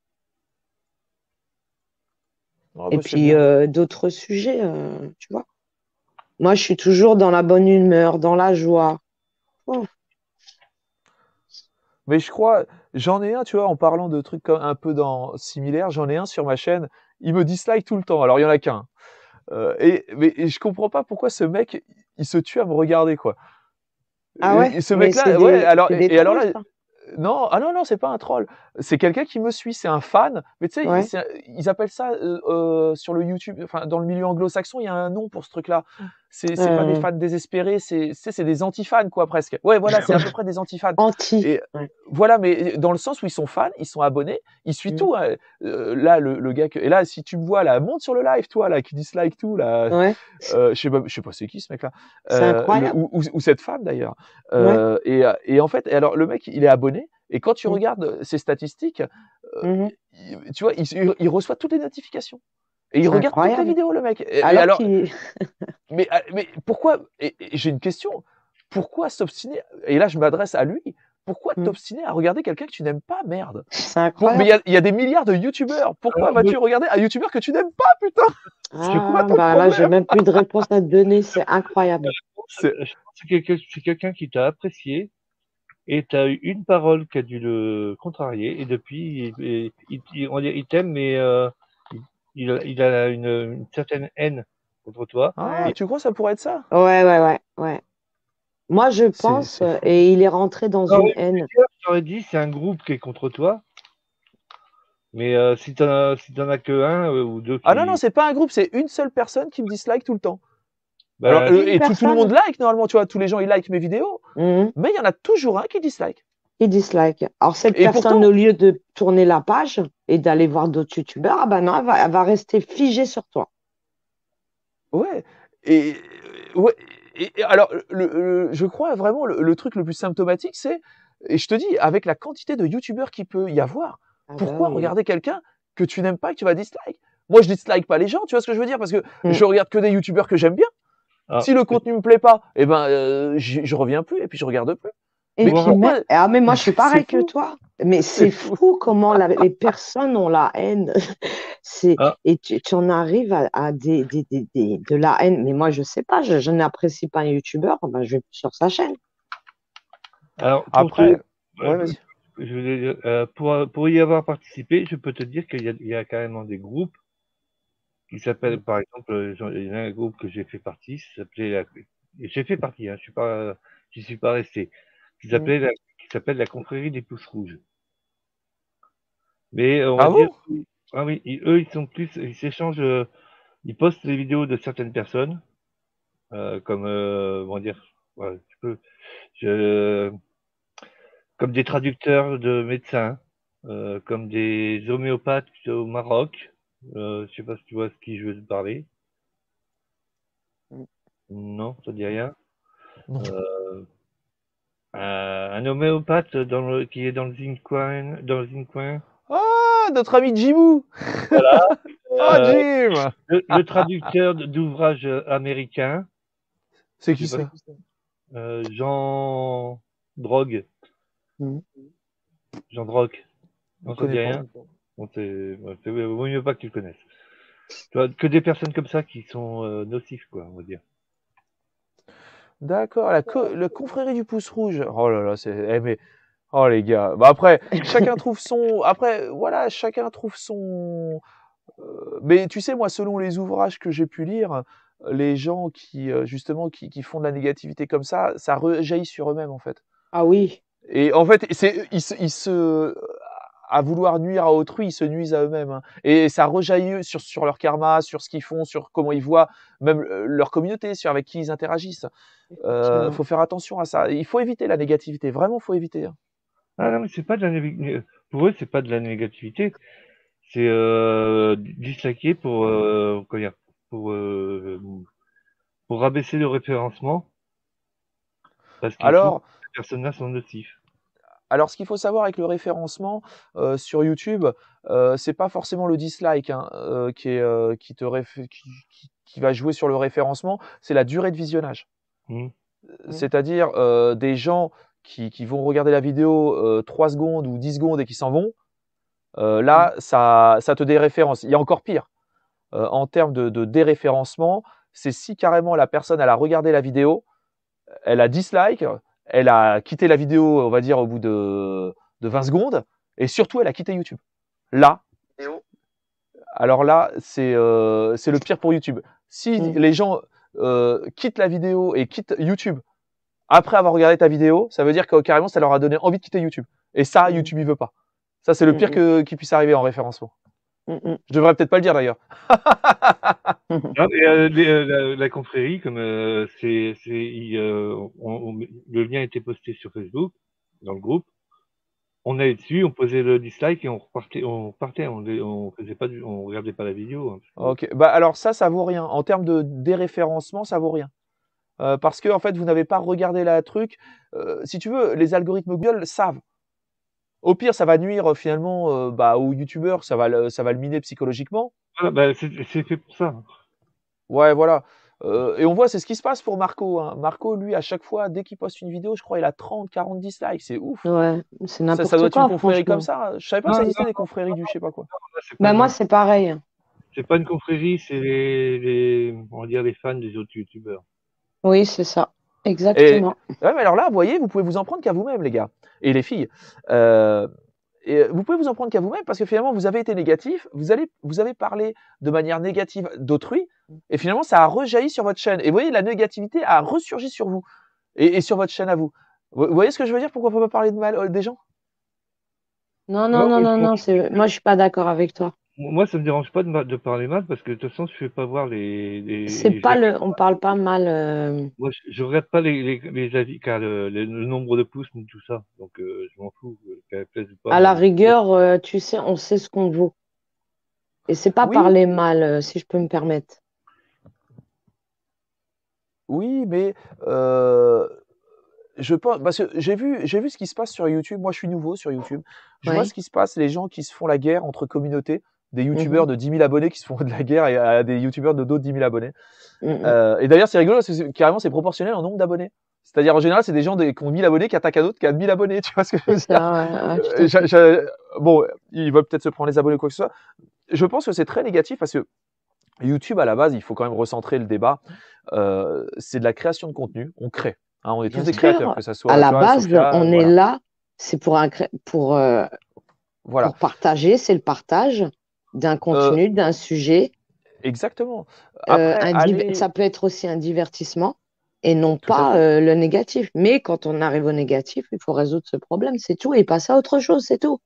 Ah Et bah c'est puis, bien. d'autres sujets, tu vois. Moi, je suis toujours dans la bonne humeur, dans la joie. Oh. Mais je crois, j'en ai un, tu vois, en parlant de trucs un peu similaires, j'en ai un sur ma chaîne. Il me dislike tout le temps. Alors il y en a qu'un. Mais je comprends pas pourquoi ce mec, il se tue à me regarder, quoi. Ah ouais, Et ce mais mec-là, ouais, c'est des et alors trolls, là, ça. non, ah non, non, c'est pas un troll. C'est quelqu'un qui me suit, c'est un fan. Mais tu sais, Ouais. ils appellent ça sur le YouTube, enfin dans le milieu anglo-saxon, il y a un nom pour ce truc-là. C'est pas des Euh, fans désespérés, c'est des anti-fans quoi presque. Ouais, voilà, c'est à peu près des anti-fans. anti. Et Ouais. voilà, mais dans le sens où ils sont fans, ils sont abonnés, ils suivent Mm. tout. Hein. Là, le gars et là, si tu me vois là, monte sur le live, toi là, qui dislike tout là. Ouais, Je sais pas c'est qui ce mec-là, c'est incroyable. ou cette femme d'ailleurs. Ouais. Et en fait, alors le mec, il est abonné. Et quand tu Mm. regardes ses statistiques, Mhm. tu vois, il reçoit toutes les notifications. Et il C'est regarde toutes les incroyable. vidéos, le mec. Et Alors alors, qu'il. mais pourquoi, et j'ai une question, pourquoi s'obstiner, et là je m'adresse à lui, pourquoi Mm. t'obstiner à regarder quelqu'un que tu n'aimes pas, merde? C'est Mais incroyable. il y a des milliards de youtubeurs, pourquoi Alors, moi, vas-tu regarder un youtubeur que tu n'aimes pas, putain? je C'est quoi Ah, ton bah là, j'ai problème? même plus de réponse à te donner. C'est incroyable. C'est, je pense que c'est quelqu'un qui t'a apprécié et tu as eu une parole qui a dû le contrarier et depuis, on va dire, il t'aime, mais il a une certaine haine contre toi. ah, Ouais. tu crois que ça pourrait être ça? Ouais. Moi, je pense, C'est fou. et il est rentré dans Alors, une haine. je t'aurais dit, c'est un groupe qui est contre toi, mais si t'en as que un ou deux Ah non, non, qui, c'est pas un groupe, c'est une seule personne qui me dislike tout le temps. Alors, bah, Une et tout le monde personne. like, normalement, tu vois, tous les gens, ils like mes vidéos, Mhm. mais il y en a toujours un qui dislike. Qui dislike. Alors, cette Et personne, au pourtant, lieu de tourner la page et d'aller voir d'autres youtubeurs, ah ben non, elle va rester figée sur toi. ouais, et, ouais, et alors, je crois vraiment, le truc le plus symptomatique, c'est, et je te dis, avec la quantité de youtubeurs qu'il peut y avoir, Ah bah pourquoi oui. regarder quelqu'un que tu n'aimes pas et que tu vas dislike? Moi, je dislike pas les gens, tu vois ce que je veux dire? Parce que Mm. je regarde que des youtubeurs que j'aime bien. ah, Si le contenu me plaît pas, eh ben, je reviens plus et puis je regarde plus. Et Mais pour puis, avoir, mais, pourquoi? ah, mais moi, je suis C'est pareil que fou, toi. Mais c'est c'est fou. fou comment les personnes ont la haine. ah, Et tu en arrives à de la haine. Mais moi, je sais pas, je n'apprécie pas un youtubeur, ben, je vais plus sur sa chaîne. alors, Après, ouais, euh, vas-y. je voulais dire, pour y avoir participé, je peux te dire il y a carrément des groupes qui s'appellent, par exemple, il y en a un groupe que j'ai fait partie, ça s'appelait j'ai fait partie, hein, j'y suis pas resté, Mm. qui s'appelle la confrérie des pouces rouges. Mais on va Ah dire, bon? Ah oui, eux, ils s'échangent, ils postent les vidéos de certaines personnes, comme, comment dire, ouais, je, comme des traducteurs de médecins, comme des homéopathes au Maroc. Je sais pas si tu vois ce qui je veux te parler. Non, ça dit rien. Non. Un homéopathe qui est dans le Zincoin. Ah, notre ami Jimou. Voilà. Ah, Euh, Jim. le traducteur d'ouvrages américains. C'est Je qui sais pas, ça? Jean Drogue. Mm. Jean Drogue. On Non, ça connaît dit pas. rien. Bon, vaut mieux pas que tu le connaisses. Tu vois, que des personnes comme ça qui sont nocifs, quoi, on va dire. D'accord, la confrérie du pouce rouge. Oh là là, mais oh les gars. Bah après, chacun trouve son. Après, voilà, chacun trouve son. Mais tu sais, moi, selon les ouvrages que j'ai pu lire, les gens qui justement qui font de la négativité comme ça rejaillit sur eux-mêmes en fait. Ah oui. Et en fait, à vouloir nuire à autrui, ils se nuisent à eux-mêmes, hein. Et ça rejaillit sur leur karma, sur ce qu'ils font, sur comment ils voient même leur communauté, sur avec qui ils interagissent. Effectivement. Faut faire attention à ça. Il faut éviter la négativité, vraiment, faut éviter, hein. Ah non, mais c'est pas de la pour eux, c'est pas de la négativité. C'est disliker comment dire, pour euh, pour rabaisser le référencement parce qu'ils trouvent que Alors, ces personnes-là sont nocifs. Alors, ce qu'il faut savoir avec le référencement sur YouTube, c'est pas forcément le dislike hein, qui va jouer sur le référencement, c'est la durée de visionnage. Hmm. C'est-à-dire des gens qui vont regarder la vidéo 3 secondes ou 10 secondes et qui s'en vont, là, ça te déréférence. Il y a encore pire. En termes de déréférencement, c'est si carrément la personne elle a regardé la vidéo, elle a dislike, elle a quitté la vidéo, on va dire, au bout de 20 secondes, et surtout, elle a quitté YouTube. Là, alors là, c'est le pire pour YouTube. Si les gens quittent la vidéo et quittent YouTube après avoir regardé ta vidéo, ça veut dire que carrément, ça leur a donné envie de quitter YouTube. Et ça, YouTube, il veut pas. Ça, c'est le pire qui puisse arriver en référencement. Je devrais peut-être pas le dire d'ailleurs. Ah, mais, la confrérie, comme le lien était posté sur Facebook, dans le groupe, on allait dessus, on posait le dislike et on faisait pas on regardait pas la vidéo, hein. Ok, bah alors ça vaut rien. En termes de déréférencement, ça vaut rien. Parce que en fait, vous n'avez pas regardé la truc. Si tu veux, les algorithmes Google savent. Au pire, ça va nuire finalement aux youtubeurs, ça va le miner psychologiquement. Ah, bah, c'est fait pour ça. Ouais, voilà. Et on voit, c'est ce qui se passe pour Marco, hein. Marco, lui, à chaque fois, dès qu'il poste une vidéo, je crois, il a 30, 40 dislikes. C'est ouf. Ouais, c'est Ça doit n'importe être une quoi, confrérie comme franchement. ça. Je savais pas que Non, ça non, existait des confréries du je sais pas quoi. Bah, moi, c'est pareil. c'est pas une confrérie, c'est on va dire les fans des autres youtubeurs. Oui, c'est ça. Et Exactement. ouais, mais alors là, vous voyez, vous pouvez vous en prendre qu'à vous-même, les gars. Et les filles. Et vous pouvez vous en prendre qu'à vous-même parce que finalement, vous avez été négatif, vous avez parlé de manière négative d'autrui, et finalement, ça a rejailli sur votre chaîne. Et vous voyez, la négativité a ressurgi sur vous et sur votre chaîne à vous. Vous voyez ce que je veux dire? Pourquoi on peut pas parler de mal des gens? Non, non, Non, non, moi, non, non, moi, je suis pas d'accord avec toi. moi, ça me dérange pas de parler mal parce que de toute façon, je fais pas voir C'est pas on parle pas mal. Moi, je regarde pas les avis, car le nombre de pouces ni tout ça. Donc, je m'en fous, qu'elle plaise ou pas. À la rigueur, tu sais, on sait ce qu'on vaut. Et c'est pas Oui, parler mal, si je peux me permettre. oui, mais je pense parce que j'ai vu ce qui se passe sur YouTube. Moi, je suis nouveau sur YouTube. Je vois Ouais. ce qui se passe, les gens qui se font la guerre entre communautés, des Mhm. youtubeurs de 10 000 abonnés qui se font de la guerre et à des youtubeurs de d'autres 10 000 abonnés. Mhm. Et d'ailleurs, c'est rigolo, carrément, c'est proportionnel au nombre d'abonnés. C'est-à-dire, en général, c'est des gens qui ont 1000 abonnés qui attaquent à d'autres qui ont 1000 abonnés. Tu vois ce que je veux C'est dire? ça, ouais, tout à fait. Bon, ils veulent peut-être se prendre les abonnés ou quoi que ce soit. Je pense que c'est très négatif parce que YouTube, à la base, il faut quand même recentrer le débat. C'est de la création de contenu. On crée. Hein, on est tous Bien des créateurs, sûr, que ça à soit la toi, base, Sophia, on est voilà. là, c'est Voilà. pour partager, c'est le partage d'un Euh, contenu, d'un sujet. exactement. Après, allez, Ça peut être aussi un divertissement et non tout à pas fait. le négatif. Mais quand on arrive au négatif, il faut résoudre ce problème, c'est tout, et passer à autre chose, c'est tout.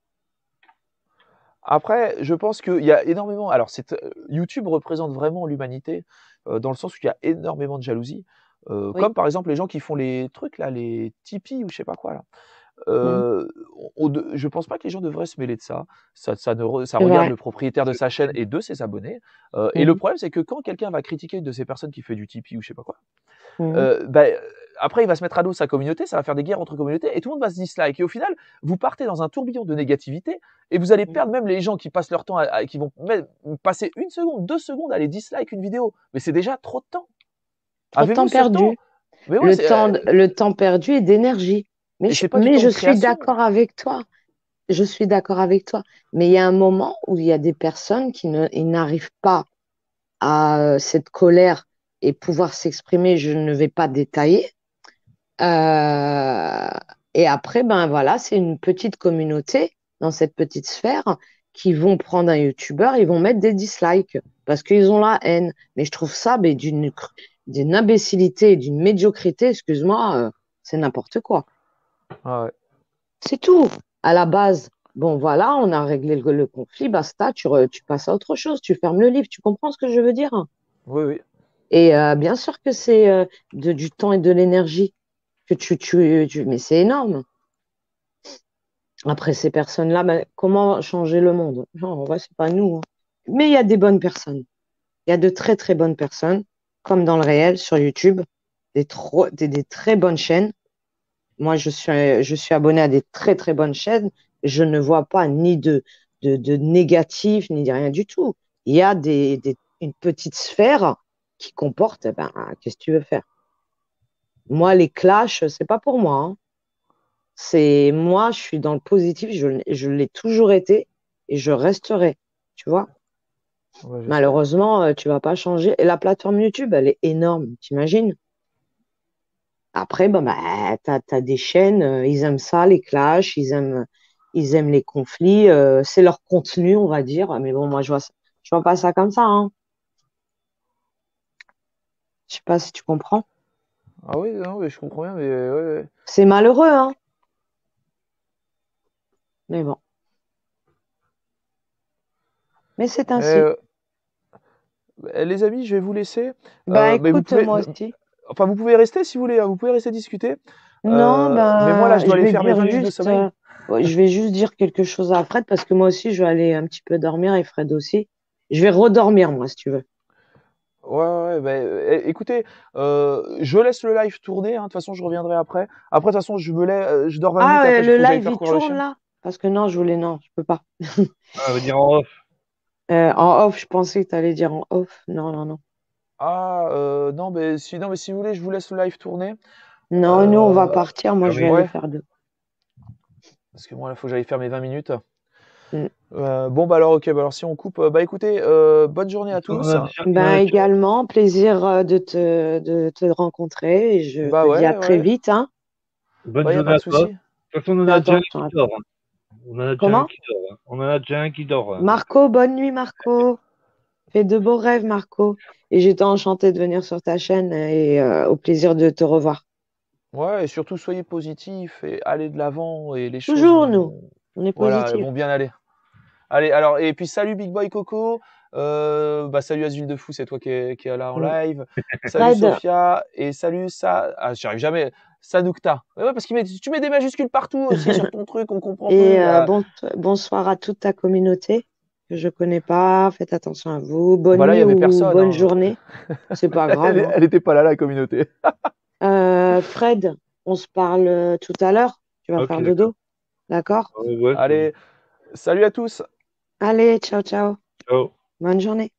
Après, je pense qu'il y a énormément. Alors, YouTube représente vraiment l'humanité dans le sens où il y a énormément de jalousie. Oui. Comme par exemple les gens qui font les trucs là, les Tipeee ou je sais pas quoi là. Mhm. Je pense pas que les gens devraient se mêler de ça. Ça C'est regarde vrai. le propriétaire de sa chaîne et de ses abonnés. Et le Mhm. problème, c'est que quand quelqu'un va critiquer une de ces personnes qui fait du Tipeee ou je sais pas quoi, Mhm. bah, après, il va se mettre à dos sa communauté, ça va faire des guerres entre communautés et tout le monde va se dislike. Et au final, vous partez dans un tourbillon de négativité et vous allez Mhm. perdre même les gens qui passent leur temps, qui vont même passer 1 seconde, 2 secondes à aller dislike une vidéo. Mais c'est déjà trop de temps. Trop de Avez-vous temps ce temps? perdu. Mais ouais, Le temps perdu et d'énergie. et c'est pas du temps Mais de je suis création. d'accord avec toi. Je suis d'accord avec toi. Mais il y a un moment où il y a des personnes ils n'arrivent pas à cette colère et pouvoir s'exprimer. Je ne vais pas détailler. Euh, et après, ben voilà, c'est une petite communauté dans cette petite sphère qui vont prendre un YouTuber, ils vont mettre des dislikes parce qu'ils ont la haine. Mais je trouve ça mais d'une imbécilité, d'une médiocrité, excuse-moi, c'est n'importe quoi. Ah ouais. C'est tout. À la base, bon voilà, on a réglé le conflit, basta, tu passes à autre chose, tu fermes le livre, tu comprends ce que je veux dire? Oui, oui. Et bien sûr que c'est du temps et de l'énergie que mais c'est énorme. Après ces personnes-là, ben, comment changer le monde? Non, en vrai, c'est pas nous, hein. Mais il y a des bonnes personnes. Il y a de très très bonnes personnes, comme dans le réel sur YouTube, des très bonnes chaînes. Moi, je suis abonné à des très très bonnes chaînes. Je ne vois pas ni de négatif, ni de rien du tout. Il y a une petite sphère qui comporte, eh ben, qu'est-ce que tu veux faire? Moi, les clashs, c'est pas pour moi, hein. C'est moi, je suis dans le positif, je l'ai toujours été et je resterai. Tu vois? Ouais, j'espère. Malheureusement, tu vas pas changer. Et la plateforme YouTube, elle est énorme, t'imagines? Après, bah, t'as des chaînes, ils aiment ça, les clashs, ils aiment les conflits, c'est leur contenu, on va dire. Mais bon, moi, je vois pas ça comme ça, hein. Je sais pas si tu comprends. Ah oui, non, mais je comprends bien, mais ouais, ouais. C'est malheureux, hein. Mais bon, mais c'est Mais, ainsi. les amis, je vais vous laisser. Ben, Mais vous écoute, pouvez, moi aussi. enfin, vous pouvez rester si vous voulez, hein, vous pouvez rester discuter. Non, Mais moi, là, je ben, dois aller faire mes 20 minutes de sommeil. ouais, je vais juste dire quelque chose à Fred parce que moi aussi, je vais aller un petit peu dormir et Fred aussi. Je vais redormir, moi, si tu veux. Ouais, ouais, bah, écoutez, je laisse le live tourner, hein, de toute façon, je reviendrai après. Après, de toute façon, je dors 20 minutes Ah, et après, il le faut que j'aille live, faire il courir le tourne chien. là? Parce que non, non, je peux pas. Ah, veut dire en off. En off, je pensais que tu allais dire en off. Non, non, non. Ah, non, mais si vous voulez, je vous laisse le live tourner. Non, nous, on va Euh, partir. Moi, je vais aller ouais, faire deux. parce que moi, il faut que j'aille faire mes 20 minutes. Mm. Bon, bah alors, ok, bah alors si on coupe, bah écoutez, bonne journée à tous. On Ben, a déjà- également, plaisir de te rencontrer et je Bah te dis à ouais, très ouais, vite, hein. Bonne ouais, y a journée pas à de toi. De souci. toute façon, on en Fais a déjà un attention qui à toi. dort, hein. On en a déjà un Comment? qui dort, hein. On en a déjà un qui dort, hein. Marco, bonne nuit, Marco. Fais de beaux rêves, Marco. Et j'étais enchantée de venir sur ta chaîne et au plaisir de te revoir. Ouais, et surtout, soyez positifs et allez de l'avant et les choses Toujours, nous. vont, On est voilà, elles positifs. vont bien aller. Allez, alors, et puis salut Big Boy Coco, bah salut Azul de Fou, c'est toi qui est là en Mm. live. Salut Fred, Sophia, et salut j'y arrive jamais, Sanoukta. Ouais, parce que tu mets des majuscules partout aussi sur ton truc, on comprend peu. et bonsoir à toute ta communauté que je connais pas. Faites attention à vous. Ah Bonne bah là, il y nuit avait ou personne, bonne hein. journée. C'est pas grave, hein. Elle était pas là, la communauté. Fred, on se parle tout à l'heure. Tu vas Ok, faire d'accord. dodo, d'accord? Ouais, c'est bon. Allez, salut à tous. Allez, ciao, ciao. Ciao. Bonne journée.